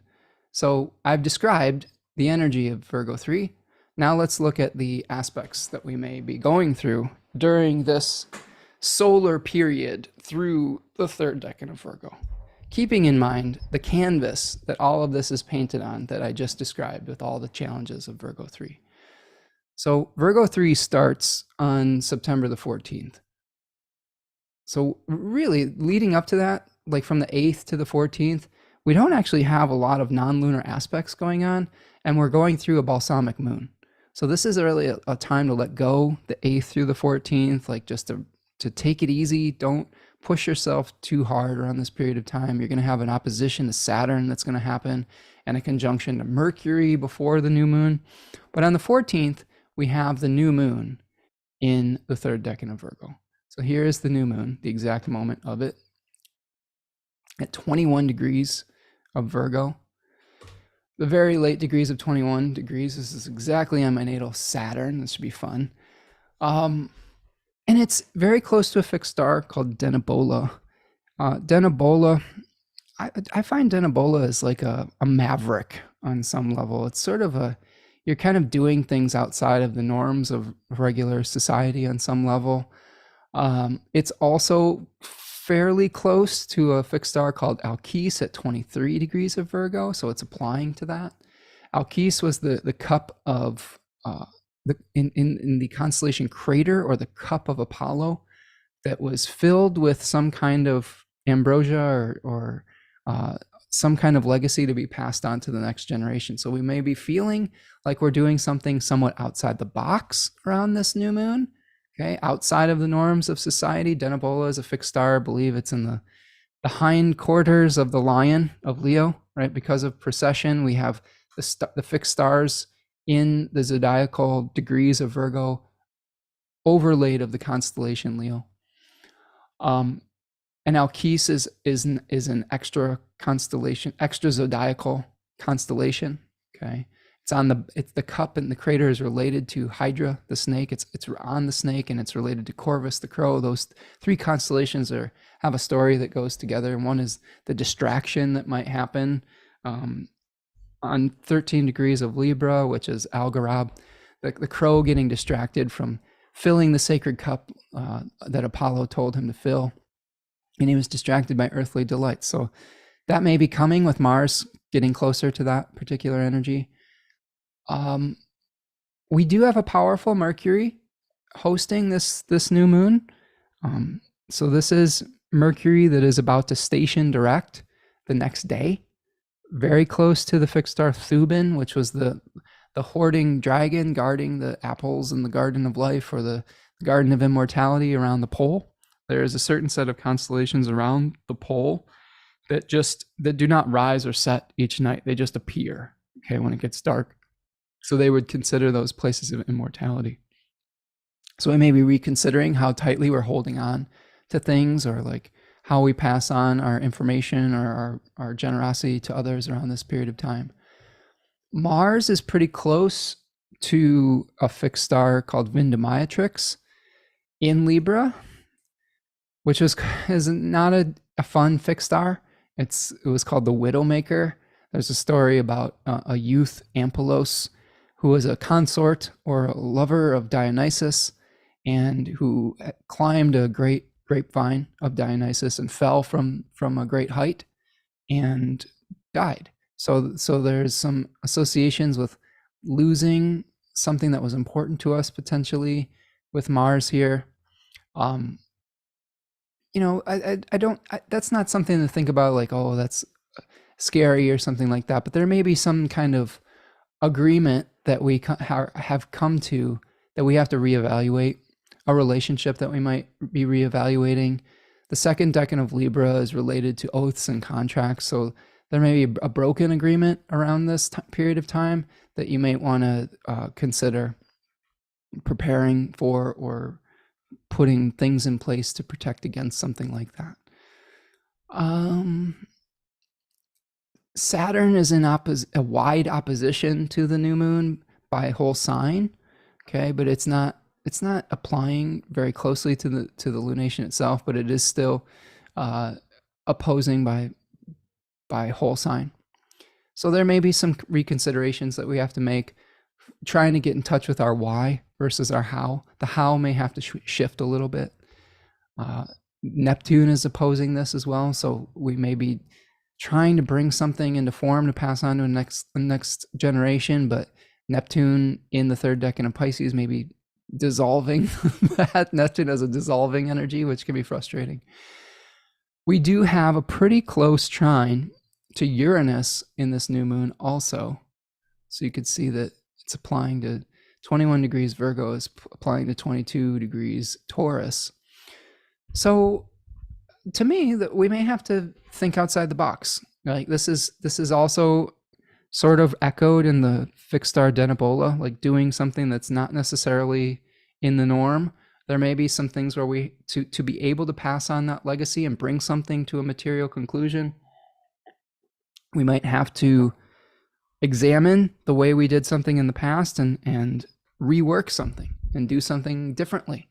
So I've described the energy of Virgo 3. Now let's look at the aspects that we may be going through during this solar period through the third decan of Virgo, keeping in mind the canvas that all of this is painted on that I just described with all the challenges of Virgo 3. So Virgo 3 starts on September the 14th. So really leading up to that, like from the 8th to the 14th, we don't actually have a lot of non-lunar aspects going on, and we're going through a balsamic moon. So this is really a time to let go, the 8th through the 14th, like just to take it easy. Don't push yourself too hard around this period of time. You're going to have an opposition to Saturn that's going to happen, and a conjunction to Mercury before the new moon. But on the 14th, we have the new moon in the third decan of Virgo. So here is the new moon, the exact moment of it, at 21 degrees of Virgo. The very late degrees of 21 degrees. This is exactly on my natal Saturn. This should be fun. And it's very close to a fixed star called Denebola. Denebola, I find Denebola is like a maverick on some level. It's sort of you're kind of doing things outside of the norms of regular society on some level. It's also fairly close to a fixed star called Alkes at 23 degrees of Virgo, so it's applying to that. Alkes was the cup of in the constellation Crater, or the cup of Apollo, that was filled with some kind of ambrosia or some kind of legacy to be passed on to the next generation. So we may be feeling like we're doing something somewhat outside the box around this new moon. Okay, outside of the norms of society. Denebola is a fixed star. I believe it's in the hindquarters of the lion of Leo, right? Because of precession, we have the fixed stars in the zodiacal degrees of Virgo overlaid of the constellation Leo. And And Alkes is an extra constellation, extra zodiacal constellation. Okay, it's the cup, and the crater is related to Hydra, the snake. It's on the snake, and it's related to Corvus, the crow. Those three constellations have a story that goes together. And one is the distraction that might happen on 13 degrees of Libra, which is Algorab, the crow getting distracted from filling the sacred cup that Apollo told him to fill. And he was distracted by earthly delights. So that may be coming with Mars getting closer to that particular energy. We do have a powerful Mercury hosting this new moon. So this is Mercury that is about to station direct the next day, very close to the fixed star Thuban, which was the hoarding dragon guarding the apples in the Garden of Life, or the Garden of Immortality around the pole. There is a certain set of constellations around the pole that do not rise or set each night. They just appear, okay, when it gets dark. So they would consider those places of immortality. So we may be reconsidering how tightly we're holding on to things, or like how we pass on our information or our generosity to others around this period of time. Mars is pretty close to a fixed star called Vindamayatrix in Libra, which is not a fun fixed star. It was called the Widowmaker. There's a story about a youth, Ampelos, who was a consort or a lover of Dionysus, and who climbed a great grapevine of Dionysus and fell from a great height and died. So there's some associations with losing something that was important to us potentially with Mars here. That's not something to think about like, oh, that's scary or something like that. But there may be some kind of agreement that we have come to, that we have to reevaluate, a relationship that we might be reevaluating. The second decan of Libra is related to oaths and contracts. So there may be a broken agreement around this period of time that you might want to consider preparing for, or putting things in place to protect against something like that. Saturn is in a wide opposition to the new moon by a whole sign, okay, but it's not applying very closely to the lunation itself, but it is still opposing by whole sign. So there may be some reconsiderations that we have to make, trying to get in touch with our why versus our how. The how may have to shift a little bit. Neptune is opposing this as well, so we may be trying to bring something into form to pass on to the next generation, but Neptune in the third decan of Pisces may be dissolving that. Neptune has a dissolving energy, which can be frustrating. We do have a pretty close trine to Uranus in this new moon also. So you could see that it's applying to 21 degrees Virgo, is applying to 22 degrees Taurus. So to me, that we may have to think outside the box. Like this is also sort of echoed in the fixed star Denebola, like doing something that's not necessarily in the norm. There may be some things where we to be able to pass on that legacy and bring something to a material conclusion, we might have to examine the way we did something in the past and rework something and do something differently.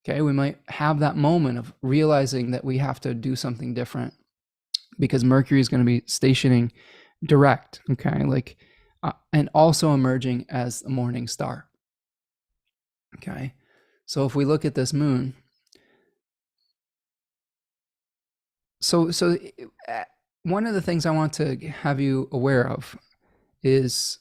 Okay, we might have that moment of realizing that we have to do something different because Mercury is going to be stationing direct, okay, like and also emerging as a morning star. Okay, so if we look at this moon, so one of the things I want to have you aware of is,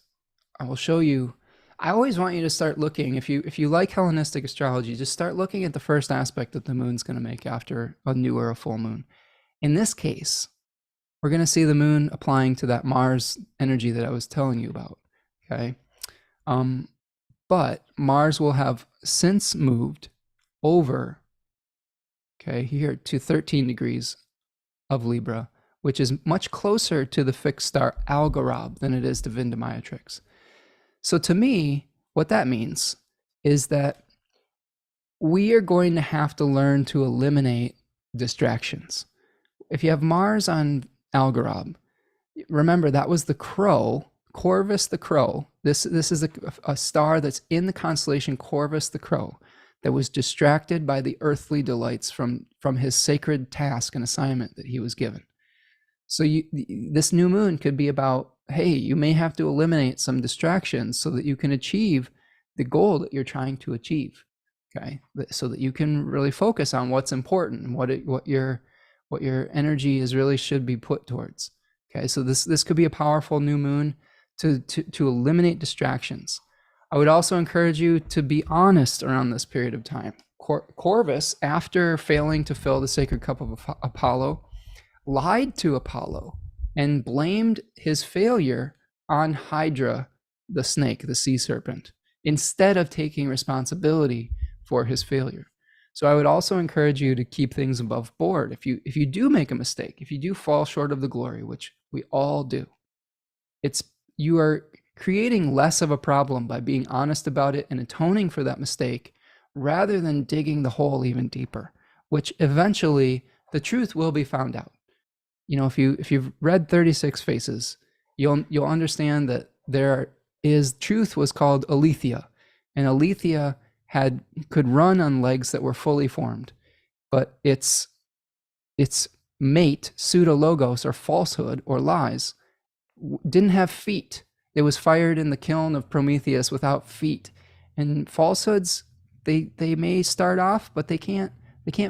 I will show you, I always want you to start looking, if you like Hellenistic astrology, just start looking at the first aspect that the moon's going to make after a new or a full moon. In this case, we're going to see the moon applying to that Mars energy that I was telling you about, okay? But Mars will have since moved over, okay, here to 13 degrees of Libra, which is much closer to the fixed star Algorab than it is to Vindamayatrix. So to me, what that means is that we are going to have to learn to eliminate distractions. if you have Mars on Algorab, remember that was the crow, Corvus the crow. This is a star that's in the constellation Corvus the crow that was distracted by the earthly delights from his sacred task and assignment that he was given. So this new moon could be about, hey, you may have to eliminate some distractions so that you can achieve the goal that you're trying to achieve. Okay, so that you can really focus on what's important and what your energy is really should be put towards. Okay, so this could be a powerful new moon to eliminate distractions. I would also encourage you to be honest around this period of time. Corvus, after failing to fill the sacred cup of Apollo, lied to Apollo and blamed his failure on Hydra, the snake, the sea serpent, instead of taking responsibility for his failure. So I would also encourage you to keep things above board. If you do make a mistake, if you do fall short of the glory, which we all do, you are creating less of a problem by being honest about it and atoning for that mistake, rather than digging the hole even deeper, which eventually the truth will be found out. You know, if you've read 36 Faces, you'll understand that truth was called Aletheia, and Aletheia could run on legs that were fully formed, but its mate, pseudologos or falsehood or lies, didn't have feet. It was fired in the kiln of Prometheus without feet. And falsehoods, they may start off, but they can't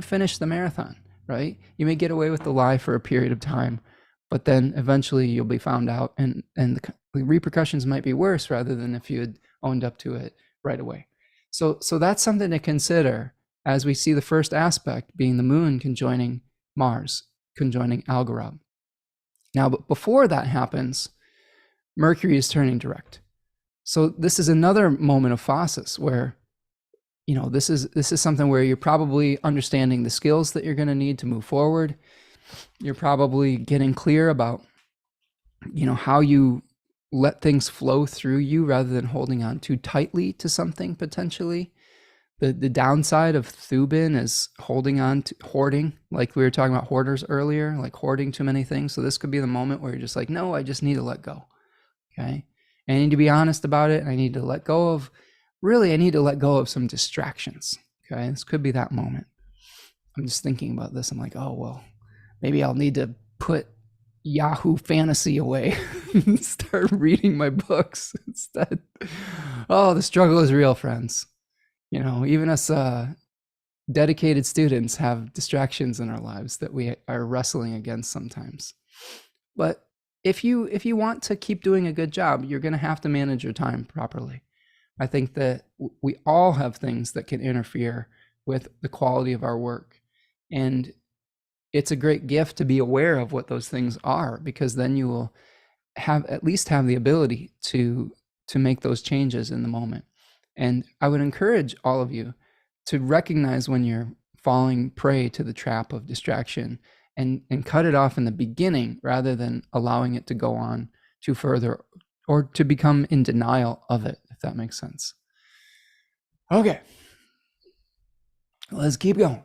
finish the marathon, right? You may get away with the lie for a period of time, but then eventually you'll be found out, and the repercussions might be worse rather than if you had owned up to it right away. So that's something to consider as we see the first aspect being the moon conjoining Mars, conjoining Algorab. Now, but before that happens, Mercury is turning direct. So this is another moment of phasis where, you know, this is something where you're probably understanding the skills that you're going to need to move forward. You're probably getting clear about, you know, how you let things flow through you rather than holding on too tightly to something potentially. The downside of Thuban is hoarding, like we were talking about hoarders earlier, like hoarding too many things. So this could be the moment where you're just like, no, I just need to let go. Okay. And I need to be honest about it. I need to let go of some distractions. Okay. This could be that moment. I'm just thinking about this. I'm like, oh, well, maybe I'll need to put Yahoo Fantasy away and start reading my books instead. Oh, the struggle is real, friends. You know, even us dedicated students have distractions in our lives that we are wrestling against sometimes. But if you want to keep doing a good job, you're going to have to manage your time properly. I think that we all have things that can interfere with the quality of our work. And it's a great gift to be aware of what those things are, because then you will at least have the ability to make those changes in the moment. And I would encourage all of you to recognize when you're falling prey to the trap of distraction and cut it off in the beginning rather than allowing it to go on too further or to become in denial of it, if that makes sense. Okay, let's keep going.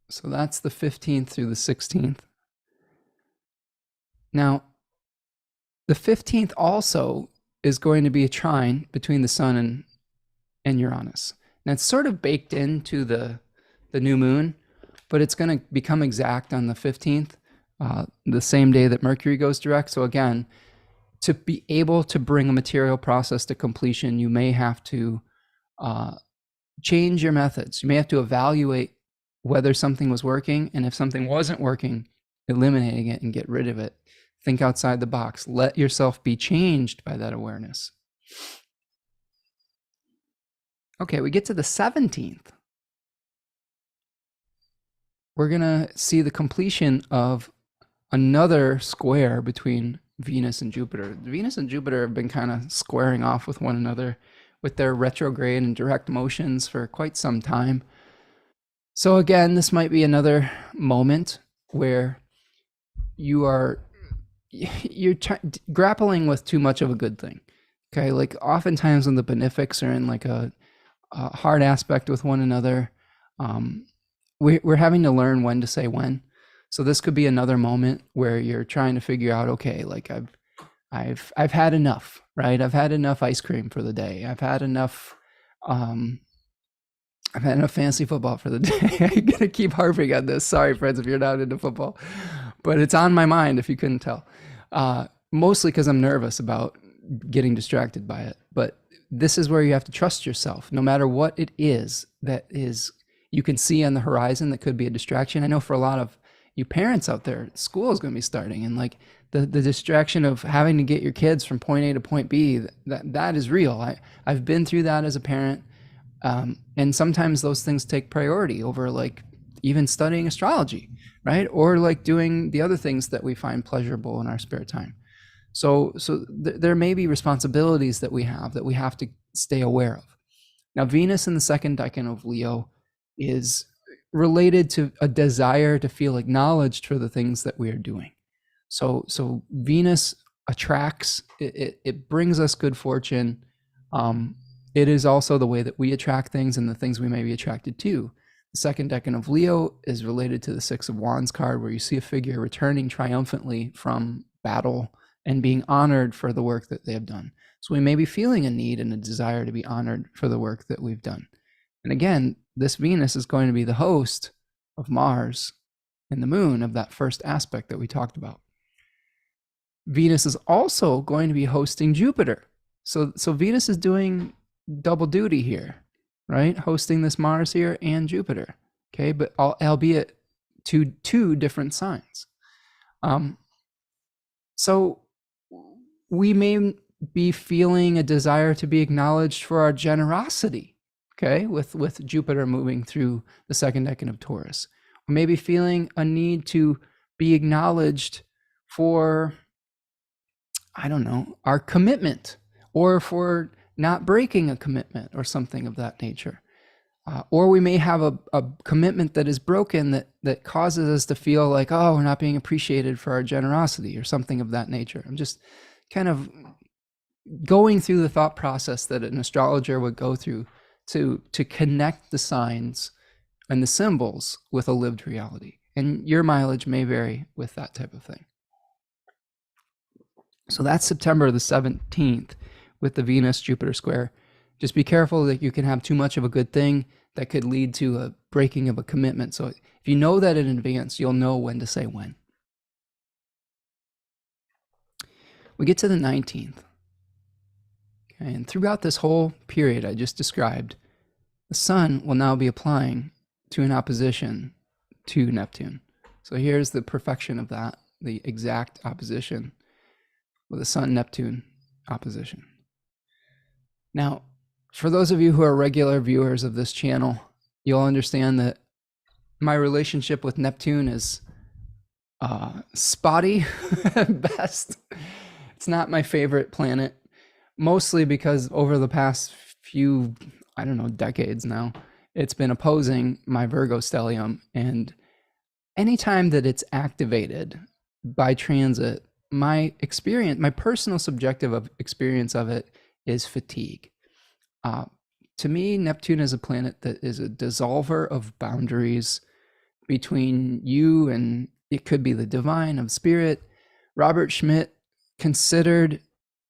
So that's the 15th through the 16th. Now, the 15th also is going to be a trine between the sun and Uranus. Now, it's sort of baked into the new moon, but it's going to become exact on the 15th, the same day that Mercury goes direct. So again, to be able to bring a material process to completion, you may have to change your methods. You may have to evaluate whether something was working, and if something wasn't working, eliminating it and get rid of it. Think outside the box. Let yourself be changed by that awareness. Okay, we get to the 17th. We're going to see the completion of another square between Venus and Jupiter. Venus and Jupiter have been kind of squaring off with one another with their retrograde and direct motions for quite some time. So again, this might be another moment where you're grappling with too much of a good thing. Okay, like oftentimes when the benefics are in like a hard aspect with one another, we're having to learn when to say when. So this could be another moment where you're trying to figure out, okay, like I've had enough, right? I've had enough ice cream for the day. I've had enough fantasy football for the day. I'm gonna keep harping on this. Sorry, friends, if you're not into football, but it's on my mind if you couldn't tell. Mostly because I'm nervous about getting distracted by it. But this is where you have to trust yourself, no matter what it is that is you can see on the horizon that could be a distraction. I know for a lot of you parents out there, school is going to be starting, and like the distraction of having to get your kids from point A to point B, that is real. I've been through that as a parent. And sometimes those things take priority over like even studying astrology, right? Or like doing the other things that we find pleasurable in our spare time. So there may be responsibilities that we have to stay aware of. Now, Venus in the second decan of Leo is related to a desire to feel acknowledged for the things that we are doing. So Venus attracts, it brings us good fortune. It is also the way that we attract things and the things we may be attracted to. The second decan of Leo is related to the Six of Wands card, where you see a figure returning triumphantly from battle and being honored for the work that they have done. So we may be feeling a need and a desire to be honored for the work that we've done. And again, this Venus is going to be the host of Mars and the moon of that first aspect that we talked about. Venus is also going to be hosting Jupiter. So Venus is doing double duty here, right? Hosting this Mars here and Jupiter, okay? But albeit two different signs. So we may be feeling a desire to be acknowledged for our generosity, okay? With Jupiter moving through the second decan of Taurus. We may be feeling a need to be acknowledged for, I don't know, our commitment, or for not breaking a commitment or something of that nature. Or we may have a commitment that is broken that causes us to feel like, oh, we're not being appreciated for our generosity or something of that nature. I'm just kind of going through the thought process that an astrologer would go through to connect the signs and the symbols with a lived reality. And your mileage may vary with that type of thing. So that's September the 17th with the Venus-Jupiter square. Just be careful that you can have too much of a good thing that could lead to a breaking of a commitment. So if you know that in advance, you'll know when to say when. We get to the 19th. Okay, and throughout this whole period I just described, the sun will now be applying to an opposition to Neptune. So here's the perfection of that, the exact opposition with a Sun-Neptune opposition. Now, for those of you who are regular viewers of this channel, you'll understand that my relationship with Neptune is spotty at best. It's not my favorite planet, mostly because over the past few, I don't know, decades now, it's been opposing my Virgo stellium. And anytime that it's activated by transit, my experience, my personal subjective experience of it is fatigue. To me, Neptune is a planet that is a dissolver of boundaries between you and it could be the divine of spirit. Robert Schmidt considered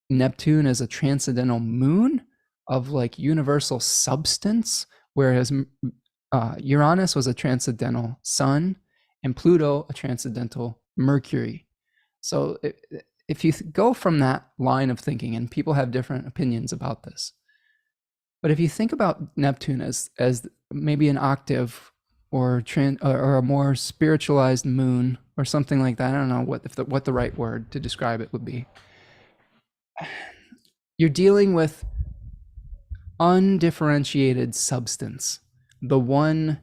Neptune as a transcendental moon of like universal substance, whereas Uranus was a transcendental sun and Pluto a transcendental Mercury. So if you go from that line of thinking, and people have different opinions about this, but if you think about Neptune as maybe an octave or a more spiritualized moon or something like that, I don't know what the right word to describe it would be. You're dealing with undifferentiated substance, the one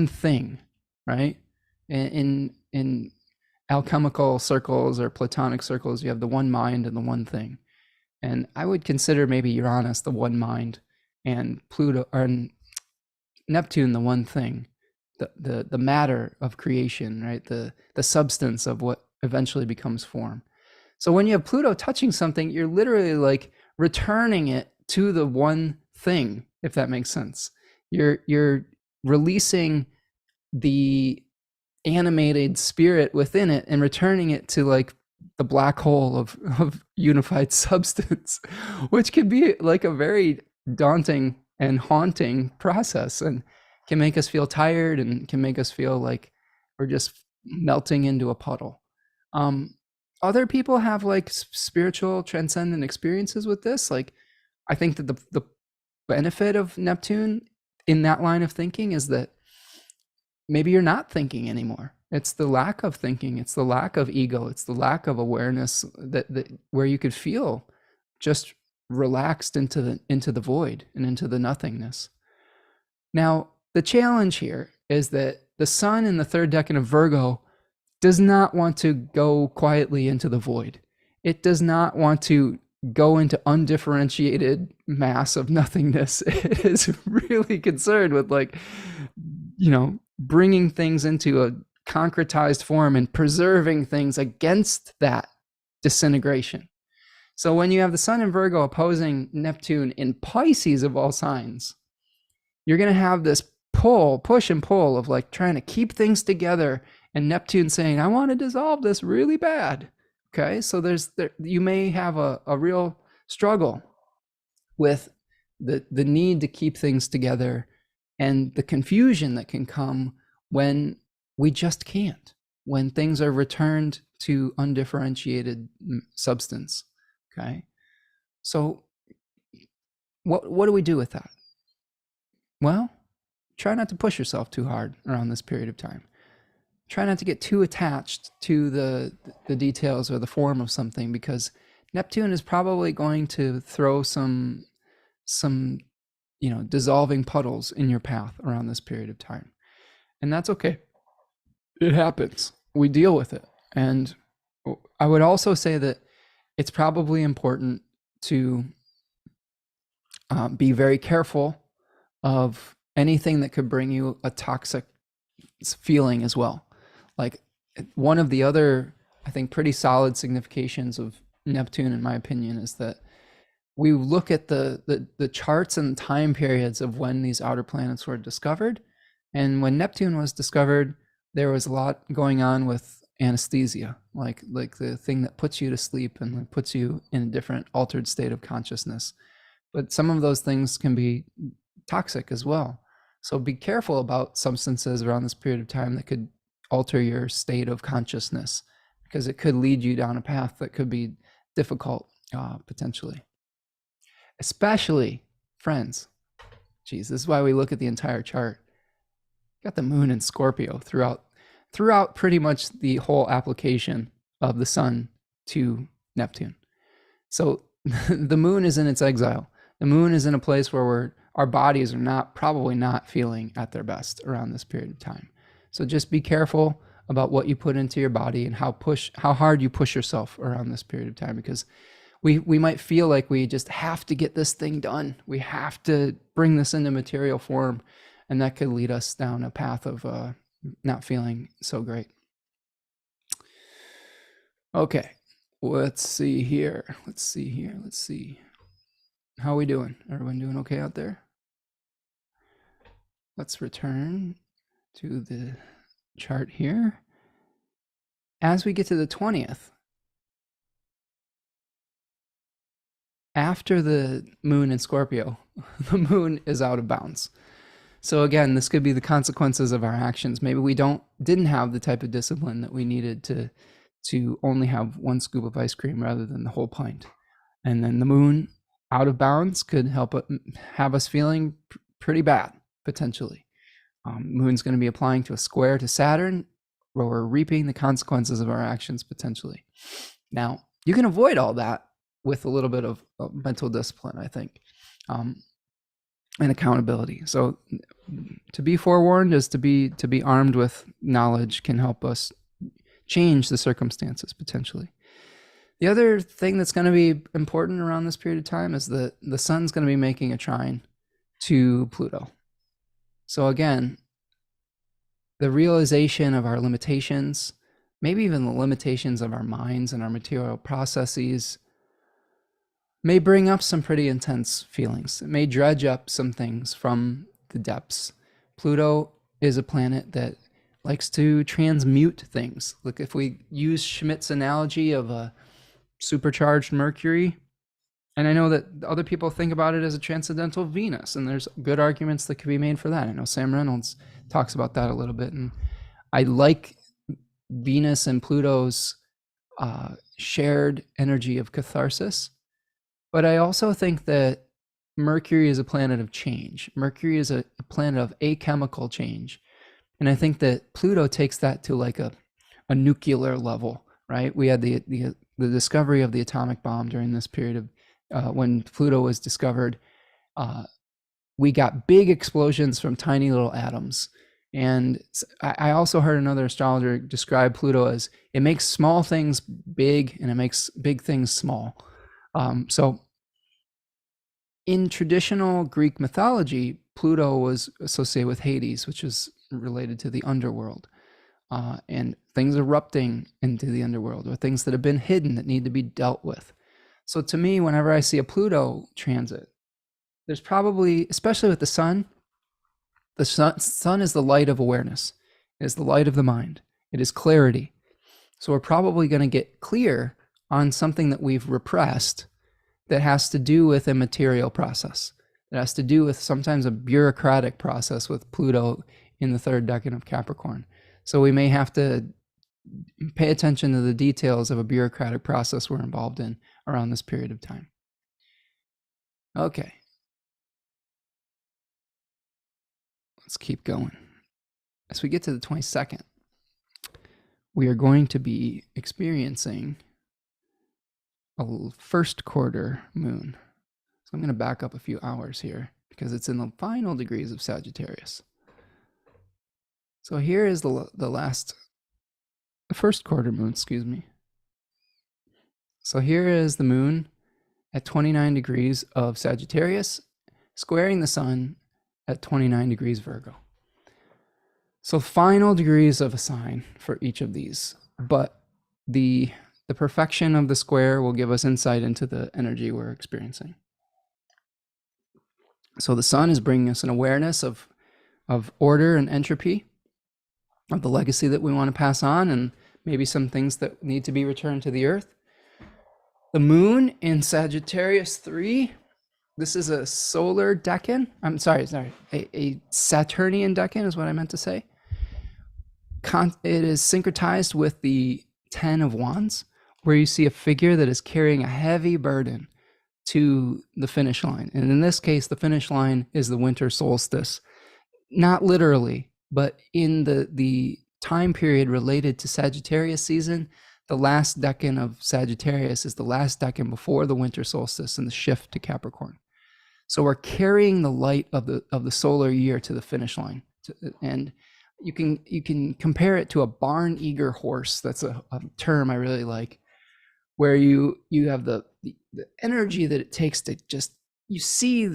thing, right? In alchemical circles or Platonic circles, you have the one mind and the one thing. And I would consider maybe Uranus the one mind and Pluto or Neptune the one thing, the matter of creation, right? The substance of what eventually becomes form. So when you have Pluto touching something, you're literally like returning it to the one thing, if that makes sense. You're releasing the animated spirit within it and returning it to like the black hole of unified substance, which can be like a very daunting and haunting process, and can make us feel tired and can make us feel like we're just melting into a puddle. Other people have like spiritual transcendent experiences with this. Like, I think that the benefit of Neptune in that line of thinking is that maybe you're not thinking anymore. It's the lack of thinking. It's the lack of ego. It's the lack of awareness that where you could feel just relaxed into the void and into the nothingness. Now, the challenge here is that the sun in the third decan of Virgo does not want to go quietly into the void. It does not want to go into undifferentiated mass of nothingness. It is really concerned with, like, bringing things into a concretized form and preserving things against that disintegration. So when you have the sun in Virgo opposing Neptune in Pisces of all signs, you're going to have this push and pull of like trying to keep things together, and Neptune saying, I want to dissolve this really bad. Okay, so you may have a real struggle with the need to keep things together and the confusion that can come when we just can't, when things are returned to undifferentiated substance. Okay, so what do we do with that? Well, try not to push yourself too hard around this period of time. Try not to get too attached to the details or the form of something, because Neptune is probably going to throw some dissolving puddles in your path around this period of time. And that's okay. It happens. We deal with it. And I would also say that it's probably important to be very careful of anything that could bring you a toxic feeling as well. Like, one of the other, I think, pretty solid significations of Neptune, in my opinion, is that we look at the charts and time periods of when these outer planets were discovered. And when Neptune was discovered, there was a lot going on with anesthesia, like the thing that puts you to sleep and puts you in a different altered state of consciousness. But some of those things can be toxic as well. So be careful about substances around this period of time that could alter your state of consciousness, because it could lead you down a path that could be difficult, potentially. Especially, friends, this is why we look at the entire chart. Got the moon in Scorpio throughout pretty much the whole application of the sun to Neptune. So the moon is in its exile. The moon is in a place where our bodies are probably not feeling at their best around this period of time. So just be careful about what you put into your body and how hard you push yourself around this period of time, because we might feel like we just have to get this thing done. We have to bring this into material form, and that could lead us down a path of not feeling so great. Okay, let's see here. How are we doing? Everyone doing okay out there? Let's return to the chart here. As we get to the 20th, after the moon in Scorpio, the moon is out of bounds. So again, this could be the consequences of our actions. Maybe we didn't have the type of discipline that we needed to only have one scoop of ice cream rather than the whole pint. And then the moon out of bounds could have us feeling pretty bad, potentially. Moon's going to be applying to a square to Saturn, where we're reaping the consequences of our actions, potentially. Now, you can avoid all that with a little bit of mental discipline, I think, and accountability. So to be forewarned is to be armed with knowledge can help us change the circumstances, potentially. The other thing that's going to be important around this period of time is that the sun's going to be making a trine to Pluto. So again, the realization of our limitations, maybe even the limitations of our minds and our material processes, may bring up some pretty intense feelings. It may dredge up some things from the depths. Pluto is a planet that likes to transmute things. Look, if we use Schmidt's analogy of a supercharged Mercury, and I know that other people think about it as a transcendental Venus, and there's good arguments that could be made for that. I know Sam Reynolds talks about that a little bit, and I like Venus and Pluto's shared energy of catharsis. But I also think that Mercury is a planet of change. Mercury is a planet of achemical change. And I think that Pluto takes that to like a nuclear level, right? We had the discovery of the atomic bomb during this period of when Pluto was discovered. We got big explosions from tiny little atoms. And I also heard another astrologer describe Pluto as it makes small things big and it makes big things small. So in traditional Greek mythology, Pluto was associated with Hades, which is related to the underworld, and things erupting into the underworld, or things that have been hidden that need to be dealt with. So to me, whenever I see a Pluto transit, there's probably, especially with the sun is the light of awareness. It is the light of the mind. It is clarity. So we're probably going to get clear on something that we've repressed that has to do with a material process. That has to do with sometimes a bureaucratic process with Pluto in the third decan of Capricorn. So we may have to pay attention to the details of a bureaucratic process we're involved in around this period of time. Okay. Let's keep going. As we get to the 22nd, we are going to be experiencing a first quarter moon. So I'm going to back up a few hours here because it's in the final degrees of Sagittarius. So here is the first quarter moon, excuse me. So here is the moon at 29 degrees of Sagittarius, squaring the sun at 29 degrees Virgo. So final degrees of a sign for each of these, but the perfection of the square will give us insight into the energy we're experiencing. So the sun is bringing us an awareness of order and entropy, of the legacy that we want to pass on, and maybe some things that need to be returned to the earth. The moon in Sagittarius 3, this is a solar decan. I'm sorry, a Saturnian decan is what I meant to say. It is syncretized with the 10 of Wands, where you see a figure that is carrying a heavy burden to the finish line. And in this case, the finish line is the winter solstice. Not literally, but in the time period related to Sagittarius season, the last decan of Sagittarius is the last decan before the winter solstice and the shift to Capricorn. So we're carrying the light of the solar year to the finish line. And you can compare it to a barn eager horse. That's a term I really like, where you have the energy that it takes to just, you see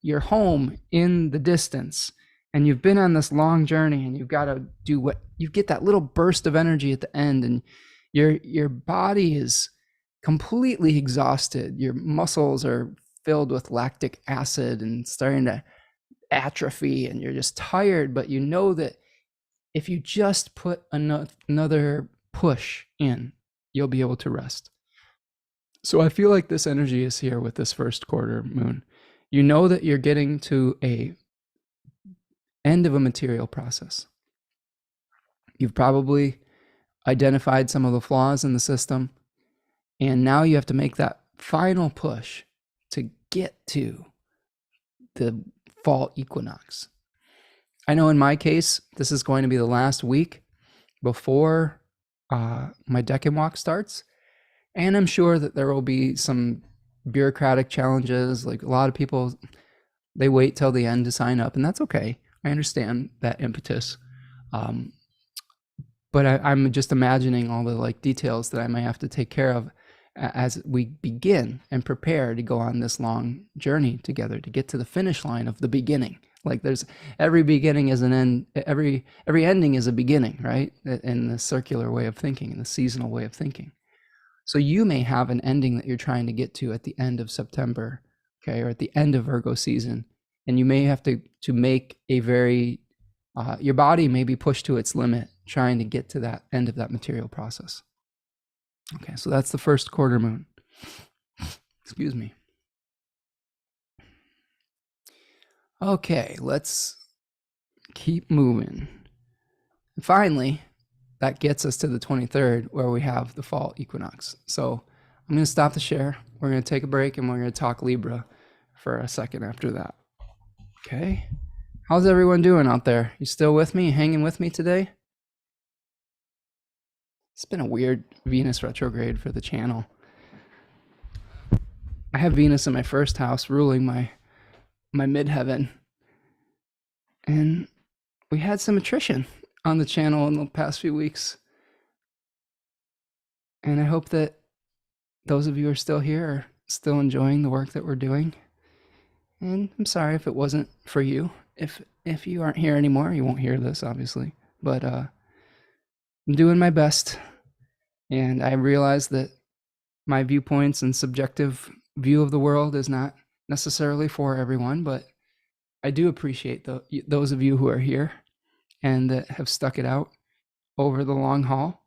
your home in the distance, and you've been on this long journey, and you've got to do what you get, that little burst of energy at the end, and your body is completely exhausted. Your muscles are filled with lactic acid and starting to atrophy, and you're just tired, but you know that if you just put another push in, you'll be able to rest. So I feel like this energy is here with this first quarter moon. You know that you're getting to a end of a material process. You've probably identified some of the flaws in the system, and now you have to make that final push to get to the fall equinox. I know in my case, this is going to be the last week before my Deccan walk starts. And I'm sure that there will be some bureaucratic challenges. Like a lot of people, they wait till the end to sign up, and that's okay. I understand that impetus. But I'm just imagining all the details that I might have to take care of as we begin and prepare to go on this long journey together to get to the finish line of the beginning. Like there's every beginning is an end, every ending is a beginning, right? In the circular way of thinking, in the seasonal way of thinking. So you may have an ending that you're trying to get to at the end of September, okay, or at the end of Virgo season, and you may have to make a very your body may be pushed to its limit trying to get to that end of that material process. Okay, so that's the first quarter moon. Excuse me. Okay, let's keep moving. And finally, that gets us to the 23rd, where we have the fall equinox. So I'm going to stop the share. We're going to take a break, and we're going to talk Libra for a second after that. Okay. How's everyone doing out there? You still with me? Hanging with me today? It's been a weird Venus retrograde for the channel. I have Venus in my first house ruling my midheaven. And we had some attrition on the channel in the past few weeks. And I hope that those of you who are still here are still enjoying the work that we're doing. And I'm sorry if it wasn't for you. If you aren't here anymore, you won't hear this, obviously. But I'm doing my best. And I realize that my viewpoints and subjective view of the world is not necessarily for everyone, but I do appreciate those of you who are here and that have stuck it out over the long haul.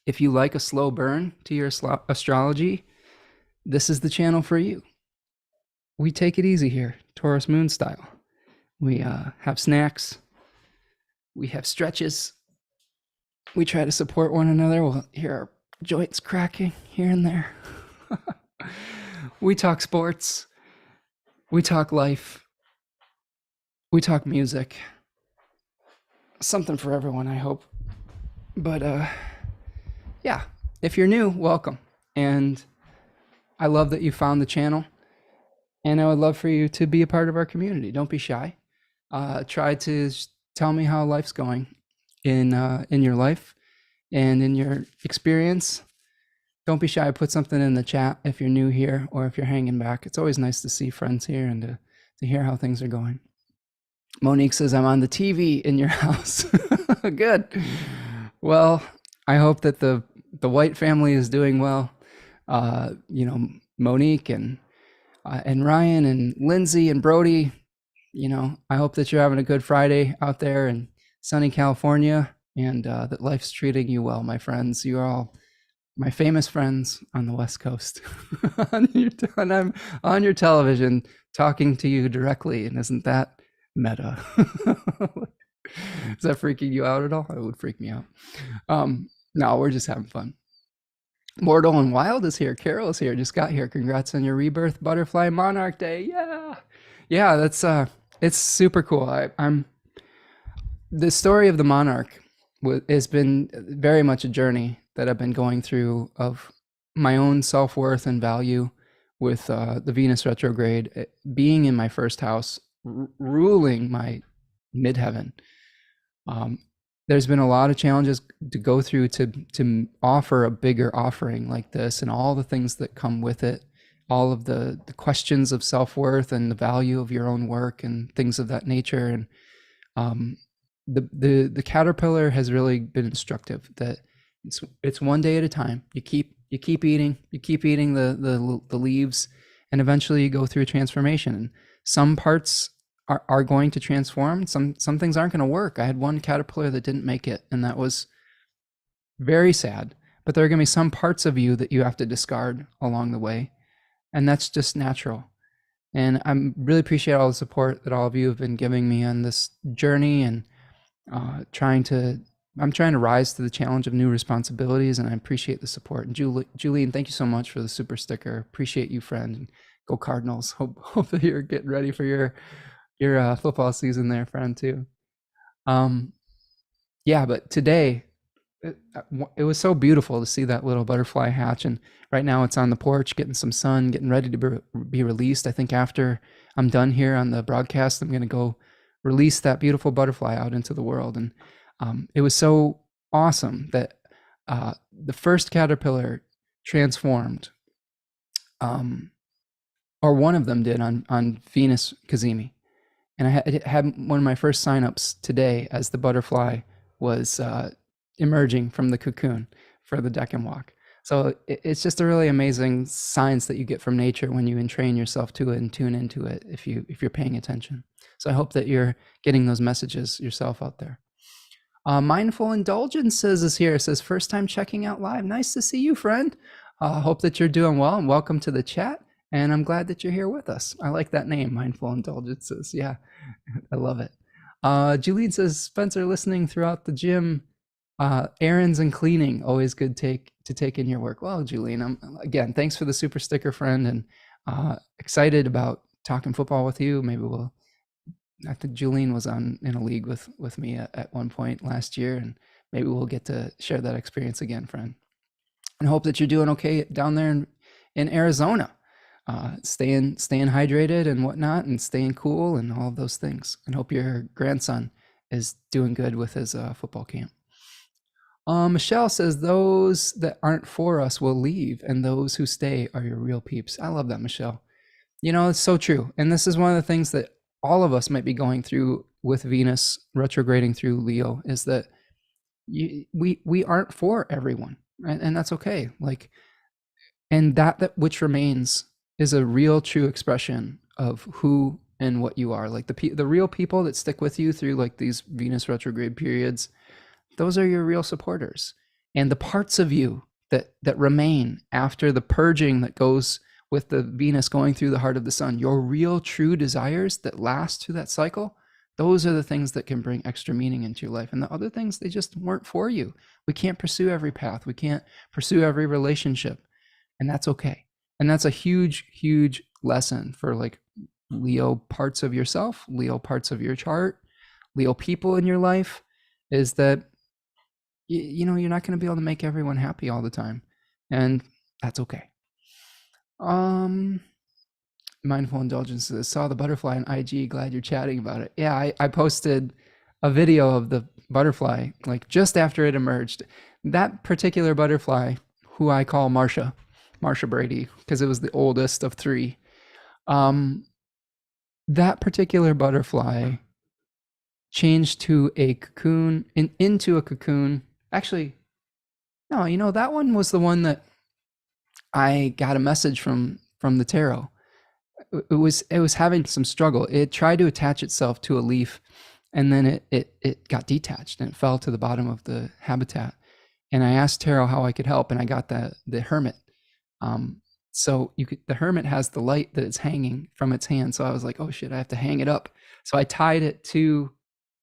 If you like a slow burn to your astrology, this is the channel for you. We take it easy here, Taurus moon style. We have snacks. We have stretches. We try to support one another. We'll hear our joints cracking here and there. We talk sports. We talk life. We talk music. Something for everyone, I hope. But yeah, if you're new, welcome. And I love that you found the channel. And I would love for you to be a part of our community. Don't be shy. Try to tell me how life's going in your life and in your experience. Don't be shy. Put something in the chat if you're new here or if you're hanging back. It's always nice to see friends here and to hear how things are going. Monique says, I'm on the TV in your house. Good. Well, I hope that the White family is doing well. Monique and Ryan and Lindsay and Brody, I hope that you're having a good Friday out there in sunny California and that life's treating you well, my friends. You are all my famous friends on the West Coast. And I'm on your television talking to you directly. And isn't that meta? Is that freaking you out at all? It would freak me out. No, we're just having fun. Mortal and Wild is here. Carol is here. Just got here. Congrats on your rebirth, Butterfly Monarch Day. Yeah. That's it's super cool. I'm the story of the Monarch has been very much a journey that I've been going through of my own self-worth and value with the Venus retrograde being in my first house, ruling my midheaven. There's been a lot of challenges to go through to offer a bigger offering like this and all the things that come with it, all of the questions of self-worth and the value of your own work and things of that nature. And the caterpillar has really been instructive that it's one day at a time. You keep eating the leaves, and eventually you go through a transformation. And some parts are going to transform. Some things aren't going to work. I had one caterpillar that didn't make it, and that was very sad. But there are going to be some parts of you that you have to discard along the way, and that's just natural. And I really appreciate all the support that all of you have been giving me on this journey, and I'm trying to rise to the challenge of new responsibilities, and I appreciate the support. And Julian, thank you so much for the super sticker. Appreciate you, friend. And go Cardinals. Hope that you're getting ready for your football season there, friend, too. But today it was so beautiful to see that little butterfly hatch, and right now it's on the porch getting some sun, getting ready to be released. I think after I'm done here on the broadcast, I'm going to go release that beautiful butterfly out into the world. And it was so awesome that the first caterpillar transformed, or one of them did on Venus Cazimi. And I had one of my first signups today as the butterfly was emerging from the cocoon for the Deccan walk. So it's just a really amazing science that you get from nature when you entrain yourself to it and tune into it if you're paying attention. So I hope that you're getting those messages yourself out there. Mindful Indulgences is here. It says, first time checking out live. Nice to see you, friend. Hope that you're doing well and welcome to the chat. And I'm glad that you're here with us. I like that name, Mindful Indulgences. Yeah, I love it. Julie says, Spencer, listening throughout the gym, errands and cleaning, always good to take in your work. Well, Julian, again, thanks for the super sticker, friend, and excited about talking football with you. Maybe I think Julian was in a league with me at one point last year, and maybe we'll get to share that experience again, friend. And hope that you're doing okay down there in Arizona, staying hydrated and whatnot, and staying cool and all of those things. And hope your grandson is doing good with his football camp. Michelle says, those that aren't for us will leave, and those who stay are your real peeps. I love that, Michelle. It's so true. And this is one of the things that all of us might be going through with Venus retrograding through Leo, is that we aren't for everyone, right? And that's okay. And that which remains is a real, true expression of who and what you are. Like the real people that stick with you through like these Venus retrograde periods, those are your real supporters. And the parts of you that remain after the purging that goes with the Venus going through the heart of the sun, your real true desires that last through that cycle, those are the things that can bring extra meaning into your life. And the other things, they just weren't for you. We can't pursue every path. We can't pursue every relationship. And that's okay. And that's a huge, huge lesson for like Leo parts of yourself, Leo parts of your chart, Leo people in your life, is that you're not going to be able to make everyone happy all the time. And that's okay. Mindful Indulgences, saw the butterfly on IG, glad you're chatting about it. Yeah, I posted a video of the butterfly like just after it emerged. That particular butterfly, who I call Marsha Brady, because it was the oldest of three. That particular butterfly changed to a cocoon, into a cocoon. Actually, no, that one was the one that I got a message from the tarot. It was having some struggle. It tried to attach itself to a leaf, and then it got detached and it fell to the bottom of the habitat. And I asked tarot how I could help, and I got the hermit. So the hermit has the light that it's hanging from its hand. So I was like, oh shit, I have to hang it up. So I tied it to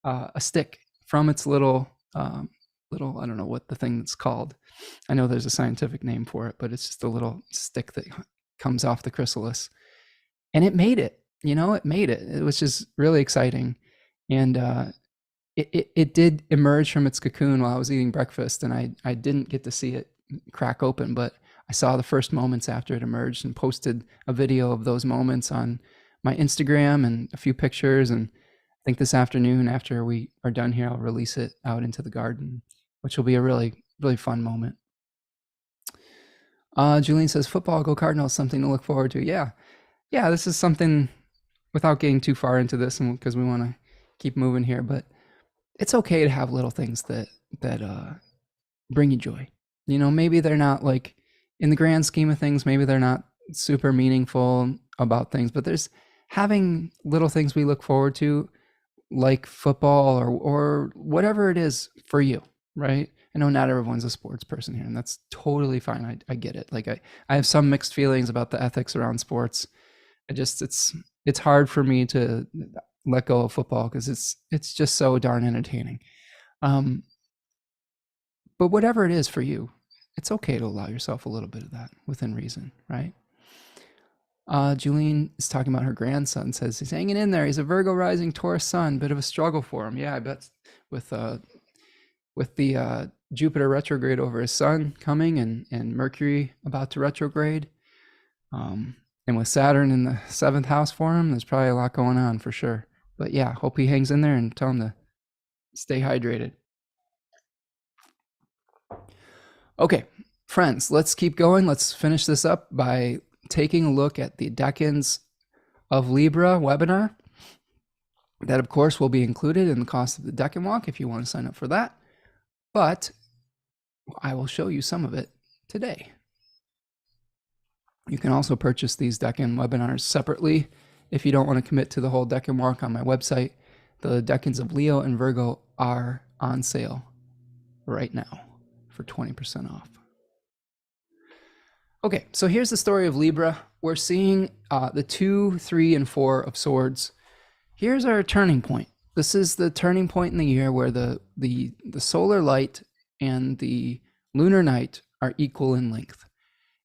a stick from its little I don't know what the thing that's called. I know there's a scientific name for it, but it's just a little stick that comes off the chrysalis. And it made it, it was just really exciting. And it did emerge from its cocoon while I was eating breakfast, and I didn't get to see it crack open, but I saw the first moments after it emerged and posted a video of those moments on my Instagram and a few pictures. And I think this afternoon, after we are done here, I'll release it out into the garden, which will be a really, really fun moment. Julian says, football, go Cardinals, something to look forward to. Yeah, this is something, without getting too far into this, and because we want to keep moving here, but it's okay to have little things that bring you joy. Maybe they're not like, in the grand scheme of things, maybe they're not super meaningful about things, but there's having little things we look forward to, like football or whatever it is for you, right? I know not everyone's a sports person here, and that's totally fine. I get it. Like I have some mixed feelings about the ethics around sports. It's hard for me to let go of football because it's just so darn entertaining. But whatever it is for you, it's okay to allow yourself a little bit of that within reason, right? Julian is talking about her grandson, says he's hanging in there. He's a Virgo rising Taurus sun, bit of a struggle for him. Yeah, I bet with the Jupiter retrograde over his sun coming and Mercury about to retrograde. And with Saturn in the 7th house for him, there's probably a lot going on for sure. But yeah, hope he hangs in there, and tell him to stay hydrated. Okay, friends, let's keep going. Let's finish this up by taking a look at the Decans of Libra webinar. That, of course, will be included in the cost of the Deccan walk if you want to sign up for that. But I will show you some of it today. You can also purchase these Deccan webinars separately if you don't want to commit to the whole Deccan walk on my website. The Decans of Leo and Virgo are on sale right now for 20% off. Okay, so here's the story of Libra. We're seeing the 2, 3, and 4 of swords. Here's our turning point. This is the turning point in the year where the solar light and the lunar night are equal in length.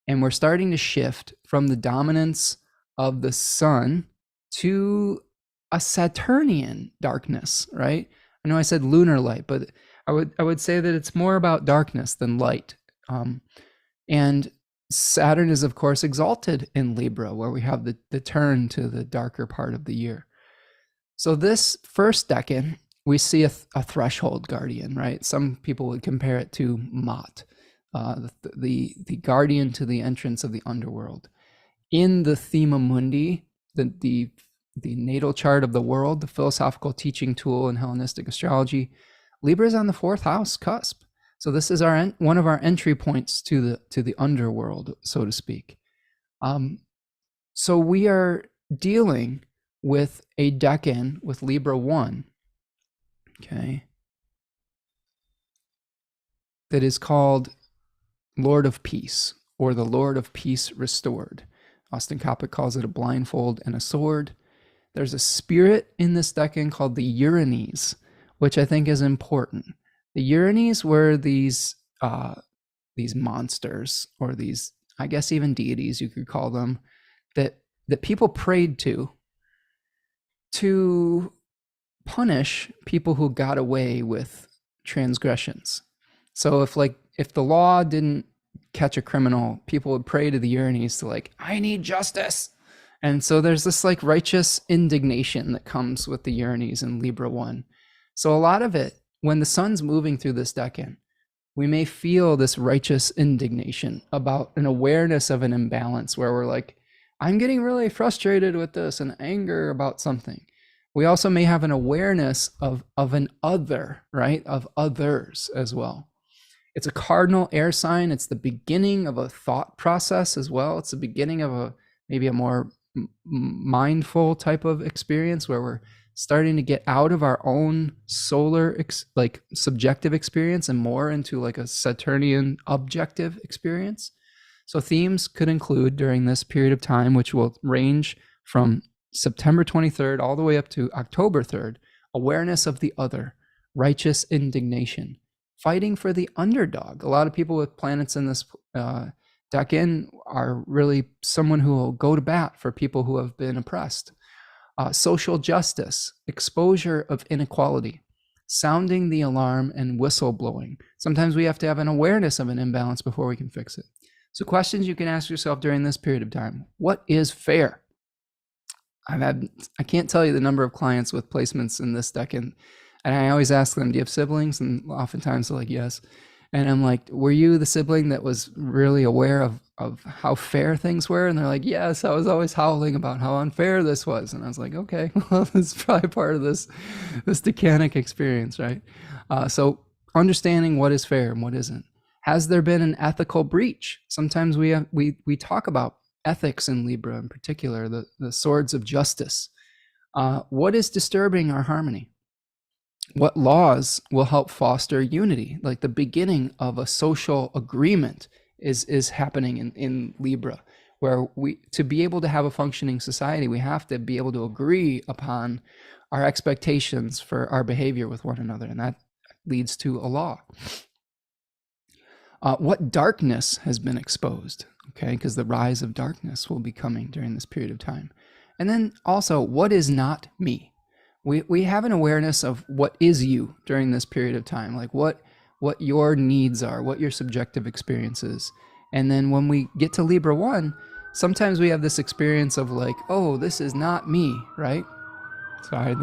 And we're starting to shift from the dominance of the sun to a Saturnian darkness, right? I know I said lunar light, but I would say that it's more about darkness than light. And Saturn is, of course, exalted in Libra, where we have the turn to the darker part of the year. So this first decan, we see a threshold guardian, right? Some people would compare it to Mot, the guardian to the entrance of the underworld. In the Thema Mundi, the natal chart of the world, the philosophical teaching tool in Hellenistic astrology, Libra is on the 4th house cusp. So this is one of our entry points to the underworld, so to speak. So we are dealing with a decan with Libra 1, okay, that is called Lord of Peace, or the Lord of Peace Restored. Austin Coppock calls it a blindfold and a sword. There's a spirit in this decan called the Uranes, which I think is important. The Uranes were these monsters, or these, I guess, even deities, you could call them, that people prayed to punish people who got away with transgressions. So if the law didn't catch a criminal, people would pray to the Uranes to I need justice. And so there's this righteous indignation that comes with the Uranes in Libra 1. So a lot of it, when the sun's moving through this decan, we may feel this righteous indignation about an awareness of an imbalance where we're I'm getting really frustrated with this and anger about something. We also may have an awareness of an other, right? Of others as well. It's a cardinal air sign. It's the beginning of a thought process as well. It's the beginning of maybe a more mindful type of experience where we're starting to get out of our own solar subjective experience and more into a Saturnian objective experience. So themes could include during this period of time, which will range from September 23rd all the way up to October 3rd, awareness of the other, righteous indignation, fighting for the underdog. A lot of people with planets in this decan are really someone who will go to bat for people who have been oppressed. Social justice, exposure of inequality, sounding the alarm, and whistleblowing. Sometimes we have to have an awareness of an imbalance before we can fix it. So questions you can ask yourself during this period of time. What is fair? I can't tell you the number of clients with placements in this decan, and I always ask them, do you have siblings? And oftentimes they're yes. And I'm were you the sibling that was really aware of how fair things were? And they're yes, I was always howling about how unfair this was. And I was okay, well, that's probably part of this decanic experience, right? So understanding what is fair and what isn't. Has there been an ethical breach? Sometimes we talk about ethics in Libra in particular, the swords of justice. What is disturbing our harmony? What laws will help foster unity? The beginning of a social agreement is happening in Libra, where to be able to have a functioning society, we have to be able to agree upon our expectations for our behavior with one another, and that leads to a law. What darkness has been exposed? Okay, because the rise of darkness will be coming during this period of time. And then also, what is not me? We have an awareness of what is you during this period of time, what your needs are, what your subjective experience is. And then when we get to Libra 1, sometimes we have this experience of oh, this is not me, right? Sorry,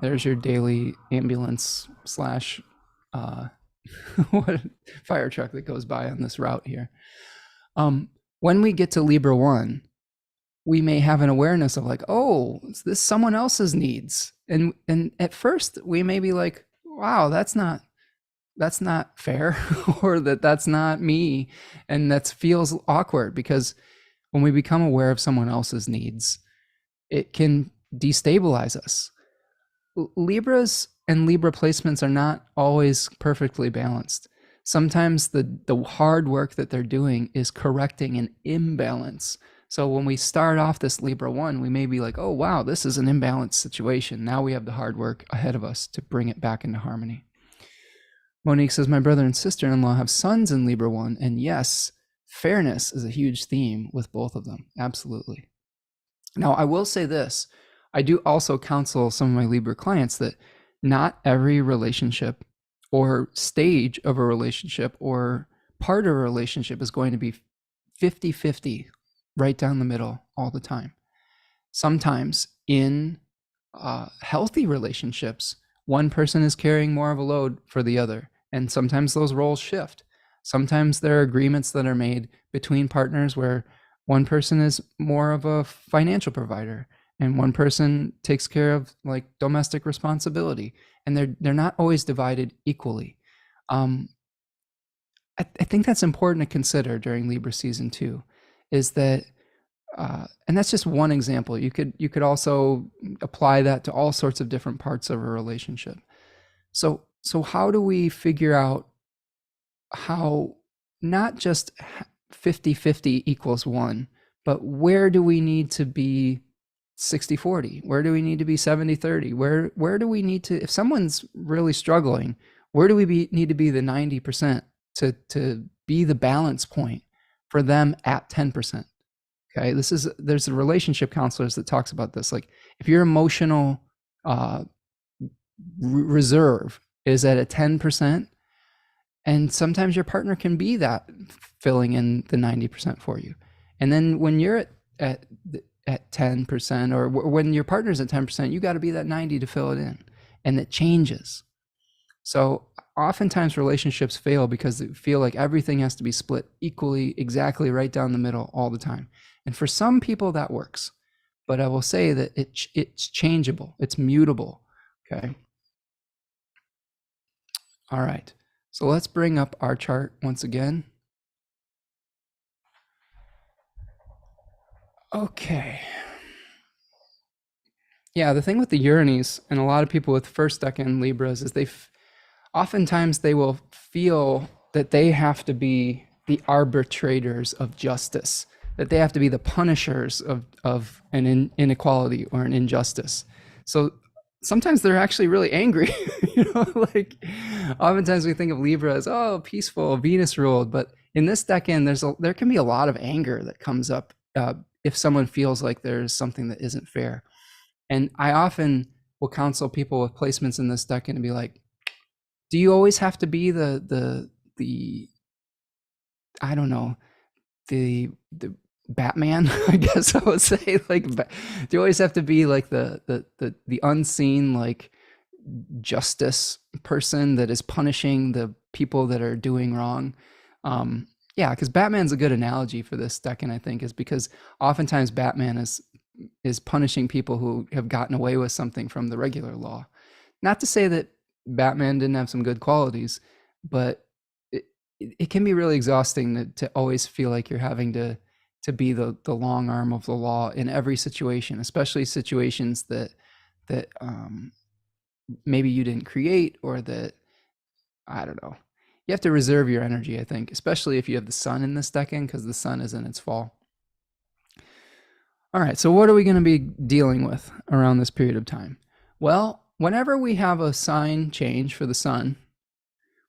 there's your daily ambulance / fire truck that goes by on this route here. When we get to Libra 1, we may have an awareness of oh, this is someone else's needs. and at first we may be like, wow, that's not fair, or that's not me, and that feels awkward, because when we become aware of someone else's needs, it can destabilize us. Libras and Libra placements are not always perfectly balanced. Sometimes the hard work that they're doing is correcting an imbalance. So when we start off this Libra 1, we may be like, oh, wow, this is an imbalanced situation. Now we have the hard work ahead of us to bring it back into harmony. Monique says, my brother and sister-in-law have sons in Libra 1, and yes, fairness is a huge theme with both of them. Absolutely. Now, I will say this. I do also counsel some of my Libra clients that not every relationship or stage of a relationship or part of a relationship is going to be 50-50, right down the middle all the time. Sometimes in healthy relationships, one person is carrying more of a load for the other, and sometimes those roles shift. Sometimes there are agreements that are made between partners where one person is more of a financial provider and one person takes care of like domestic responsibility, and they're not always divided equally. I think that's important to consider during Libra season 2, is that and that's just one example. You could also apply that to all sorts of different parts of a relationship. So how do we figure out how not just 50-50 equals 1, but where do we need to be 60-40? Where do we need to be 70-30? Where do we need to, if someone's really struggling, where do we need to be the 90% to be the balance point for them at 10%? Okay, there's a relationship counselors that talks about this. Like if your emotional reserve is at a 10%, and sometimes your partner can be that, filling in the 90% for you. And then when you're at 10%, or when your partner's at 10%, you got to be that 90 to fill it in, and it changes. So oftentimes relationships fail because they feel like everything has to be split equally, exactly right down the middle all the time. And for some people that works, but I will say that it's changeable, it's mutable. Okay. All right. So let's bring up our chart once again. Okay. Yeah, the thing with the Uranus and a lot of people with first decan Libras is oftentimes they will feel that they have to be the arbitrators of justice, that they have to be the punishers of an inequality or an injustice. So sometimes they're actually really angry. Like oftentimes we think of Libra as, oh, peaceful, Venus ruled, but in this decan, there can be a lot of anger that comes up if someone feels like there's something that isn't fair. And I often will counsel people with placements in this decan and be like, do you always have to be the I don't know, the Batman, I guess I would say, like, do you always have to be like the unseen, like, justice person that is punishing the people that are doing wrong? Yeah, because Batman's a good analogy for this decan, I think, is because oftentimes Batman is punishing people who have gotten away with something from the regular law. Not to say that Batman didn't have some good qualities, but it can be really exhausting to always feel like you're having to be the long arm of the law in every situation, especially situations that maybe you didn't create, or that, I don't know. You have to reserve your energy, I think, especially if you have the sun in this decan, because the sun is in its fall. All right, so what are we going to be dealing with around this period of time? Well, whenever we have a sign change for the sun,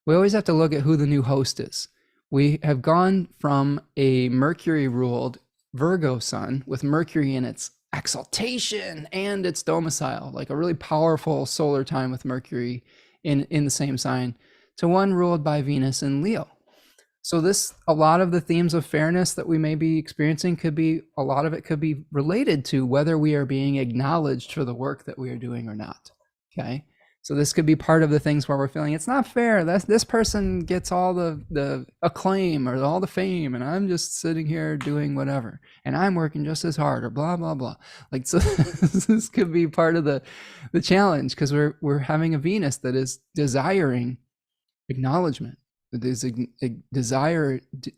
we always have to look at who the new host is. We have gone from a Mercury-ruled Virgo sun with Mercury in its exaltation and its domicile, like a really powerful solar time with Mercury in the same sign, to one ruled by Venus in Leo. So a lot of the themes of fairness that we may be experiencing a lot of it could be related to whether we are being acknowledged for the work that we are doing or not. Okay. So this could be part of the things where we're feeling it's not fair. This person gets all the acclaim or all the fame, and I'm just sitting here doing whatever, and I'm working just as hard, or blah blah blah. Like, so this could be part of the challenge, because we're having a Venus that is desiring acknowledgement, that is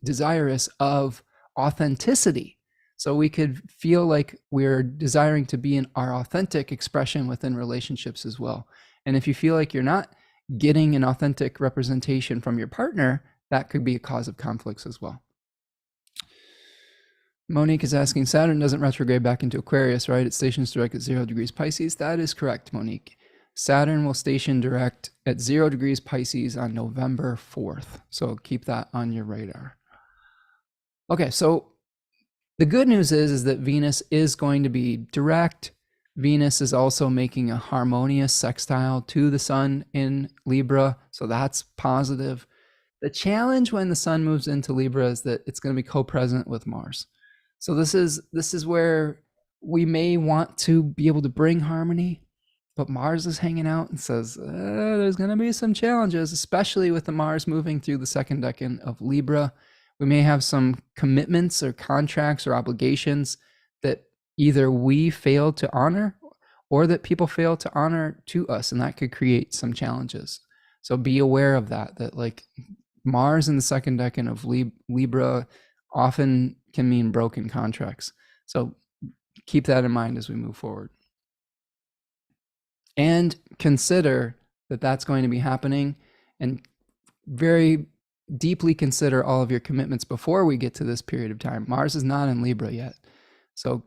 desirous of authenticity. So we could feel like we're desiring to be in our authentic expression within relationships as well. And if you feel like you're not getting an authentic representation from your partner, that could be a cause of conflicts as well. Monique is asking, Saturn doesn't retrograde back into Aquarius, right? It stations direct at 0 degrees Pisces. That is correct, Monique. Saturn will station direct at 0 degrees Pisces on November 4th. So keep that on your radar. Okay, so the good news is that Venus is going to be direct. Venus is also making a harmonious sextile to the sun in Libra, so that's positive. The challenge when the sun moves into Libra is that it's going to be co-present with Mars. So this is where we may want to be able to bring harmony, but Mars is hanging out and says there's going to be some challenges, especially with the Mars moving through the second decan of Libra. We may have some commitments or contracts or obligations that either we fail to honor or that people fail to honor to us, and that could create some challenges. So be aware of that like Mars in the second decan of Libra often can mean broken contracts. So keep that in mind as we move forward. And consider that that's going to be happening, and very deeply consider all of your commitments before we get to this period of time. Mars is not in Libra yet. So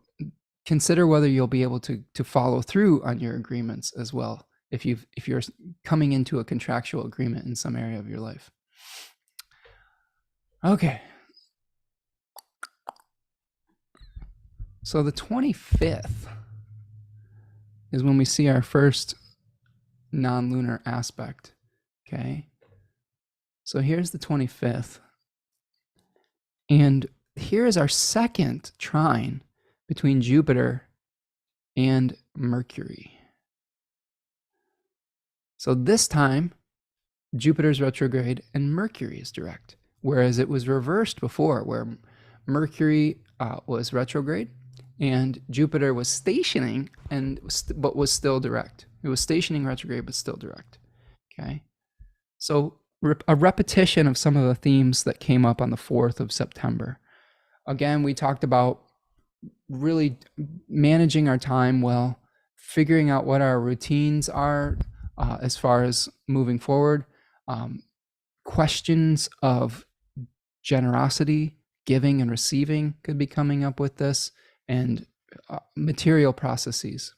consider whether you'll be able to follow through on your agreements as well, if you're coming into a contractual agreement in some area of your life. Okay. So the 25th is when we see our first non-lunar aspect. Okay. So here's the 25th. And here is our second trine between Jupiter and Mercury. So this time, Jupiter's retrograde and Mercury is direct, whereas it was reversed before, where Mercury was retrograde and Jupiter was stationing but was still direct. It was stationing retrograde but still direct. Okay, so a repetition of some of the themes that came up on the 4th of September. Again, we talked about really managing our time well, figuring out what our routines are as far as moving forward, questions of generosity, giving and receiving could be coming up with this, and material processes.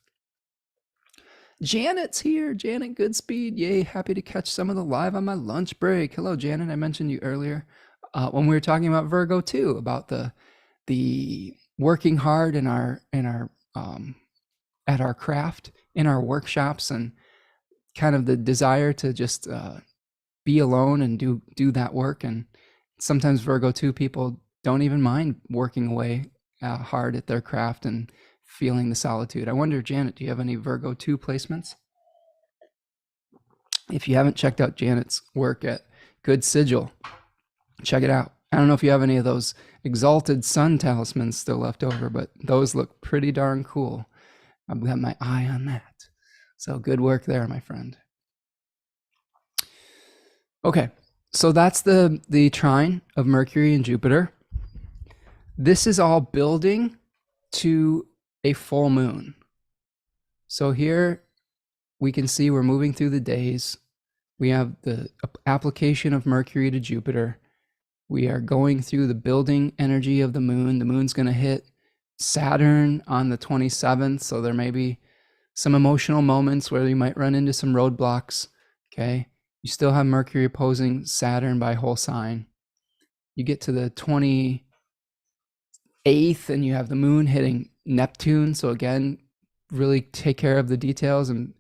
Janet's here. Janet Goodspeed. Yay, happy to catch some of the live on my lunch break. Hello, Janet. I mentioned you earlier when we were talking about Virgo too, about the working hard in our at our craft, in our workshops, and kind of the desire to just be alone and do that work. And sometimes Virgo 2 people don't even mind working away hard at their craft and feeling the solitude. I wonder, Janet, do you have any Virgo 2 placements? If you haven't checked out Janet's work at Good Sigil, check it out. I don't know if you have any of those exalted sun talismans still left over, but those look pretty darn cool. I've got my eye on that. So good work there, my friend. Okay, so that's the trine of Mercury and Jupiter. This is all building to a full moon. So here we can see we're moving through the days. We have the application of Mercury to Jupiter. We are going through the building energy of the moon. The moon's going to hit Saturn on the 27th, so there may be some emotional moments where you might run into some roadblocks. Okay, you still have Mercury opposing Saturn by whole sign. You get to the 28th and you have the moon hitting Neptune. So again, really take care of the details and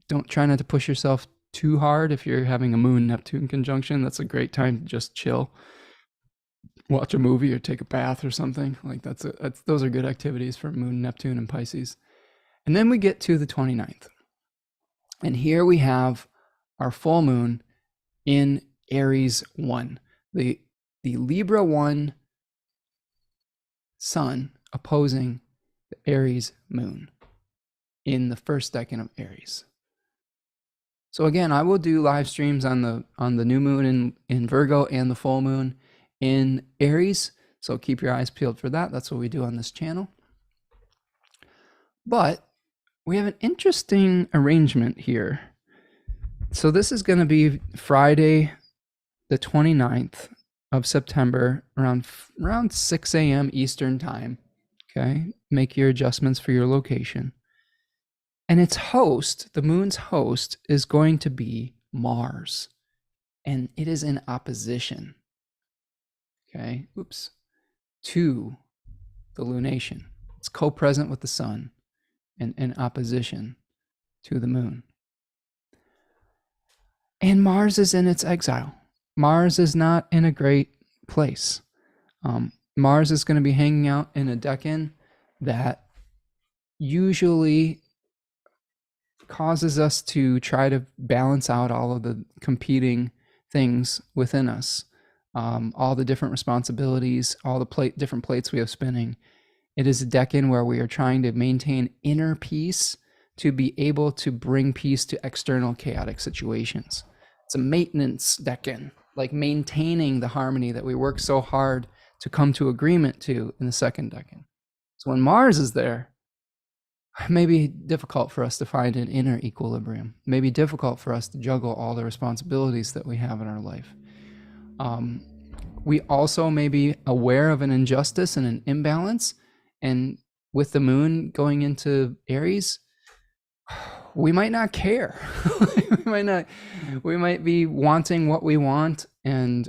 don't try not to push yourself too hard. If you're having a moon Neptune conjunction, that's a great time to just chill, watch a movie or take a bath or something. Like those are good activities for moon Neptune and Pisces. And then we get to the 29th. And here we have our full moon in Aries 1. The Libra 1 sun opposing the Aries moon in the first decan of Aries. So again, I will do live streams on the new moon in Virgo and the full moon in Aries. So keep your eyes peeled for that. That's what we do on this channel. But we have an interesting arrangement here. So this is going to be Friday, the 29th of September, around 6 a.m. Eastern time. Okay, make your adjustments for your location. And its host, the moon's host, is going to be Mars. And it is in opposition, okay, to the lunation. It's co-present with the sun and in opposition to the moon. And Mars is in its exile. Mars is not in a great place. Mars is going to be hanging out in a decan that usually causes us to try to balance out all of the competing things within us, all the different responsibilities, all the different plates we have spinning. It is a decan where we are trying to maintain inner peace to be able to bring peace to external chaotic situations. It's a maintenance decan, like maintaining the harmony that we work so hard to come to agreement to in the second decan. So when Mars is there, it may be difficult for us to find an inner equilibrium. It may be difficult for us to juggle all the responsibilities that we have in our life. We also may be aware of an injustice and an imbalance. And with the moon going into Aries, we might not care. we might be wanting what we want, and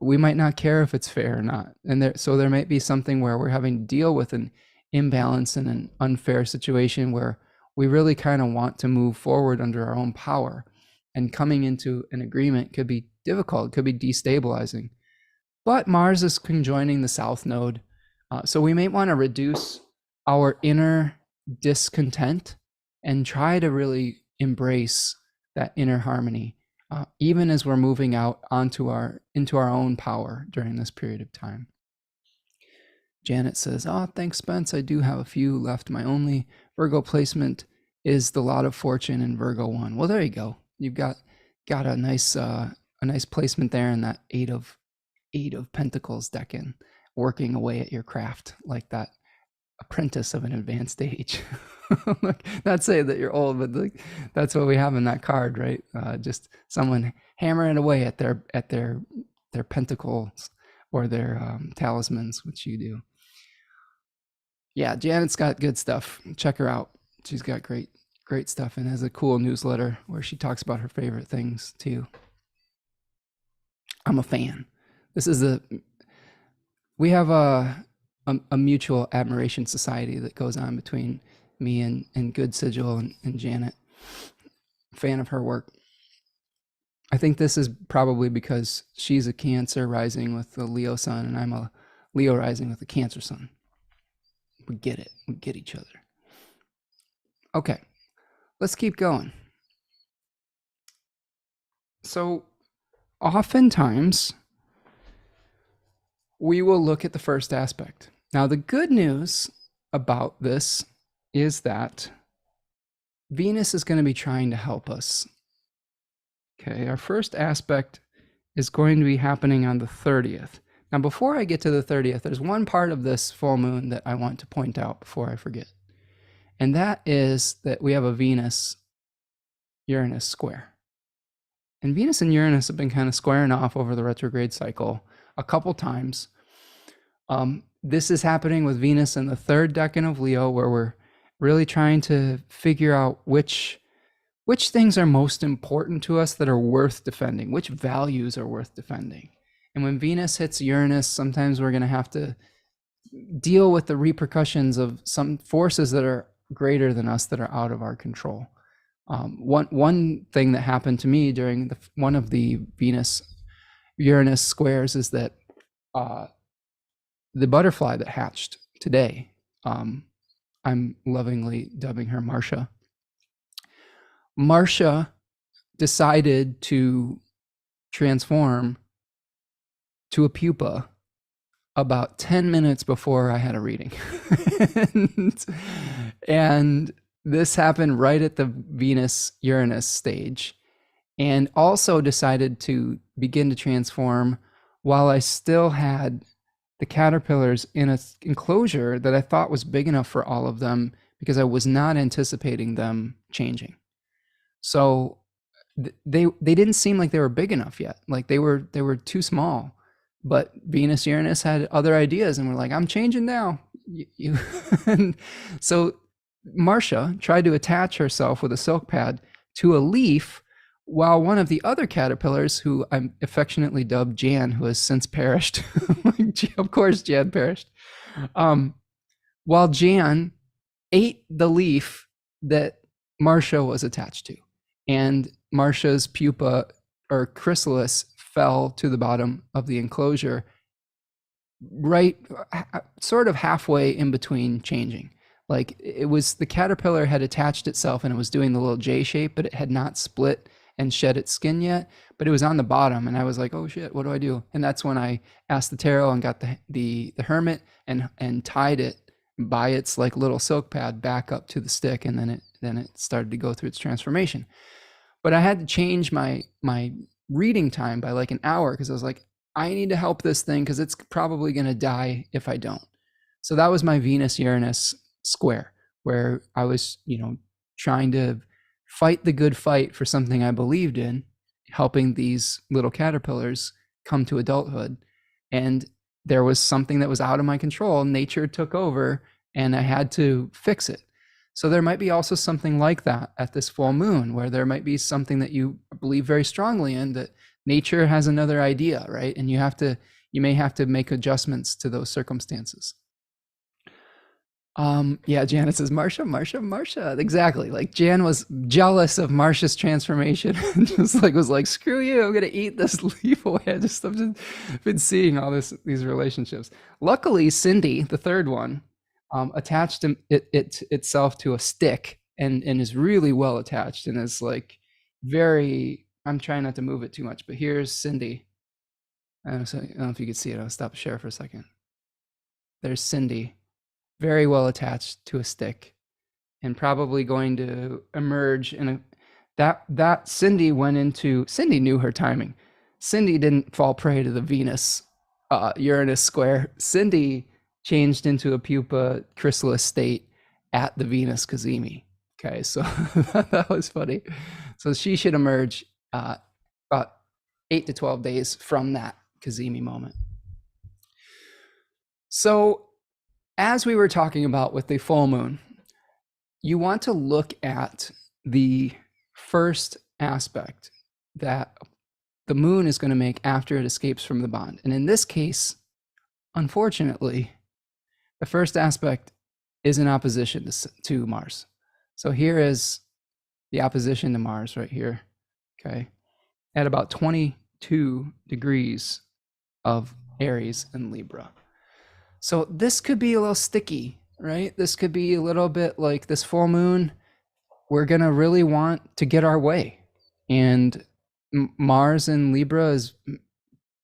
we might not care if it's fair or not. And so there might be something where we're having to deal with an imbalance in an unfair situation where we really kind of want to move forward under our own power, and coming into an agreement could be difficult, could be destabilizing. But Mars is conjoining the South Node, so we may want to reduce our inner discontent and try to really embrace that inner harmony, even as we're moving out into our own power during this period of time. Janet says, "Oh, thanks, Spence. I do have a few left. My only Virgo placement is the Lot of Fortune in Virgo 1." Well, there you go. You've got a nice placement there in that Eight of Pentacles decan, working away at your craft like that apprentice of an advanced age. Not saying that you're old, but that's what we have in that card, right? Just someone hammering away at their pentacles or their talismans, which you do. Yeah, Janet's got good stuff. Check her out. She's got great stuff, and has a cool newsletter where she talks about her favorite things too. I'm a fan. We have a mutual admiration society that goes on between me and Good Sigil and Janet. Fan of her work. I think this is probably because she's a Cancer rising with the Leo sun, and I'm a Leo rising with the Cancer sun. We get it. We get each other. Okay, let's keep going. So oftentimes we will look at the first aspect. Now, the good news about this is that Venus is going to be trying to help us. Okay, our first aspect is going to be happening on the 30th. Now, before I get to the 30th, there's one part of this full moon that I want to point out before I forget. And that is that we have a Venus-Uranus square. And Venus and Uranus have been kind of squaring off over the retrograde cycle a couple times. This is happening with Venus in the third decan of Leo, where we're really trying to figure out which things are most important to us that are worth defending, which values are worth defending. And when Venus hits Uranus, sometimes we're going to have to deal with the repercussions of some forces that are greater than us, that are out of our control. One thing that happened to me during one of the Venus-Uranus squares is that the butterfly that hatched today, I'm lovingly dubbing her Marcia. Marcia decided to transform to a pupa about 10 minutes before I had a reading. and this happened right at the Venus-Uranus stage, and also decided to begin to transform while I still had the caterpillars in an enclosure that I thought was big enough for all of them, because I was not anticipating them changing. So they didn't seem like they were big enough yet. Like they were too small. But Venus Uranus had other ideas and were like, I'm changing now. So Marcia tried to attach herself with a silk pad to a leaf, while one of the other caterpillars, who I affectionately dubbed Jan, who has since perished, of course Jan perished, while Jan ate the leaf that Marcia was attached to. And Marcia's pupa or chrysalis fell to the bottom of the enclosure, right sort of halfway in between changing. Like it was, the caterpillar had attached itself and it was doing the little J shape, but it had not split and shed its skin yet, but it was on the bottom. And I was like, oh shit, what do I do? And that's when I asked the tarot and got the hermit and tied it by its like little silk pad back up to the stick. And then it started to go through its transformation. But I had to change my reading time by like an hour, because I was like, I need to help this thing because it's probably going to die if I don't. So that was my Venus-Uranus square, where I was, trying to fight the good fight for something I believed in, helping these little caterpillars come to adulthood. And there was something that was out of my control. Nature took over and I had to fix it. So there might be also something like that at this full moon, where there might be something that you believe very strongly in, that nature has another idea, right? And you may have to make adjustments to those circumstances. Yeah, Janet says, Marcia. Exactly. Like Jan was jealous of Marcia's transformation and just was like, screw you, I'm gonna eat this leaf away. I've just been seeing all these relationships. Luckily, Cindy, the third one, attached itself to a stick and is really well attached and is like very, I'm trying not to move it too much, but here's Cindy. I don't know if you can see it. I'll stop share for a second. There's Cindy, very well attached to a stick, and probably going to emerge in that Cindy knew her timing. Cindy didn't fall prey to the Venus Uranus square. Cindy changed into a pupa chrysalis state at the Venus Cazimi. Okay, so that was funny. So she should emerge about 8 to 12 days from that Cazimi moment. So as we were talking about with the full moon, you want to look at the first aspect that the moon is going to make after it escapes from the bond. And in this case, unfortunately, the first aspect is in opposition to Mars. So here is the opposition to Mars right here, okay, at about 22 degrees of Aries and Libra. So this could be a little sticky, right? This could be a little bit like this full moon. We're going to really want to get our way. And Mars in Libra is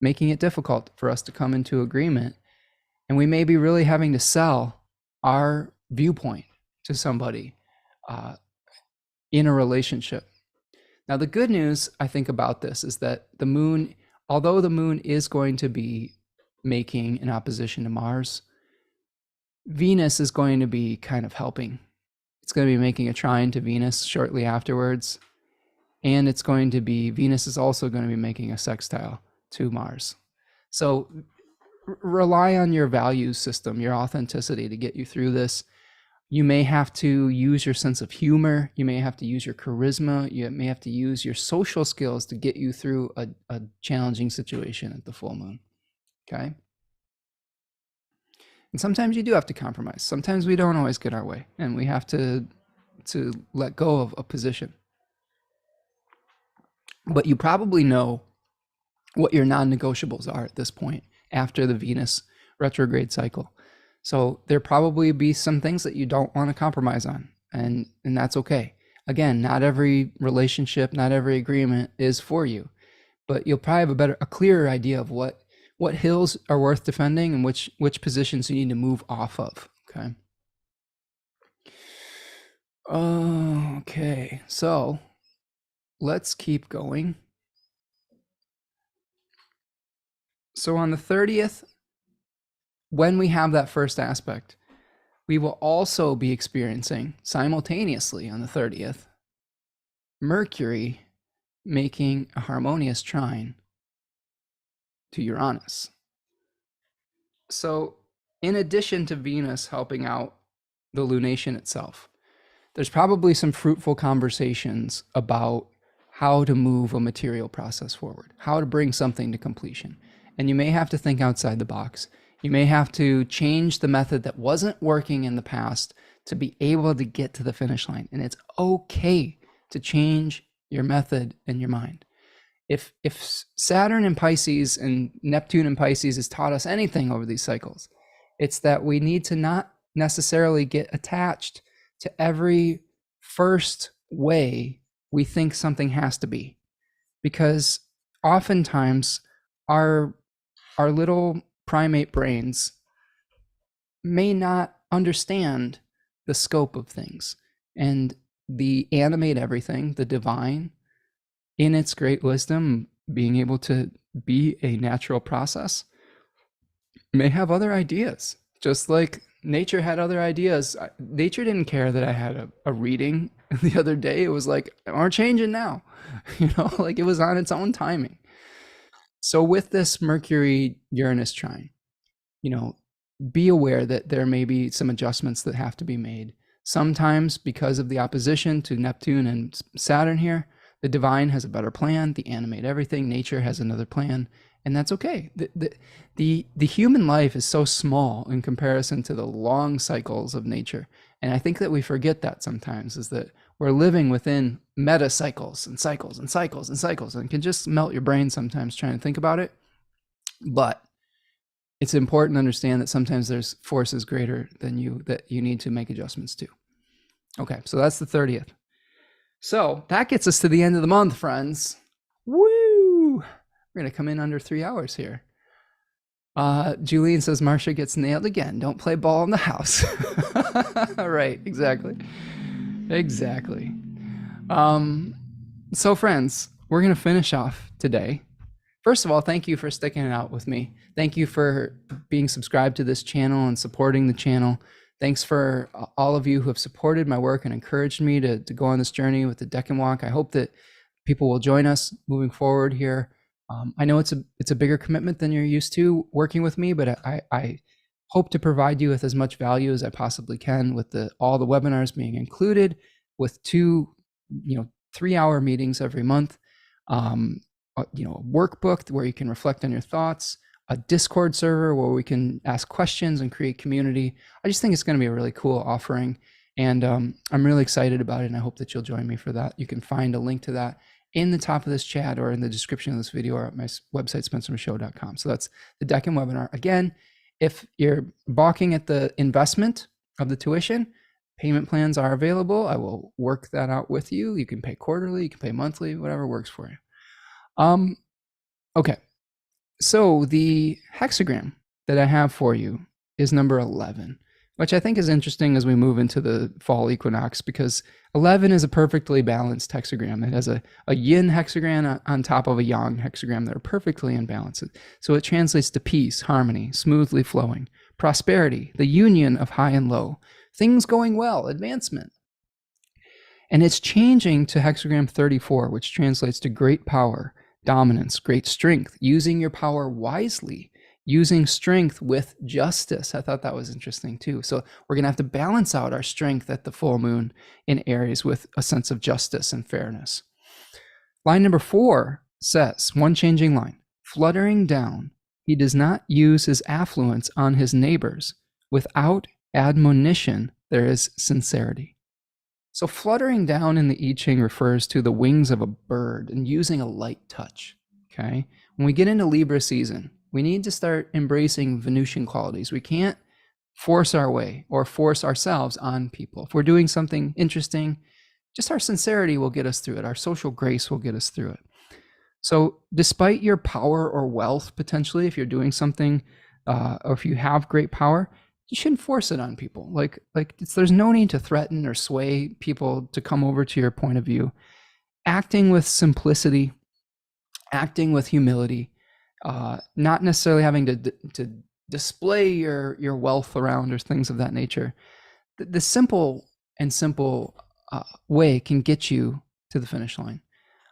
making it difficult for us to come into agreement. And we may be really having to sell our viewpoint to somebody in a relationship. Now, the good news, I think, about this is that the moon, although the moon is going to be making an opposition to Mars, Venus is going to be kind of helping. It's going to be making a trine to Venus shortly afterwards. And Venus is also going to be making a sextile to Mars. So rely on your value system, your authenticity to get you through this. You may have to use your sense of humor. You may have to use your charisma. You may have to use your social skills to get you through a challenging situation at the full moon. Okay. And sometimes you do have to compromise. Sometimes we don't always get our way, and we have to let go of a position. But you probably know what your non-negotiables are at this point after the Venus retrograde cycle. So there probably be some things that you don't want to compromise on, and that's okay. Again, not every relationship, not every agreement is for you, but you'll probably have a clearer idea of what hills are worth defending and which positions you need to move off of. Okay. Okay, so let's keep going. So on the 30th, when we have that first aspect, we will also be experiencing simultaneously on the 30th Mercury making a harmonious trine to Uranus. So in addition to Venus helping out the lunation itself, there's probably some fruitful conversations about how to move a material process forward, how to bring something to completion. And you may have to think outside the box. You may have to change the method that wasn't working in the past to be able to get to the finish line. And it's okay to change your method and your mind. If Saturn in Pisces and Neptune in Pisces has taught us anything over these cycles, it's that we need to not necessarily get attached to every first way we think something has to be, because oftentimes our little primate brains may not understand the scope of things, and the animate everything, the divine, in its great wisdom, being able to be a natural process, may have other ideas, just like nature had other ideas. Nature didn't care that I had a reading the other day. It was like, we're changing now, like it was on its own timing. So with this Mercury Uranus trine, be aware that there may be some adjustments that have to be made. Sometimes because of the opposition to Neptune and Saturn here, the divine has a better plan, the animate everything, nature has another plan, and that's okay. The human life is so small in comparison to the long cycles of nature. And I think that we forget that sometimes, is that we're living within meta cycles and cycles and cycles and cycles, and it can just melt your brain sometimes trying to think about it. But it's important to understand that sometimes there's forces greater than you that you need to make adjustments to. Okay, so that's the 30th. So that gets us to the end of the month, friends. Woo! We're going to come in under 3 hours here. Julian says Marcia gets nailed again. Don't play ball in the house. Right, exactly. So friends, we're going to finish off today. First of all, thank you for sticking it out with me. Thank you for being subscribed to this channel and supporting the channel. Thanks for all of you who have supported my work and encouraged me to go on this journey with the Deccan Walk. I hope that people will join us moving forward here. I know it's a bigger commitment than you're used to working with me, but I hope to provide you with as much value as I possibly can, with all the webinars being included, with 2 3-hour meetings every month, a workbook where you can reflect on your thoughts, a Discord server where we can ask questions and create community. I just think it's going to be a really cool offering, and I'm really excited about it, and I hope that you'll join me for that. You can find a link to that in the top of this chat or in the description of this video or at my website, spencermichaud.com. So that's the Deccan webinar. Again, if you're balking at the investment of the tuition, payment plans are available. I will work that out with you. You can pay quarterly, you can pay monthly, whatever works for you. Okay. So the hexagram that I have for you is number 11, which I think is interesting as we move into the fall equinox, because 11 is a perfectly balanced hexagram. It has a yin hexagram on top of a yang hexagram that are perfectly in balance. So it translates to peace, harmony, smoothly flowing, prosperity, the union of high and low, things going well, advancement. And it's changing to hexagram 34, which translates to great power, dominance, great strength, using your power wisely, using strength with justice. I thought that was interesting too. So we're going to have to balance out our strength at the full moon in Aries with a sense of justice and fairness. Line number 4 says, one changing line, fluttering down, he does not use his affluence on his neighbors. Without admonition, there is sincerity. So fluttering down in the I-Ching refers to the wings of a bird and using a light touch, okay? When we get into Libra season, we need to start embracing Venusian qualities. We can't force our way or force ourselves on people. If we're doing something interesting, just our sincerity will get us through it. Our social grace will get us through it. So despite your power or wealth, potentially, if you're doing something, or if you have great power, you shouldn't force it on people. There's no need to threaten or sway people to come over to your point of view. Acting with simplicity, acting with humility, not necessarily having to display your wealth around or things of that nature. The simple way can get you to the finish line.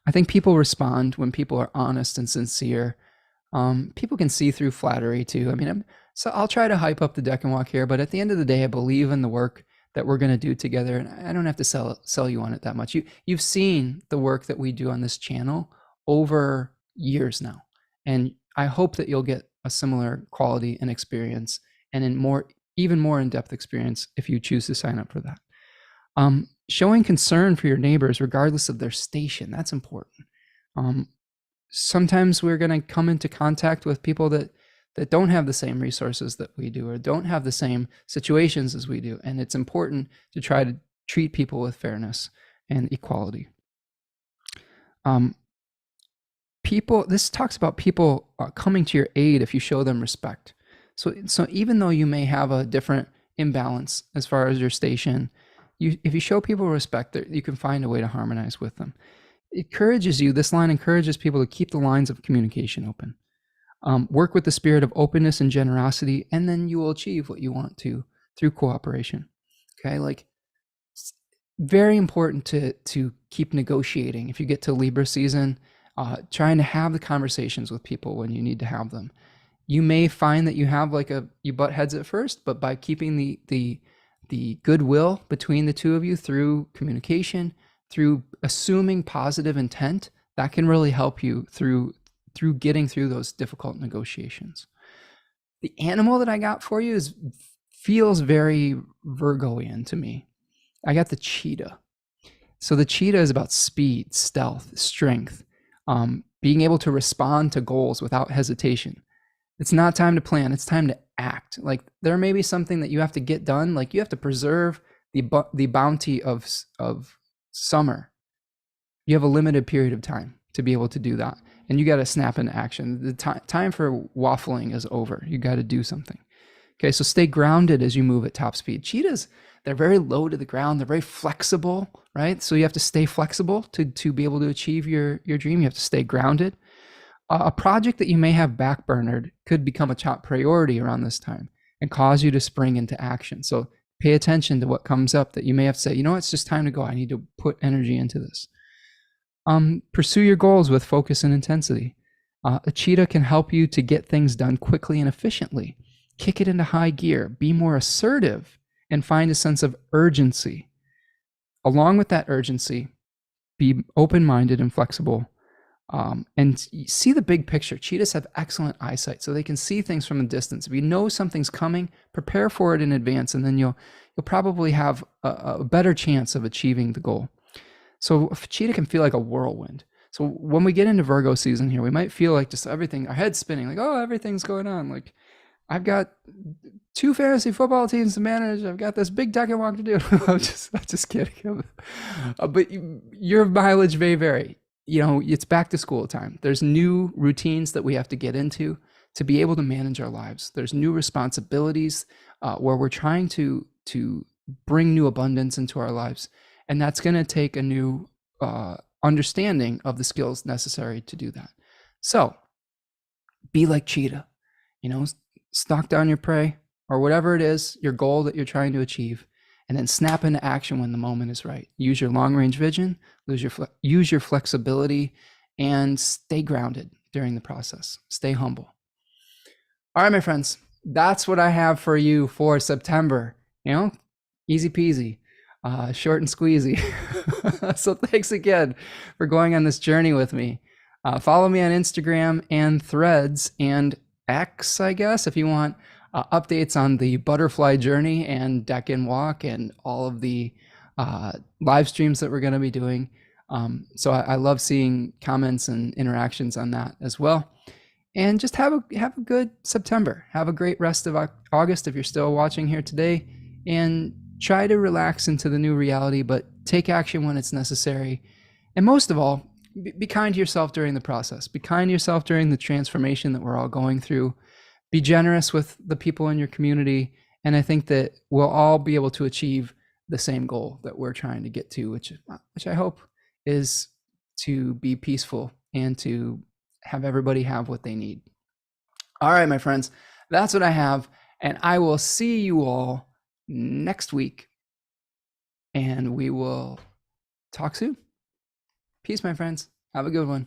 I think people respond when people are honest and sincere. People can see through flattery too. I mean, so I'll try to hype up the Deccan walk here, but at the end of the day, I believe in the work that we're going to do together, and I don't have to sell you on it that much. You've seen the work that we do on this channel over years now, and I hope that you'll get a similar quality and experience, and even more in-depth experience if you choose to sign up for that. Showing concern for your neighbors, regardless of their station, that's important. Sometimes we're going to come into contact with people that don't have the same resources that we do, or don't have the same situations as we do. And it's important to try to treat people with fairness and equality. This talks about people coming to your aid if you show them respect. So even though you may have a different imbalance as far as your station, if you show people respect, you can find a way to harmonize with them. This line encourages people to keep the lines of communication open. Work with the spirit of openness and generosity, and then you will achieve what you want to through cooperation. Okay, it's very important to keep negotiating. If you get to Libra season, trying to have the conversations with people when you need to have them. You may find that you have you butt heads at first, but by keeping the goodwill between the two of you through communication, through assuming positive intent, that can really help you through getting through those difficult negotiations. The animal that I got for you feels very Virgoian to me. I got the cheetah. So the cheetah is about speed, stealth, strength, being able to respond to goals without hesitation. It's not time to plan, it's time to act. There may be something that you have to get done, you have to preserve the bounty of summer. You have a limited period of time to be able to do that, and you got to snap into action. The time for waffling is over. You got to do something. Okay, so stay grounded as you move at top speed. Cheetahs, they're very low to the ground. They're very flexible, right? So you have to stay flexible to be able to achieve your dream. You have to stay grounded. A project that you may have backburnered could become a top priority around this time and cause you to spring into action. So pay attention to what comes up that you may have to say, it's just time to go. I need to put energy into this. Pursue your goals with focus and intensity. A cheetah can help you to get things done quickly and efficiently. Kick it into high gear. Be more assertive and find a sense of urgency. Along with that urgency, be open-minded and flexible. And see the big picture. Cheetahs have excellent eyesight, so they can see things from a distance. If you know something's coming, prepare for it in advance, and then you'll probably have a better chance of achieving the goal. So a cheetah can feel like a whirlwind. So when we get into Virgo season here, we might feel like just everything, our head's spinning, everything's going on. I've got 2 fantasy football teams to manage. I've got this big Deccan walk to do. I'm just kidding. But your mileage may vary. It's back to school time. There's new routines that we have to get into to be able to manage our lives. There's new responsibilities where we're trying to bring new abundance into our lives. And that's going to take a new understanding of the skills necessary to do that. So be like cheetah, stalk down your prey or whatever it is, your goal that you're trying to achieve, and then snap into action when the moment is right. Use your long-range vision, use your flexibility, and stay grounded during the process. Stay humble. All right, my friends, that's what I have for you for September. Easy peasy, short and squeezy. So thanks again for going on this journey with me. Follow me on Instagram and Threads and X, I guess, if you want updates on the butterfly journey and Deccan walk and all of the live streams that we're going to be doing. So I love seeing comments and interactions on that as well. And just have a good September. Have a great rest of August if you're still watching here today. And try to relax into the new reality, but take action when it's necessary. And most of all, be kind to yourself during the process. Be kind to yourself during the transformation that we're all going through. Be generous with the people in your community. And I think that we'll all be able to achieve the same goal that we're trying to get to, which I hope is to be peaceful and to have everybody have what they need. All right, my friends, that's what I have. And I will see you all next week. And we will talk soon. Peace, my friends. Have a good one.